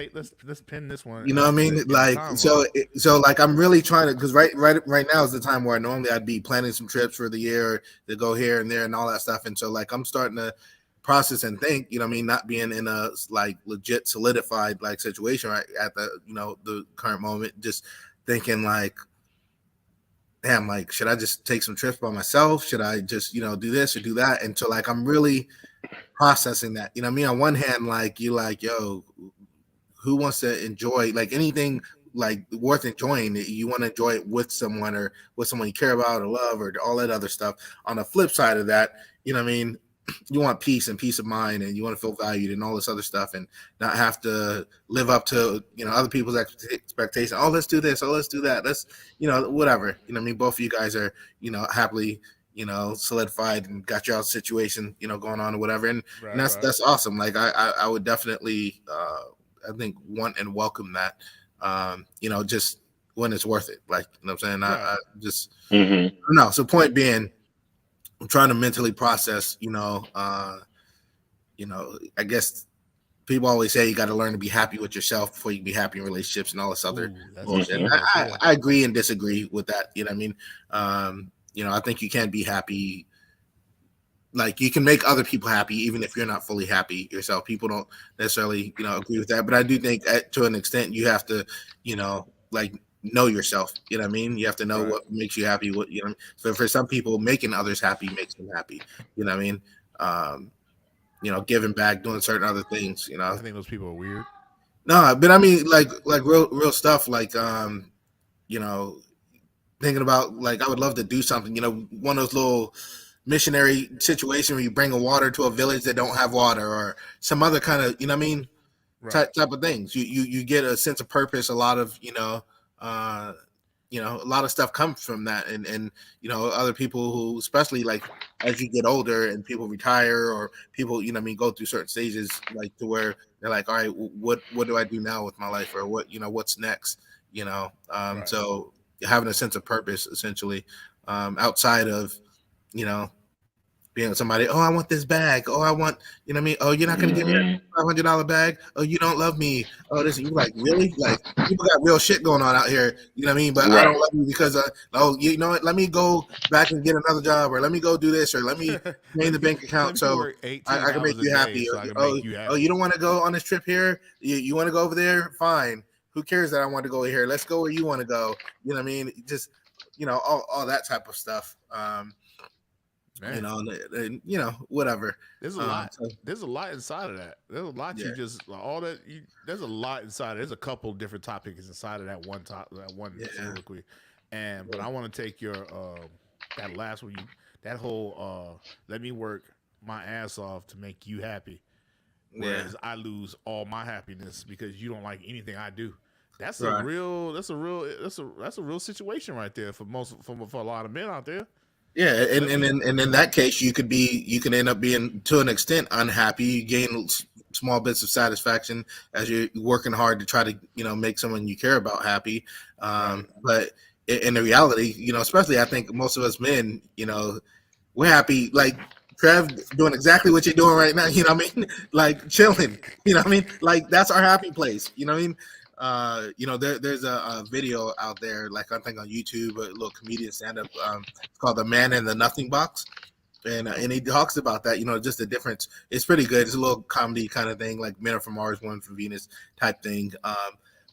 pin this one. You know what I mean? Get the Like timeline. so like I'm really trying to, because right now is the time where normally I'd be planning some trips for the year to go here and there and all that stuff. And so like I'm starting to process and think, you know what I mean, not being in a like legit solidified like situation right at the, you know, the current moment, just thinking like, damn, like should I just take some trips by myself? Should I just, you know, do this or do that? And so like I'm really processing that. You know what I mean? On one hand, like you like, yo, who wants to enjoy like anything like worth enjoying? You want to enjoy it with someone or with someone you care about or love or all that other stuff. On the flip side of that, you know what I mean, you want peace and peace of mind, and you want to feel valued and all this other stuff, and not have to live up to, you know, other people's expectations. Oh, let's do this. Oh, let's do that. Let's, you know, whatever. You know what I mean? Both of you guys are, you know, happily, you know, solidified and got your situation, you know, going on or whatever. And, and that's awesome. Like I would definitely I think want and welcome that. You know, just when it's worth it. Like, you know what I'm saying? I just no. So point being, I'm trying to mentally process, you know, I guess people always say you got to learn to be happy with yourself before you can be happy in relationships and all this other bullshit. And I agree and disagree with that. You know what I mean? You know, I think you can be happy. Like you can make other people happy, even if you're not fully happy yourself. People don't necessarily, you know, agree with that. But I do think to an extent you have to, you know, like know yourself. You know what I mean? You have to know what makes you happy. What, you know, so for some people, making others happy makes them happy. You know what I mean? You know, giving back, doing certain other things. You know, I think those people are weird. No, but I mean, like real stuff. Like, you know, thinking about like I would love to do something. You know, one of those little missionary situation where you bring a water to a village that don't have water, or some other kind of, you know what I mean, type of things. You get a sense of purpose. A lot of, you know, a lot of stuff comes from that, and you know, other people who, especially like as you get older and people retire, or people, you know what I mean, go through certain stages, like to where they're like, all right, what do I do now with my life, or what, you know, what's next, you know. So having a sense of purpose, essentially, outside of, you know, being with somebody, oh, I want this bag. Oh, I want, you know what I mean? Oh, you're not going to give me a $500 bag? Oh, you don't love me. Oh, this, you like, really? Like, people got real shit going on out here, you know what I mean? But I don't love you because, oh, you know what? Let me go back and get another job, or let me go do this, or let me name the bank account so I can make you happy. Oh, you don't want to go on this trip here? You want to go over there? Fine. Who cares that I want to go here? Let's go where you want to go. You know what I mean? Just all that type of stuff. Man. Whatever. There's a lot. There's a lot inside of that. There's a lot you just all that. There's a lot inside. There's a couple different topics inside of that one soliloquy, but I want to take your that last one. That whole let me work my ass off to make you happy, whereas I lose all my happiness because you don't like anything I do. That's a real situation right there for a lot of men out there. Yeah, and in that case, you can end up being to an extent unhappy. You gain small bits of satisfaction as you're working hard to try to make someone you care about happy. But in the reality, especially I think most of us men, we're happy. Like Trev doing exactly what you're doing right now. You know what I mean? Like chilling. You know what I mean? Like that's our happy place. You know what I mean? There's a video out there, like I think on YouTube, a little comedian stand-up. It's called "The Man in the Nothing Box," and he talks about that. Just the difference. It's pretty good. It's a little comedy kind of thing, like "Men Are From Mars, Women From Venus" type thing.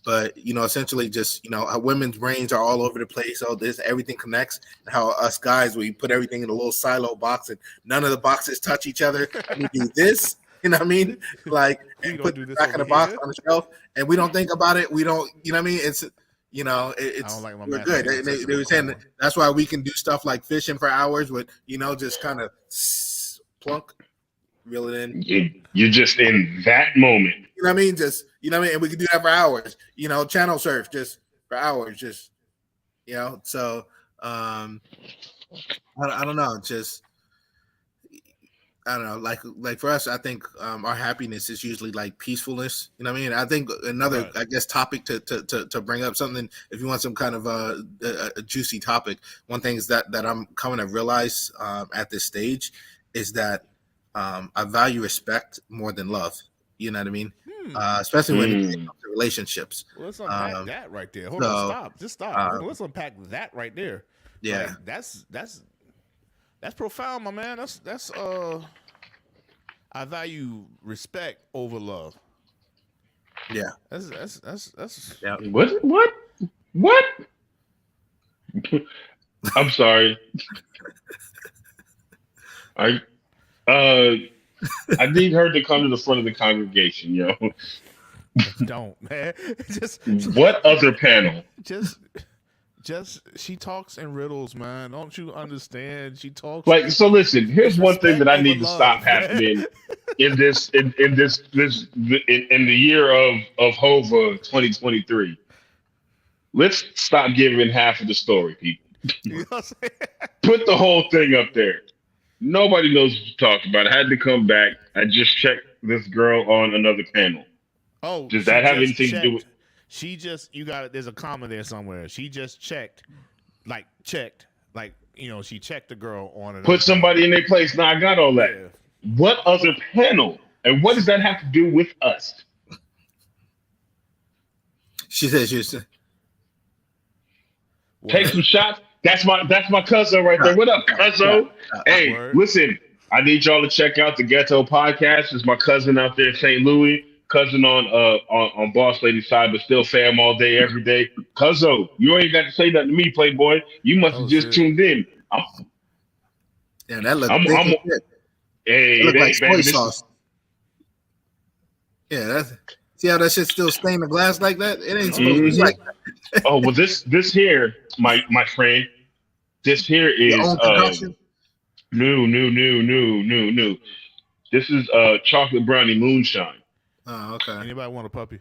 But essentially, just how women's brains are all over the place. So everything connects. And how us guys, we put everything in a little silo box, and none of the boxes touch each other. We do this. You know what I mean? Like, and put the back of the box on the shelf, and we don't think about it. We don't, you know what I mean? It's, it's like we're good. They were saying that's why we can do stuff like fishing for hours with, just kind of plunk, reel it in. You're just in that moment. You know what I mean? Just, and we can do that for hours. Channel surf just for hours. Just, So, I don't know. Just. I don't know, like for us, I think our happiness is usually like peacefulness. You know what I mean? I think another, I guess, topic to bring up something, if you want some kind of a juicy topic, one thing is that I'm coming to realize at this stage is that I value respect more than love. You know what I mean? Especially when it comes to relationships. Well, let's unpack that right there. Hold on, stop. Just stop. Let's unpack that right there. Yeah, like, that's profound, my man. That's I value respect over love. Yeah. That's yeah. What? I'm sorry. I need her to come to the front of the congregation, yo. Don't, man. Just what other panel? Just she talks in riddles, man. Don't you understand? She talks like so. Listen, here's one thing that I need to stop happening in the year of Hova 2023. Let's stop giving half of the story, people. You know what I'm saying? Put the whole thing up there. Nobody knows what you're talking about. I had to come back. I just checked this girl on another panel. Oh, does that have anything to do with? She just, there's a comma there somewhere. She just checked, she checked the girl on it. Put somebody in their place. Now I got all that. Yeah. What other panel? And what does that have to do with us? She says, take some shots. That's my cousin right there. What up, cousin? Hey, listen, I need y'all to check out the Ghetto Podcast. It's my cousin out there in St. Louis. Cousin on Boss Lady side, but still fam all day, every day. Cuzzo, you ain't got to say nothing to me, Playboy. You must have just tuned in. Yeah, that looks hey, look like soy sauce. Yeah, see how that shit still stain the glass like that? It ain't supposed to be like that. Oh, well, this here, my friend, this here is new. This is chocolate brownie moonshine. Oh, okay. Anybody want a puppy?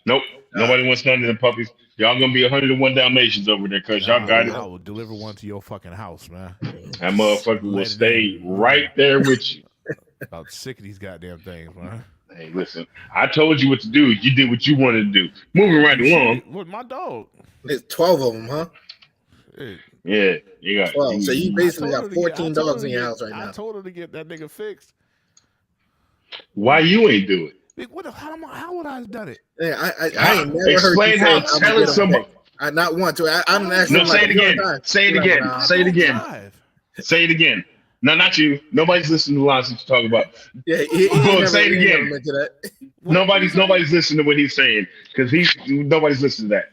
Nope. Nobody wants none of the puppies. Y'all gonna be 101 Dalmatians over there because y'all got it. I will deliver one to your fucking house, man. That motherfucker will stay right there with you. About sick of these goddamn things, man. Hey, listen. I told you what to do. You did what you wanted to do. Moving right along. With my dog. There's 12 of them, huh? Yeah, you got 12. So you basically got 14 dogs in your house right now. I told her to get that nigga fixed. Why you ain't do it? How would I have done it? Yeah, I ain't never explain heard how telling somebody. I not want to. I don't ask. No, say it again. Say it again. Say it again. Say it again. No, not you. Nobody's listening to the lines that you talk about. Yeah, say it again. Nobody's listening to what he's saying because nobody's listening to that.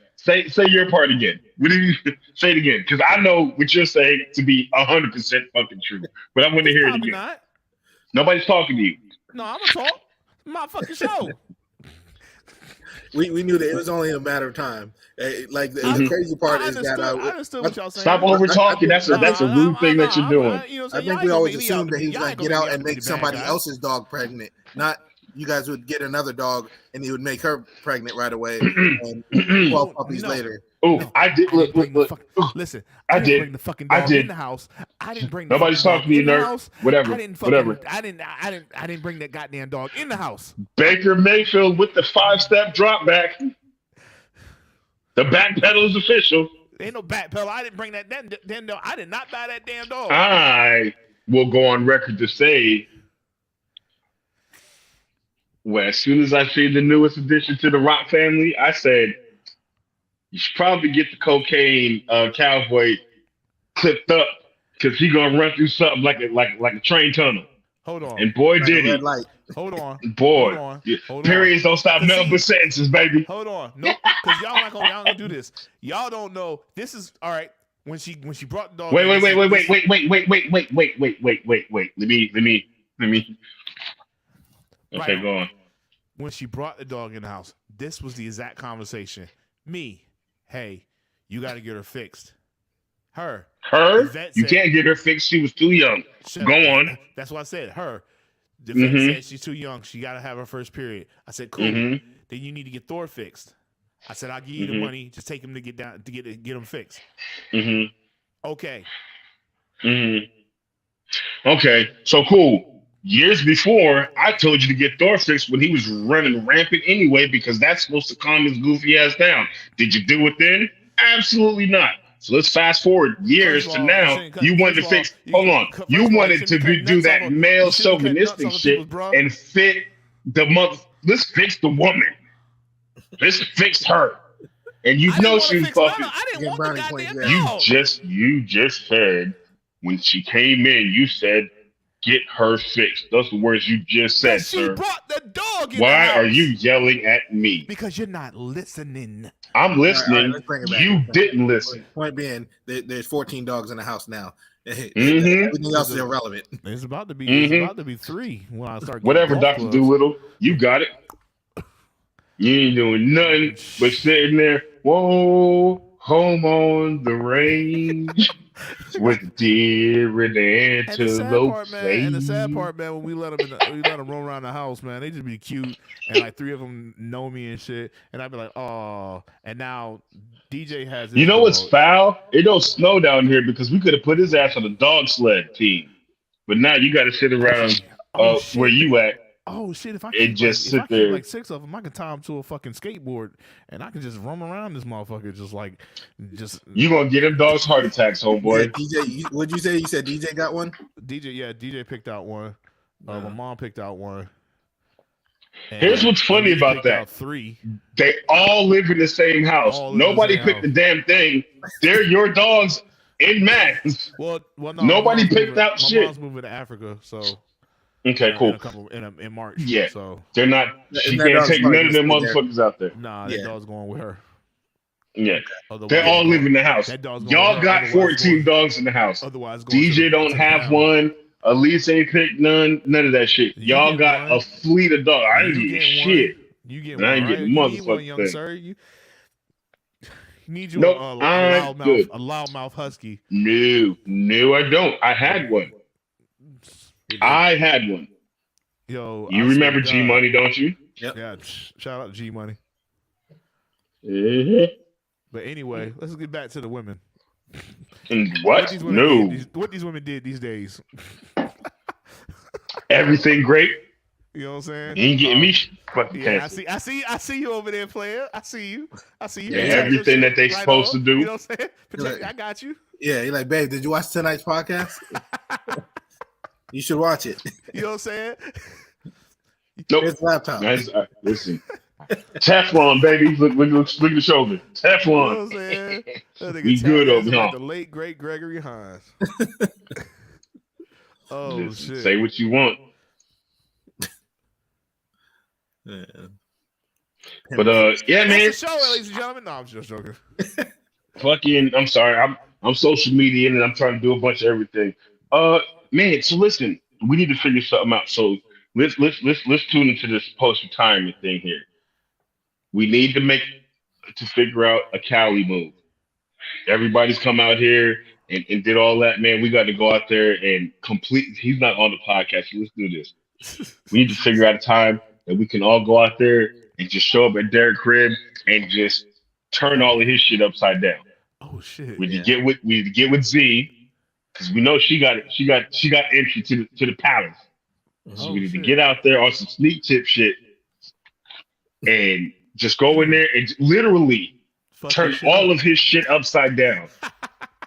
Say your part again. What did you say it again? Because I know what you're saying to be 100% fucking true, but I want to It's hear it probably again. not. Nobody's talking to you. No, I'm gonna talk. My fucking show. We knew that it was only a matter of time. Like the Mhm. crazy part I is that understood what y'all saying. Stop over talking. That's a Nah, rude thing that you're doing. You know what I I'm saying? think Y'all we ain't always gonna make me out assumed to that he was y'all going ain't to get gonna out make and me make the bad somebody guy. else's dog pregnant. Not you guys would get another dog and he would make her pregnant right away. And 12 puppies No. later. Oh, No, I did. I didn't bring the Look. listen, I I didn't did. bring the fucking I dog did. in the house. I didn't bring the Nobody's fucking talking to you, dog in the nerd. house. Whatever. I didn't fucking, Whatever. I didn't bring that goddamn dog in the house. Baker Mayfield with the 5-step drop back. The back pedal is official. Ain't no back pedal. I didn't bring that damn dog. I did not buy that damn dog. I will go on record to say, well, as soon as I see the newest addition to the Rock family, I said, you should probably get the cocaine cowboy clipped up because he gonna run through something like a train tunnel. Hold on. And boy, Like did a he. red light. Hold on. Boy, Hold on. yeah. Hold Periods don't stop Cause nothing see- but sentences, baby. Hold on. No, because y'all gonna do this. Y'all don't know. This is all right. When she brought the dog. Wait. in, Let me. Okay, Right. go on. When she brought the dog in the house, this was the exact conversation. Me, hey, you got to get her fixed. Her. Her? The vet You said- can't get her fixed. She was too young. Shut Go up. on. That's what I said. Her. The vet Mhm. said she's too young. She got to have her first period. I said, cool. Mhm. Then you need to get Thor fixed. I said, I'll give you the Mhm. money. Just take him to get him fixed. Mhm. Okay. Mhm. Okay, so cool. Years before, I told you to get Thor fixed when he was running rampant anyway, because that's supposed to calm his goofy ass down. Did you do it then? Absolutely not. So let's fast forward years First to of all, now. you shouldn't cut- You wanted first to of all, fix. you- Hold on. first You of all, wanted shouldn't to cut do nuts that off of- male you shouldn't cut nuts chauvinistic off of shit people's bra. and fit the mother. Let's fix the woman. Let's fix her. And you I didn't know want she to was fix none fucking. of- I didn't Get want the brownie goddamn points there. dog. You just said when she came in, you said, "Get her fixed." Those are the words you just said, Because she sir. brought the dog in Why the are house. you yelling at me? Because you're not listening. I'm All right, listening. let's bring it back. You didn't listen. Point being, there's 14 dogs in the house now. Mhm. Everything else is irrelevant. It's about to be. Mhm. It's about to be 3 when I start. getting Whatever, golf Dr. clubs. Doolittle. You got it. You ain't doing nothing but sitting there. Whoa, home on the range with deer and And the sad antelope. part, man. And the sad part, man, when we let them roam around the house, man, they just be cute, and like 3 of them know me and shit, and I'd be like, oh. And now DJ has. His You know what's dog. foul? It don't snow down here because we could have put his ass on the dog sled team. But now you got to sit around Oh, shit. where you at. Oh shit! If I It keep just like, sit if I there. keep like 6 of them, I can tie them to a fucking skateboard, and I can just roam around this motherfucker, just. You gonna get them dogs heart attacks, homeboy. Yeah, DJ, what'd you say? You said DJ got one? DJ picked out one. My mom picked out one. Here's what's funny Elise about picked that. out 3. They all live in the same house. All live in the Nobody same picked house. the damn thing. They're your dogs in mass. Well, no. Nobody my mom's picked moving- out my shit. mom's moving to Africa, so Okay, in cool. a couple in March. Yeah. So They're not. And She that can't dog's take probably none of them gonna stay motherfuckers out there. nah, Yeah. that dog's going with her. Yeah, Otherwise, they all live in the house. That dog's going Y'all with her. got Otherwise, 14 going- dogs in the house. Otherwise, going to DJ the- don't to the have pound. one. Elise ain't picked none of that shit. You Y'all get got one. a fleet of dogs. I ain't You getting get shit. one. You get And I one. ain't Right? getting You need one, motherfucking young thing. sir. You need you Nope, a I'm good. loudmouth husky. No, I don't. I had one. I had one. Yo, You I swear remember to G God. Money, don't you? Yeah, shout out to G Money. Mhm. But anyway, let's get back to the women. And what? these women No. did, what these women did these days. Everything great. You know what I'm saying? You ain't getting me fucking Yeah, canceled. I see you over there, player. I see you. Yeah, Protect your everything shit. that they supposed to do. You know what I'm saying? Protect, I got you. Yeah, you're like, babe, did you watch tonight's podcast? You should watch it. You know what I'm saying? Nope. Here's the laptop. Nice. Listen. Teflon, baby. Look at the shoulder. You know Teflon. what I'm saying? That nigga We good tap over dancing here. like the late great Gregory Hines. Oh Listen, shit! say what you want. Yeah. But yeah, That's man. the show, ladies and gentlemen. No, I'm just joking. Fucking, I'm sorry. I'm social media and I'm trying to do a bunch of everything. Man. So listen, we need to figure something out. So let's tune into this post retirement thing here. We need to figure out a Cali move. Everybody's come out here and did all that, man. We got to go out there and complete. He's not on the podcast. So let's do this. We need to figure out a time that we can all go out there and just show up at Derek crib and just turn all of his shit upside down. Oh shit! We need to get with Z because we know she got entry to the palace. So we need to get out there on some sneak tip shit and just go in there and literally turn all of his shit upside down.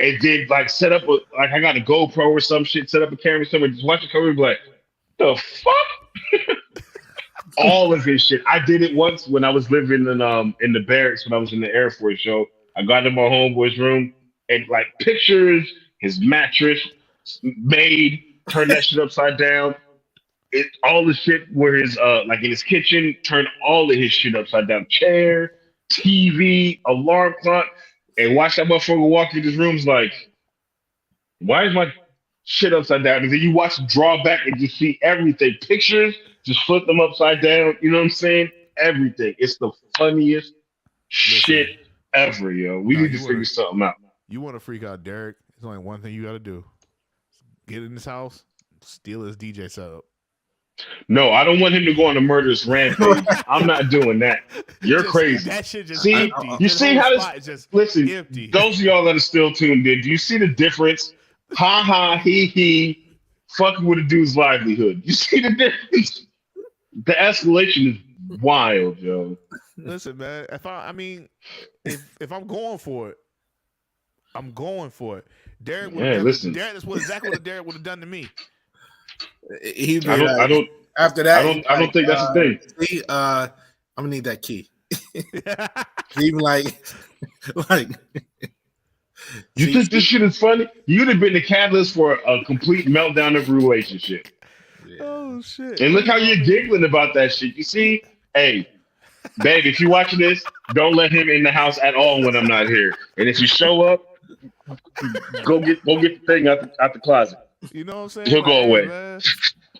And then like set up I got a GoPro or some shit, set up a camera somewhere, just watch it come and be like, the fuck? All of his shit. I did it once when I was living in the barracks when I was in the Air Force show. I got in my homeboy's room and like pictures, his mattress, made, turned that shit upside down. All the shit where his like in his kitchen, turned all of his shit upside down. Chair, TV, alarm clock, and watch that motherfucker walk in his rooms like, why is my shit upside down? And then you watch him draw back and just see everything. Pictures, just flip them upside down. You know what I'm saying? Everything. It's the funniest shit ever, yo. We need to figure something out. You want to freak out Derek? There's only one thing you got to do. Get in his house, steal his DJ setup. No, I don't want him to go on a murderous rampage. I'm not doing that. You're crazy. That shit just see, empty. You see how this? Just listen, empty. Those of y'all that are still tuned in, do you see the difference? Ha ha, he, fucking with a dude's livelihood. You see the difference? The escalation is wild, yo. Listen, man. If I'm going for it, I'm going for it. Derek would have listen. Derek, that's exactly what Derek would have done to me. I don't. After that, I don't think that's the thing. See, I'm gonna need that key. Even like. You think this shit is funny? You'd have been the catalyst for a complete meltdown of a relationship. Yeah. Oh shit! And look how you're giggling about that shit. You see, hey, babe, if you're watching this, don't let him in the house at all when I'm not here. And if you show up, go get the thing out the closet. You know what I'm saying? He'll go away. Man.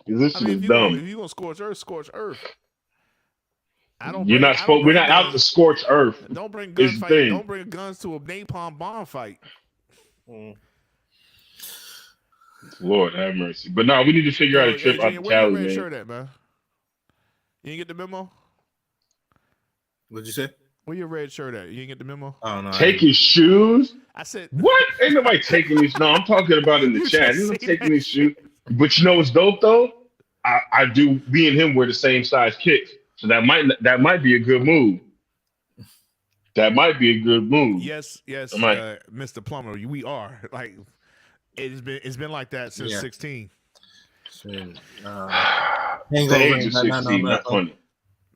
This shit is dumb. If you gonna scorch earth. We're not out to scorch earth. Don't bring guns. Don't bring guns to a napalm bomb fight. Lord have mercy. But no, we need to figure out a trip out to Cali, man. Shirt at, man. You didn't get the memo? What'd you say? Where your red shirt at? You didn't get the memo? Oh no. Take his shoes? I said what? Ain't nobody taking these. No, I'm talking about in the chat. He's not taking his shoes. But you know what's dope though? I do. Me and him wear the same size kicks, so that might be a good move. That might be a good move. Yes, Mr. Plummer, we are like it's been like that since 16. The age of 16, not funny.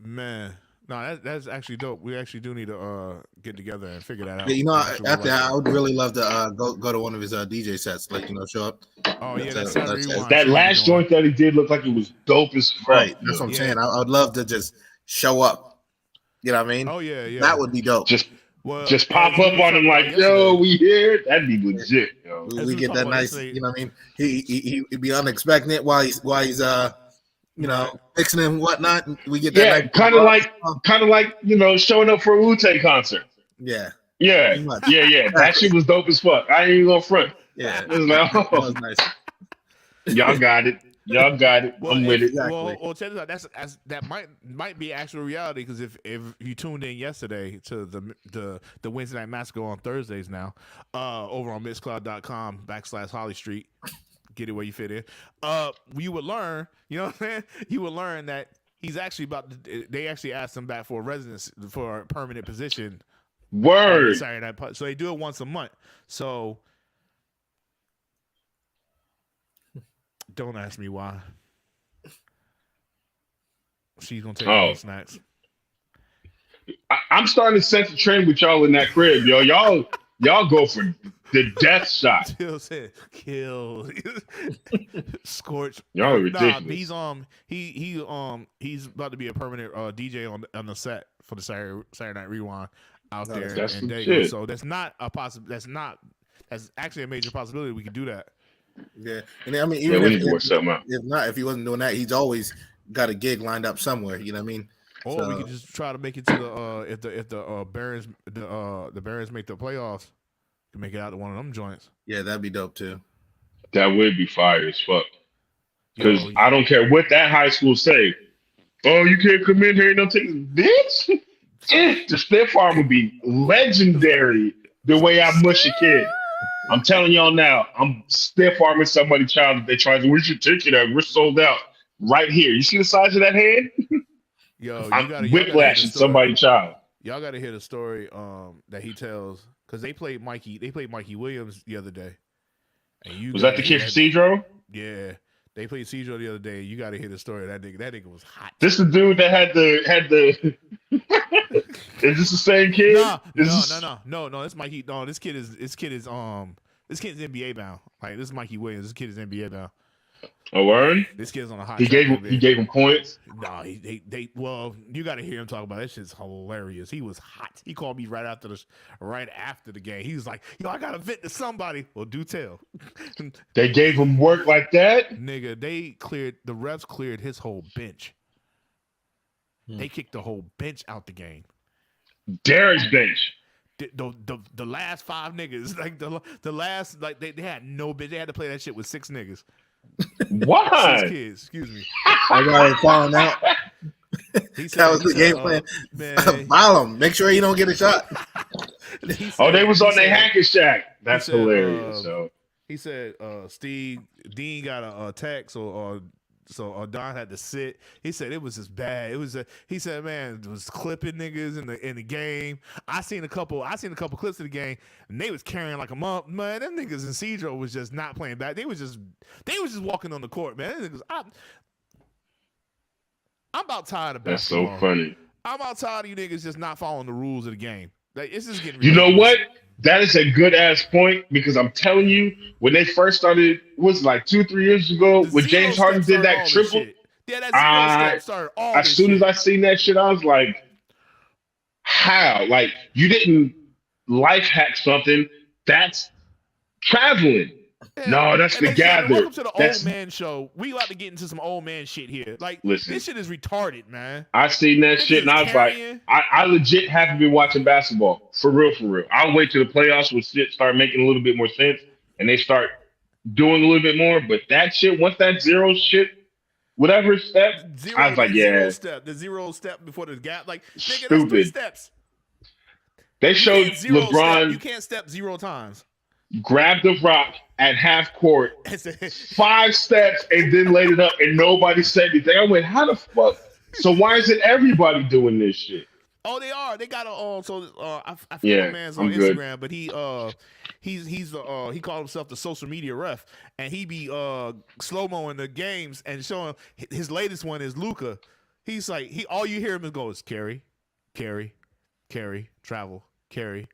Man, no, that's actually dope. We actually do need to get together and figure that out. Yeah, you know, after I would really love to go to one of his DJ sets, like show up. Oh yeah, that last joint that he did looked like it was dope as fuck. Right, that's what I'm saying. I would love to just show up. You know what I mean? Oh yeah. That would be dope. Just pop up on him like, yo, we here. That'd be legit, yo. We get that nice. You know what I mean? He'd be unexpected while he's fixing and whatnot. We get that. Yeah, kind of like showing up for a Wu-Tang concert. Yeah. That shit was dope as fuck. I ain't even gonna front. Yeah, it was like, that was nice. Y'all got it. I'm with it. Exactly. Well, check this out. That might be actual reality because if you tuned in yesterday to the Wednesday Night Massacre on Thursdays now, over on mixcloud.com/Holly Street, get it where you fit in. You would learn, you know what I'm saying? You would learn that he's actually they actually asked him back for a residence for a permanent position. Word. Saturday night, so they do it once a month. So. Don't ask me why. She's gonna take all the snacks. I'm starting to sense a trend with y'all in that crib, yo. Y'all go for the death shot. Till said kill. Scorch. Y'all are Nah, ridiculous. he's about to be a permanent DJ on the set for the Saturday Night Rewind out there That's in some Dago. shit. So that's not a possible. That's actually a major possibility. We could do that. Yeah, and I mean, Yeah, even we need to work something out. if he wasn't doing that, he's always got a gig lined up somewhere. You know what I mean? Or we could just try to make it to the if the Barons the Barons make the playoffs, to make it out to one of them joints. Yeah, that'd be dope too. That would be fire as fuck. Yo, Because I don't care what that high school say. Oh, you can't come in here and don't take this, bitch. The Stiff Farm would be legendary. The way I mush a kid. I'm telling y'all now, I'm stiff arming somebody's child if they try to. Where's your ticket at? We're sold out right here. You see the size of that hand? Yo, I'm whiplashing somebody's child. Y'all got to hear the story that he tells, because they played Mikey Williams the other day. And Was that the kid from Cedro? Yeah, they played Cedro the other day. You got to hear the story of that nigga. That nigga was hot. This the dude that had the. Is this the same kid? No. This Mikey. No, this kid is NBA bound. Like, this is Mikey Williams. This kid is NBA bound. Oh, word? This kid's on a hot. He gave him points. No, well, you got to hear him talk about it. That shit's hilarious. He was hot. He called me right after the game. He was like, "Yo, I got to vent to somebody." Well, do tell. They gave him work like that, nigga. The refs cleared his whole bench. They kicked the whole bench out the game. Derek's bench. The last 5 niggas, like the last, like they had no bench. They had to play that shit with 6 niggas. Why? 6 kids, excuse me. I got it falling out. That was the game plan. Follow him. Make sure he don't get a shot. They was on their hacker shack. That's hilarious. So he said, Dean got a text or Don had to sit. He said it was just bad. He said, man, it was clipping niggas in the game. I seen a couple clips of the game, and they was carrying like a month. Man, them niggas in Cedro was just not playing back. They was just walking on the court, man. Them niggas, I'm about tired of basketball. That's so funny. I'm about tired of you niggas just not following the rules of the game. Like, it's just getting ridiculous. You know what? That is a good ass point, because I'm telling you, when they first started, was it like 2-3 years ago, when James Harden did that triple? Yeah, that 0 step started all as soon as I seen that shit, I was like, how? Like, you didn't life hack something. That's traveling. Yeah. No, that's the gather. Welcome to the old man show. We about to get into some old man shit here. Like, listen, this shit is retarded, man. I seen that shit and I was like, I legit haven't been watching basketball. For real. I'll wait till the playoffs when shit start making a little bit more sense and they start doing a little bit more. But that shit, once that 0 shit, whatever step, I was like, yeah. The 0 step before the gap. Like, nigga, stupid. That's 3 steps. They showed LeBron. You can't step 0 times. Grabbed the rock at half court, 5 steps, and then laid it up, and nobody said anything. I went, how the fuck? So why isn't everybody doing this shit? Oh, they are. They got I forget my man's on Instagram, but he called himself the social media ref, and he be slow-moing the games and showing his latest one is Luka. He's like, all you hear him go is carry, travel, carry.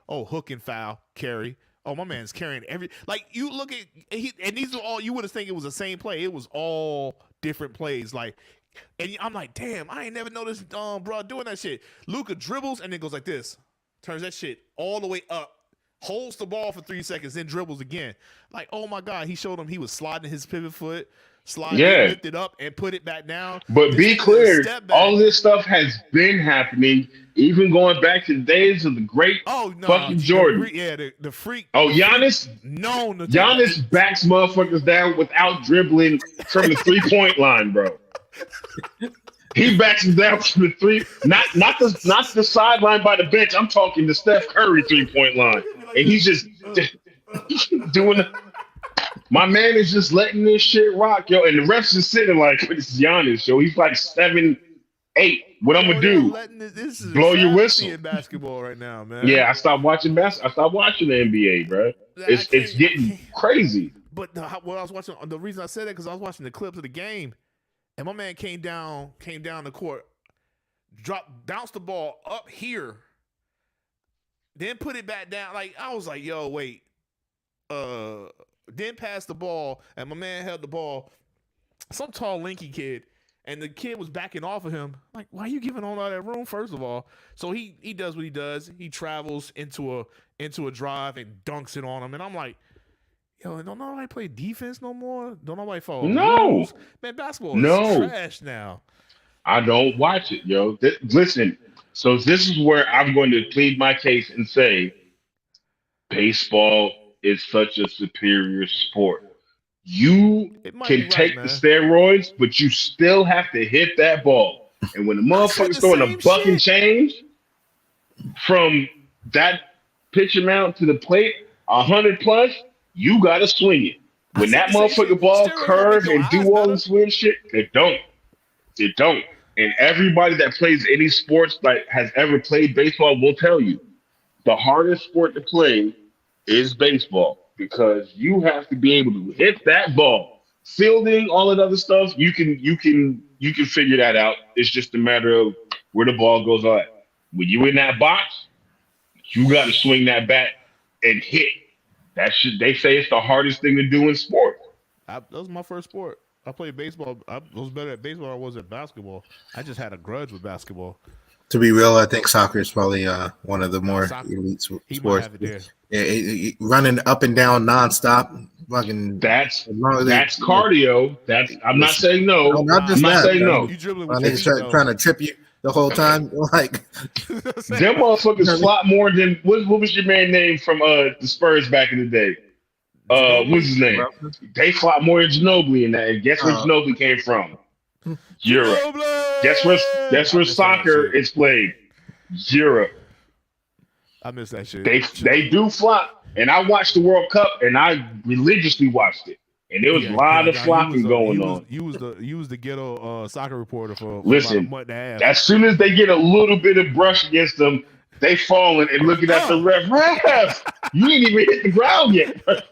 Oh, hook and foul, carry. Oh, my man's carrying like, you look at and these are all, you would have think it was the same play. It was all different plays. Like, and I'm like, damn, I ain't never noticed bro doing that shit. Luka dribbles and then goes like this, turns that shit all the way up, holds the ball for 3 seconds, then dribbles again. Like, oh my God, he showed him he was sliding his pivot foot, lift it up and put it back down. But be clear, all this stuff has been happening, even going back to the days of the great fucking Jordan. The freak. Oh, Giannis? No. Giannis backs motherfuckers down without dribbling from the 3-point line, bro. He backs him down from the 3, not the sideline by the bench. I'm talking the Steph Curry 3-point line. And he's just doing my man is just letting this shit rock, yo. And the refs is sitting like, this is Giannis, yo. He's like 7-8. What I'm gonna do? This is blow your whistle. In basketball right now, man. Yeah, I stopped watching the NBA, bro. It's getting crazy. But what I was watching, the reason I said that because I was watching the clips of the game, and my man came down the court, bounced the ball up here, then put it back down. Like I was like, yo, wait. Then passed the ball, and my man held the ball. Some tall, lanky kid, and the kid was backing off of him. Like, why are you giving all that room? First of all, so he does what he does. He travels into a drive and dunks it on him, and I'm like, yo, don't nobody play defense no more? Don't nobody follow rules? Man, basketball is trash now. I don't watch it, yo. Listen, so this is where I'm going to plead my case and say baseball is such a superior sport. You can take the steroids, but you still have to hit that ball. And when the motherfucker's throwing a buck and change from that pitcher mount to the plate, 100 plus, you got to swing it. When that motherfucker ball curve and do all this weird shit, it don't. It don't. And everybody that plays any sports that has ever played baseball will tell you the hardest sport to play is baseball because you have to be able to hit that ball. Fielding, all that other stuff, you can figure that out. It's just a matter of where the ball goes at. When you in that box, you got to swing that bat and hit. They say it's the hardest thing to do in sport. That was my first sport. I played baseball. I was better at baseball than I was at basketball. I just had a grudge with basketball. To be real, I think soccer is probably one of the more elite sports. Yeah, running up and down nonstop. Fucking. That's cardio. I'm not saying no. Not just I'm not saying no. You dribbling with trying to trip you the whole time. Like them motherfuckers flop more than what was your man name from the Spurs back in the day? What's his name? They flop more than Ginobili in that. And guess where Ginobili came from? Europe. Guess where soccer is played? Europe. I miss that shit. They do flop. And I watched the World Cup and I religiously watched it. And there was a lot of flopping going on. You was the ghetto soccer reporter for Listen, about a month and a half. As soon as they get a little bit of brush against them, they falling and looking at the ref. Ref, you ain't even hit the ground yet. What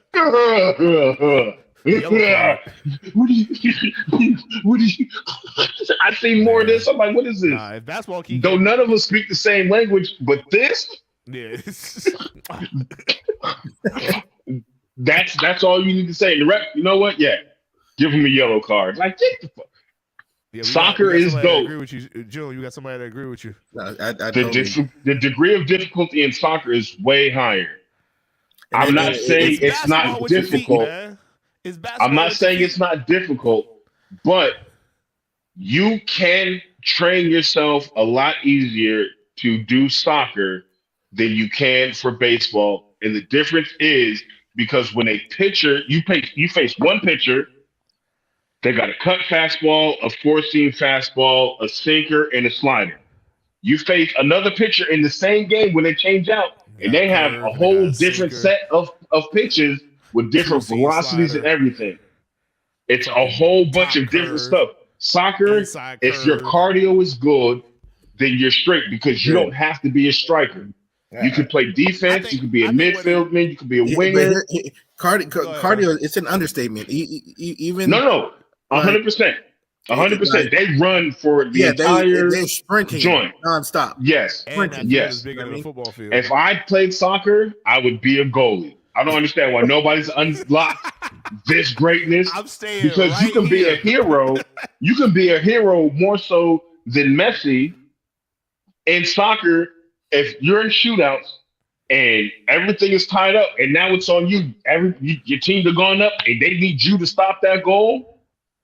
do you? I see more of this. I'm like, what is this? If basketball keep though none of us speak the same language, but this, that's all you need to say. The ref, you know what? Yeah, give him a yellow card. Like, get the fuck. Yeah, soccer is dope. Agree with you, Joe. You got somebody that agree with you. No, the degree of difficulty in soccer is way higher. I'm not saying it's not difficult. I'm not saying it's not difficult, but you can train yourself a lot easier to do soccer than you can for baseball. And the difference is because when a pitcher, you face one pitcher, they got a cut fastball, a four-seam fastball, a sinker, and a slider. You face another pitcher in the same game when they change out, and they have a whole different set of pitches with different velocities and everything. It's a whole bunch of different stuff. Soccer, if your cardio is good, then you're straight because you don't have to be a striker. You can play defense. You can be a midfieldman. You can be a winger. Cardio, it's an understatement. Even no. 100%. 100%. They run for the entire they're sprinting joint nonstop. Yes. Yes. Football field. If I played soccer, I would be a goalie. I don't understand why nobody's unlocked this greatness. I'm staying because right you can be a hero. You can be a hero more so than Messi in soccer. If you're in shootouts and everything is tied up, and now it's on you. Your teams are going up, and they need you to stop that goal.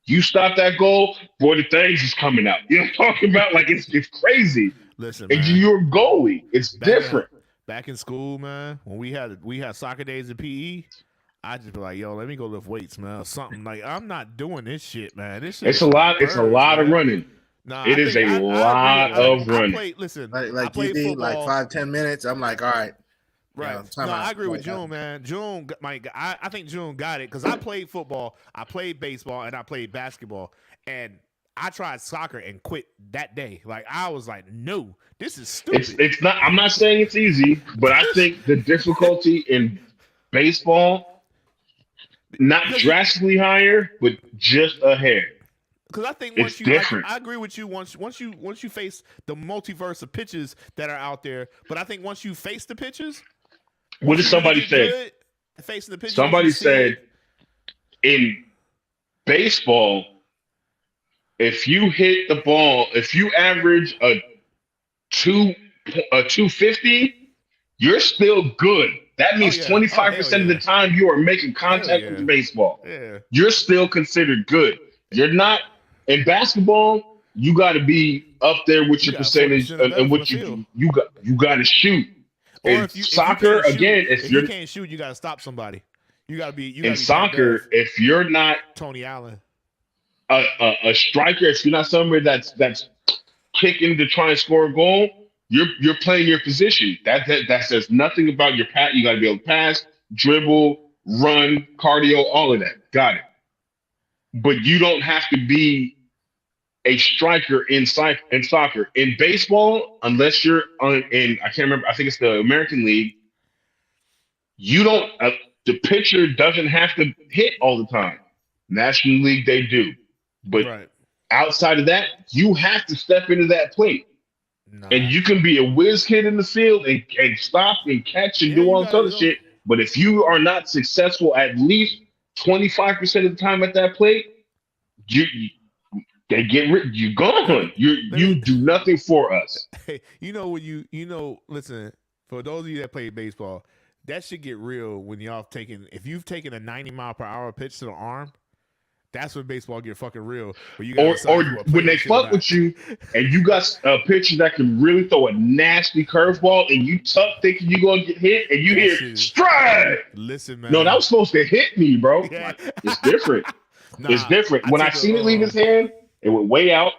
You stop that goal, boy, the things is coming out. You know what I'm talking about? Like, it's crazy. Listen, and man, you're a goalie. It's different. Back in school, man, when we had soccer days in PE, I just be like, yo, let me go lift weights, man, or something. Like, I'm not doing this shit, man. This shit it's a lot of running. Nah, it is a lot of running. I played you did like 5-10 minutes. I'm like, all right. Right. No, I agree with June, man. June, I think June got it because I played football, I played baseball, and I played basketball. And I tried soccer and quit that day. Like, I was like, no, this is stupid. It's not. I'm not saying it's easy, but I think the difficulty in baseball, not drastically higher, but just a hair. Because I think It's once you, different. I agree with you. Once you face the multiverse of pitches that are out there, but I think once you face the pitches, What did somebody say? Facing the pitches, Somebody said in baseball, if you hit the ball, if you average a 250, you're still good. That means 25% of the time you are making contact with the baseball. Yeah. You're still considered good. You're not in basketball. You got to be up there with your percentage and what you got to shoot. In soccer, again, if you can't shoot, you got to stop somebody. You got to be. In soccer, if you're not Tony Allen, a striker, if you're not somebody that's kicking to try and score a goal, you're playing your position. That says nothing about your pass. You got to be able to pass, dribble, run, cardio, all of that. Got it. But you don't have to be a striker in soccer. In baseball, unless you're in, I can't remember, I think it's the American League, you don't, the pitcher doesn't have to hit all the time. National League, they do. But outside of that, you have to step into that plate. And you can be a whiz kid in the field and stop and catch and do all this other shit. But if you are not successful at least 25% of the time at that plate, they get rid. You're gone. You do nothing for us. Hey, listen, for those of you that play baseball, that should get real when if you've taken a 90-mile-per-hour pitch to the arm, that's when baseball get fucking real. Or when they fuck with you and you got a pitcher that can really throw a nasty curveball and you tuck thinking you're going to get hit and you hear strike. Listen, man. No, that was supposed to hit me, bro. Yeah. Like, it's different. It's different. When I seen it leave his hand, it went way out,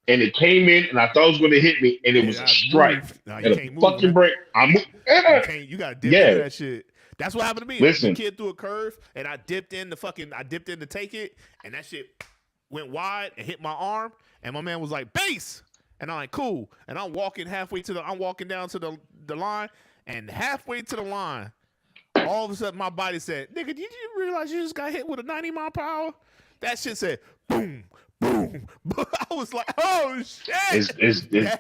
and it came in, and I thought it was going to hit me, and it was a strike. And a fucking break. You got to dip into that shit. That's what happened to me. Listen. The kid threw a curve, and I dipped in to take it, and that shit went wide and hit my arm, and my man was like, base! And I'm like, cool. And I'm walking down to the line, and halfway to the line, all of a sudden my body said, nigga, did you realize you just got hit with a 90-mile-per-hour? That shit said, boom, boom, boom. I was like, oh, shit.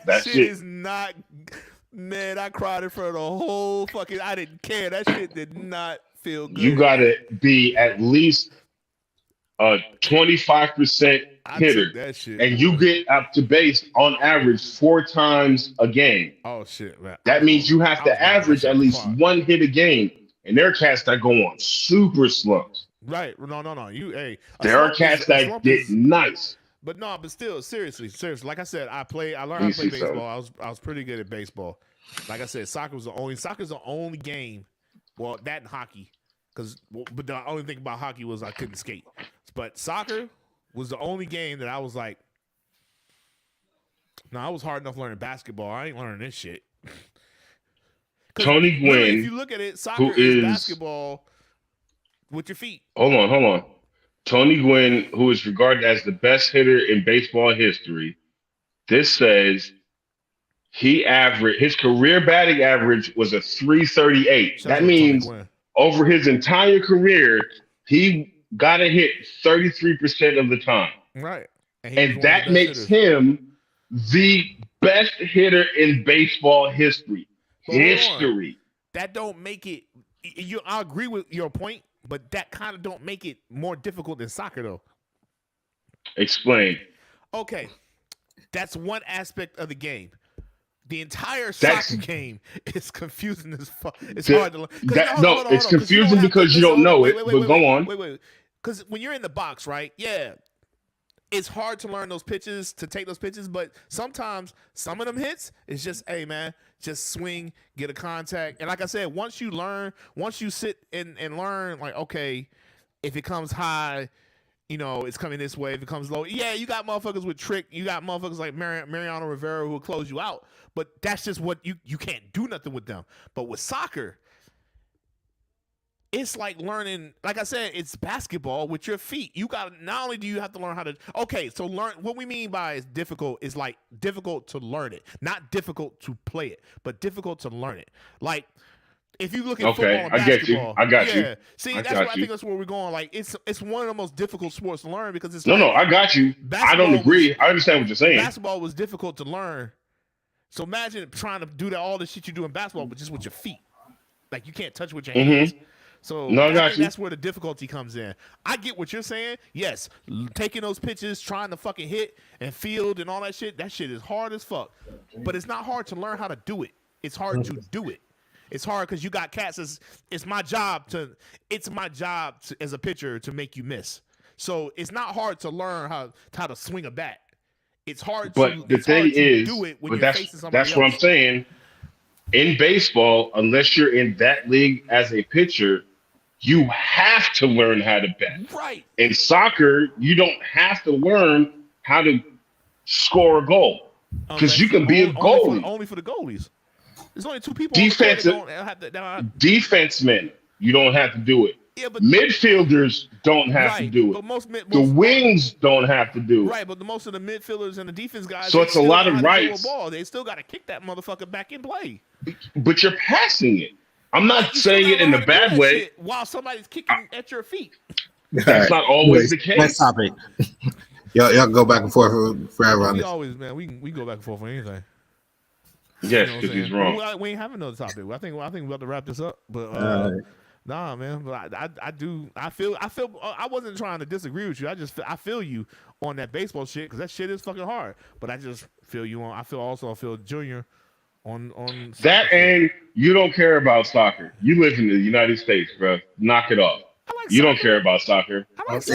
That shit is not... Man, I cried in front of the whole fucking... I didn't care. That shit did not feel good. You got to be at least a 25% hitter. That shit, and you get up to base on average 4 times a game. Oh, shit, man. That means you have to average at least 1 hit a game. And there are cats that go on super slumps. Right. No. There are cats that get nice. But still, seriously. Like I said, I learned how to play baseball. I was pretty good at baseball. Like I said, soccer's the only game. Well, that and hockey, but the only thing about hockey was I couldn't skate. But soccer was the only game that I was like, no, I was hard enough learning basketball. I ain't learning this shit. Tony Gwynn, if you look at it, soccer is basketball with your feet. Hold on. Tony Gwynn, who is regarded as the best hitter in baseball history, this says his career batting average was a 338. That means over his entire career, he got a hit 33% of the time. Right. And that makes him the best hitter in baseball history. That don't make it. I agree with your point, but that kind of don't make it more difficult than soccer, though. Explain. Okay, that's one aspect of the game. The entire soccer game is confusing as fuck. It's hard to learn. It's confusing because you don't know it. But go on. Wait. Because when you're in the box, right? Yeah. It's hard to learn those pitches, to take those pitches, but sometimes some of them hits, it's just, hey, man, just swing, get a contact. And like I said, once you sit and learn, like, okay, if it comes high, it's coming this way. If it comes low, yeah, you got motherfuckers with trick. You got motherfuckers like Mariano Rivera who will close you out. But that's just what you can't do nothing with them. But with soccer, it's like learning, like I said, it's basketball with your feet. Not only do you have to learn how to, so learn, what we mean by is difficult is like difficult to learn it. Not difficult to play it, but difficult to learn it. Like, If you look at football and I get you. basketball, I got you. See, that's where I think that's where we're going. Like, it's one of the most difficult sports to learn because it's no, I got you. I don't agree. I understand what you're saying. Basketball was difficult to learn. So imagine trying to do all the shit you do in basketball, but just with your feet. Like, you can't touch with your hands. So I think that's where the difficulty comes in. I get what you're saying. Yes, taking those pitches, trying to fucking hit and field and all that shit is hard as fuck. But it's not hard to learn how to do it. It's hard to do it. It's hard because you got cats. It's my job as a pitcher to make you miss. So it's not hard to learn how to swing a bat. It's hard to do it when you're facing somebody else. That's what I'm saying. In baseball, unless you're in that league as a pitcher, you have to learn how to bat. Right. In soccer, you don't have to learn how to score a goal because you can be a goalie. Only for the goalies. There's only 2 people. Defensemen, you don't have to do it. Yeah, but midfielders don't have to do it. The wings don't have to do it. Right, but most of the midfielders and the defense guys. So it's a lot of rights. They still got to kick that motherfucker back in play. But you're passing it. I'm not saying it in a bad way. While somebody's kicking at your feet. That's not always the case. Next topic. Y'all go back and forth forever on this. Always, man. We go back and forth on anything. Yes, because he's wrong. We ain't having another topic. I think we're about to wrap this up. But nah, man. But I do. I feel. I wasn't trying to disagree with you. I feel you on that baseball shit because that shit is fucking hard. But I just feel you on. I feel Junior on that, and you don't care about soccer. You live in the United States, bro. Knock it off. You don't care about soccer. It's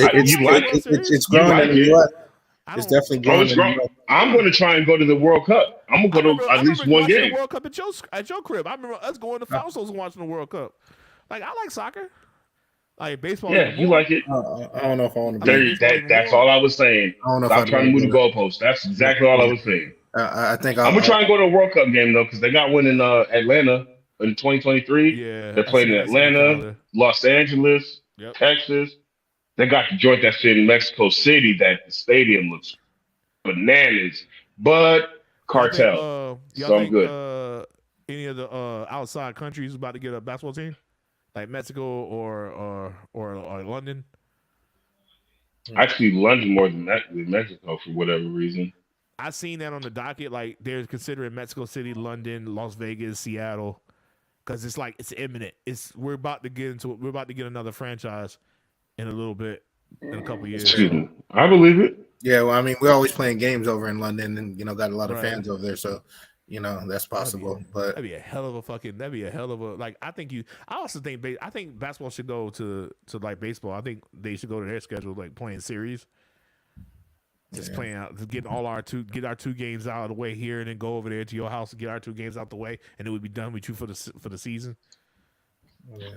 growing in the U.S. It's definitely growing. I'm going to try and go to the World Cup. I'm going to go to at least one game. The World Cup at your crib. I remember us going to Fausto's and watching the World Cup. Like, I like soccer. Like baseball. Yeah, you like it. I don't know if I want to. That's all I was saying. I don't know Stop trying to move the goalposts. That's exactly all I was saying. I think I'm gonna try and go to a World Cup game though, because they got one in Atlanta in 2023. Yeah, they're playing in Atlanta, Los Angeles, Texas. They got the joint that's in Mexico City. That the stadium looks bananas, but cartel. So I'm good. Any of the outside countries about to get a basketball team, like Mexico or London? Actually, London more than Mexico for whatever reason. I seen that on the docket. Like they're considering Mexico City, London, Las Vegas, Seattle, because it's like it's imminent. We're about to get another franchise in a little bit, in a couple years. I believe it. Yeah, well, I mean, we're always playing games over in London, and got a lot of fans over there, so that's possible. But that'd be a hell of a like. I also think basketball should go to like baseball. I think they should go to their schedule, like playing series. Just playing out, get our two games out of the way here, and then go over there to your house and get our 2 games out the way, and it would be done with you for the season. Yeah.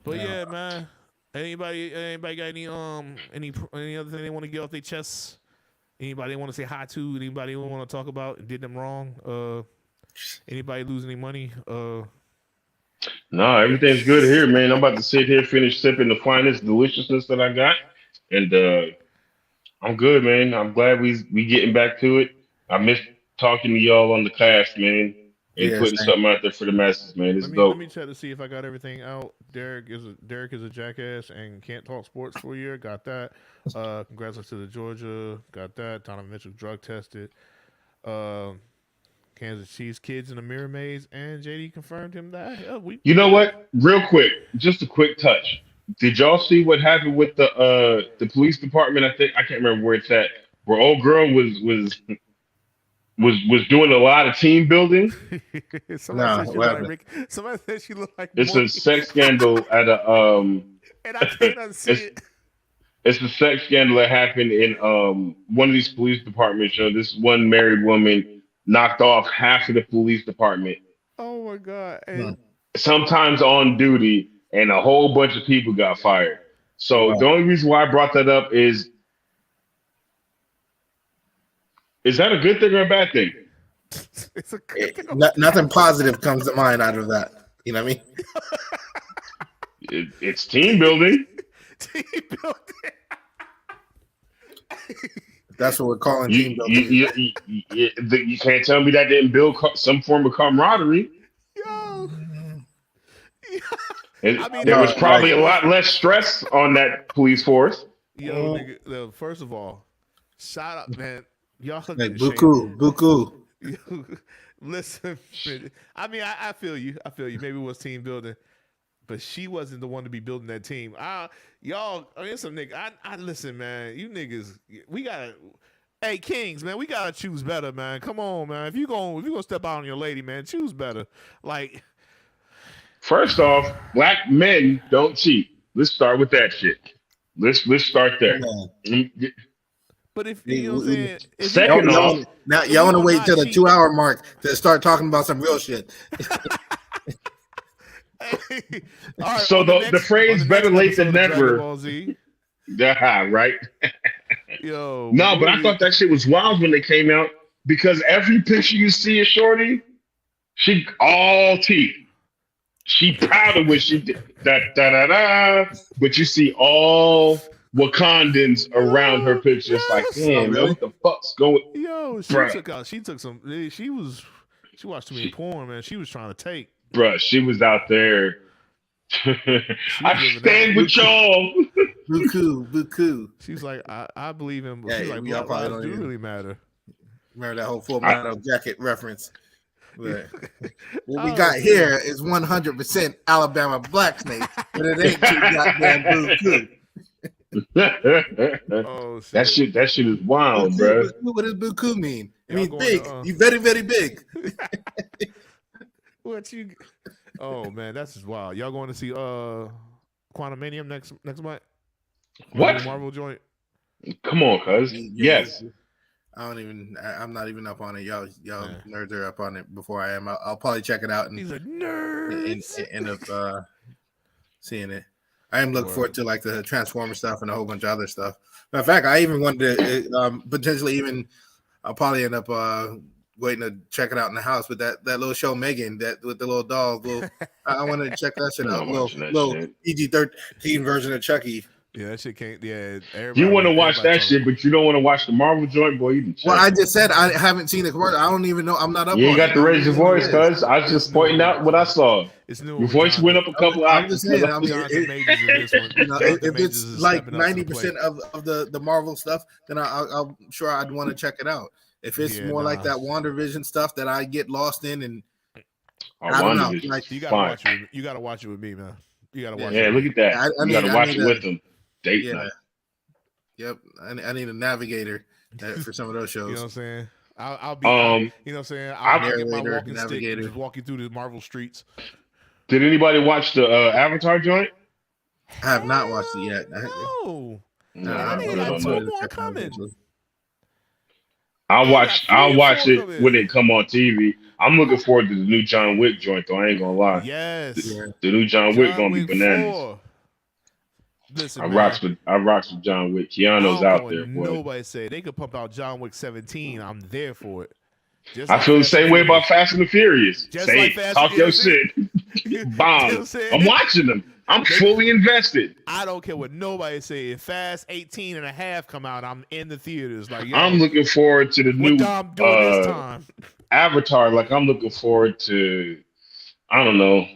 But yeah, man. Anybody got any other thing they want to get off their chests? Anybody want to say hi to? Anybody want to talk about and did them wrong? Anybody lose any money? No, everything's good here, man. I'm about to sit here, finish sipping the finest deliciousness that I got, and I'm good, man. I'm glad we getting back to it. I miss talking to y'all on the cast, man, and putting something out there for the masses, man. It's dope. Let me check to see if I got everything out. Derek is a jackass and can't talk sports for a year. Got that. Congratulations to the Georgia. Got that. Donovan Mitchell drug tested. Kansas Chiefs kids in the mirror maze, and JD confirmed him that. You know what? Real quick, just a quick touch. Did y'all see what happened with the police department? I can't remember where it's at. Where old girl was doing a lot of team building. Somebody said she looked like. It's a sex scandal at a And I can't unsee it. It's a sex scandal that happened in one of these police departments. This one married woman knocked off half of the police department. Oh my God! And sometimes on duty. And a whole bunch of people got fired. So the only reason why I brought that up is that a good thing or a bad thing? It's a good thing. Nothing positive comes to mind out of that. You know what I mean? It's team building. Team building. That's what we're calling team building. You can't tell me that didn't build some form of camaraderie. Yo. I mean, there was no, probably like- a lot less stress on that police force. Yo, nigga, first of all, shout out, man. Y'all Like need to Buku. Listen, man, I mean, I feel you. I feel you. Maybe it was team building, but she wasn't the one to be building that team. Y'all, I mean, some nigga. I listen, man. You niggas, we gotta. Hey, Kings, man, we gotta choose better, man. Come on, man. If you gonna step out on your lady, man, choose better. Like, First off, black men don't cheat. Let's start with that shit. Let's start there. but if you know what I'm saying, if Second you- off, Now if y'all want to you wait not till the cheating- 2-hour mark to start talking about some real shit. Hey, all right, So on the next- phrase on the better next late than episode of Dragon never. Ball Z, Right? yo, No, but I thought that shit was wild when they came out because every picture you see of Shorty, she all teeth. She proud of what she did. But you see all Wakandans around her picture. It's like, Yes. damn, man, what the fuck's going? Yo, she Bruh. took some. She watched too many porn, man. She was trying to take. Bruh, she was out there. I living stand that. with y'all. Buku. She's like, I believe in. Yeah, She's like, y'all black probably lives don't do even- really matter. Remember that whole Full Metal Jacket reference. But what we Oh, got man. here is 100% Alabama Black Snake, but it ain't too goddamn Buku. Oh shit. That shit is wild, bro. What does Buku mean? It Y'all means going big. to, You very, very big. What you? Oh man, that's just wild. Y'all going to see Quantumanium next month? What? Marvel joint? Come on, cuz. Yes. I'm not even up on it. Y'all Yeah. nerds are up on it before I am. I'll probably check it out He's and a nerd. end up seeing it. I am looking forward to like the Transformer stuff and a whole bunch of other stuff. Matter of fact, I even wanted to potentially even I'll probably end up waiting to check it out in the house with that little show Megan that with the little dog. I wanted to check that shit I'm out. not watching that Little shit. PG-13 version of Chucky. Yeah, that shit can't. Yeah, You want to watch that shit, but you don't want to watch the Marvel joint, boy. You can check. Well, I just said I haven't seen the commercial. I don't even know. I'm not up. You ain't on got it. to I don't raise your even know what voice, it is. cuz I was just pointing out what I saw. It's new. Your voice went up a couple I'm hours. just saying. I mean, Jonathan Majors in this one. you know, Jonathan if Majors it's is like stepping up to the 90% plate. of the Marvel stuff, then I'm sure I'd want to check it out. If it's Yeah, more like nah. that WandaVision stuff that I get lost in, and Oh, I don't know, WandaVision like, is You gotta fine. watch it. You gotta watch it with me, man. You gotta watch Yeah, it. look at that. I You gotta watch need it with them. Date yeah, night. yep. I need a navigator for some of those You know what I'm shows. saying? I'll be. You know what I'm saying? I'll- I'll get my Narrator, walking stick navigator. and just walk you through the Marvel streets. Did anybody watch the Avatar joint? I have not watched it yet. No. No, I I'm think good I on told that. you. more coming. I'll They watch. got 3 I'll or watch 4 it coming. when it come on TV. I'm looking forward to the new John Wick joint, though. I ain't gonna lie. Yes. Yeah. The new John Wick John gonna be Wick bananas. 4. Listen, I man, rocks with John Wick. I Keanu's don't care out what there, boy. nobody say. They could pump out John Wick 17. I'm there for it. Just I like feel the Fast same and way about Furious. Fast and the Furious. Just Say like it. Fast- Talk you know your what I'm shit. You know Bomb. what I'm saying? I'm watching them. I'm fully invested. I don't care what nobody say. If Fast 18 and a half come out, I'm in the theaters. Like, yo, I'm looking forward to the what new Dom doing this time? Avatar. Like I'm looking forward to, I don't know,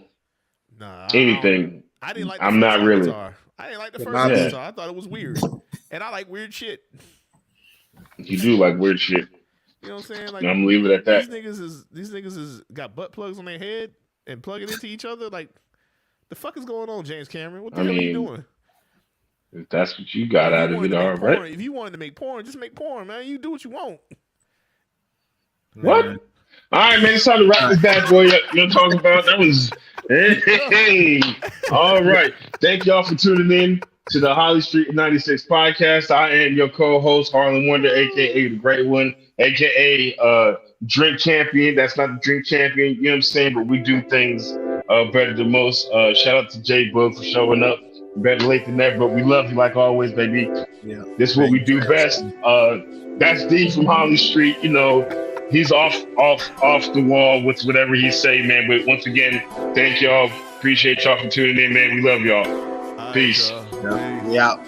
Nah, anything. I didn't like the I'm first not really. Avatar. I didn't like the Yeah, first Bobby. Avatar. I thought it was weird. And I like weird shit. You do like weird shit. You know what I'm saying? Like, And I'm gonna leave it at that. these niggas is got butt plugs on their head and plugging into each other. Like, the fuck is going on, James Cameron? What the I hell are you mean, doing? If that's what you got If out you of wanted it, to all make right. porn, if you wanted to make porn, just make porn, man. You do what you want. What? All right, man. It's time to wrap this bad boy up. You're talking about that was. Hey. All right. Thank y'all for tuning in to the Holly Street 96 podcast. I am your co-host Harlan Wonder, aka the Great One, aka Drink Champion. That's not the Drink Champion, you know what I'm saying? But we do things better than most. Shout out to J Bug for showing up. Better late than never, but we love you like always, baby. Yeah. This is what we do best. That's D from Holly Street. You know, he's off the wall with whatever he say, man. But once again, thank y'all. Appreciate y'all for tuning in, man. We love y'all. All right, Peace. y'all. Yeah. We out.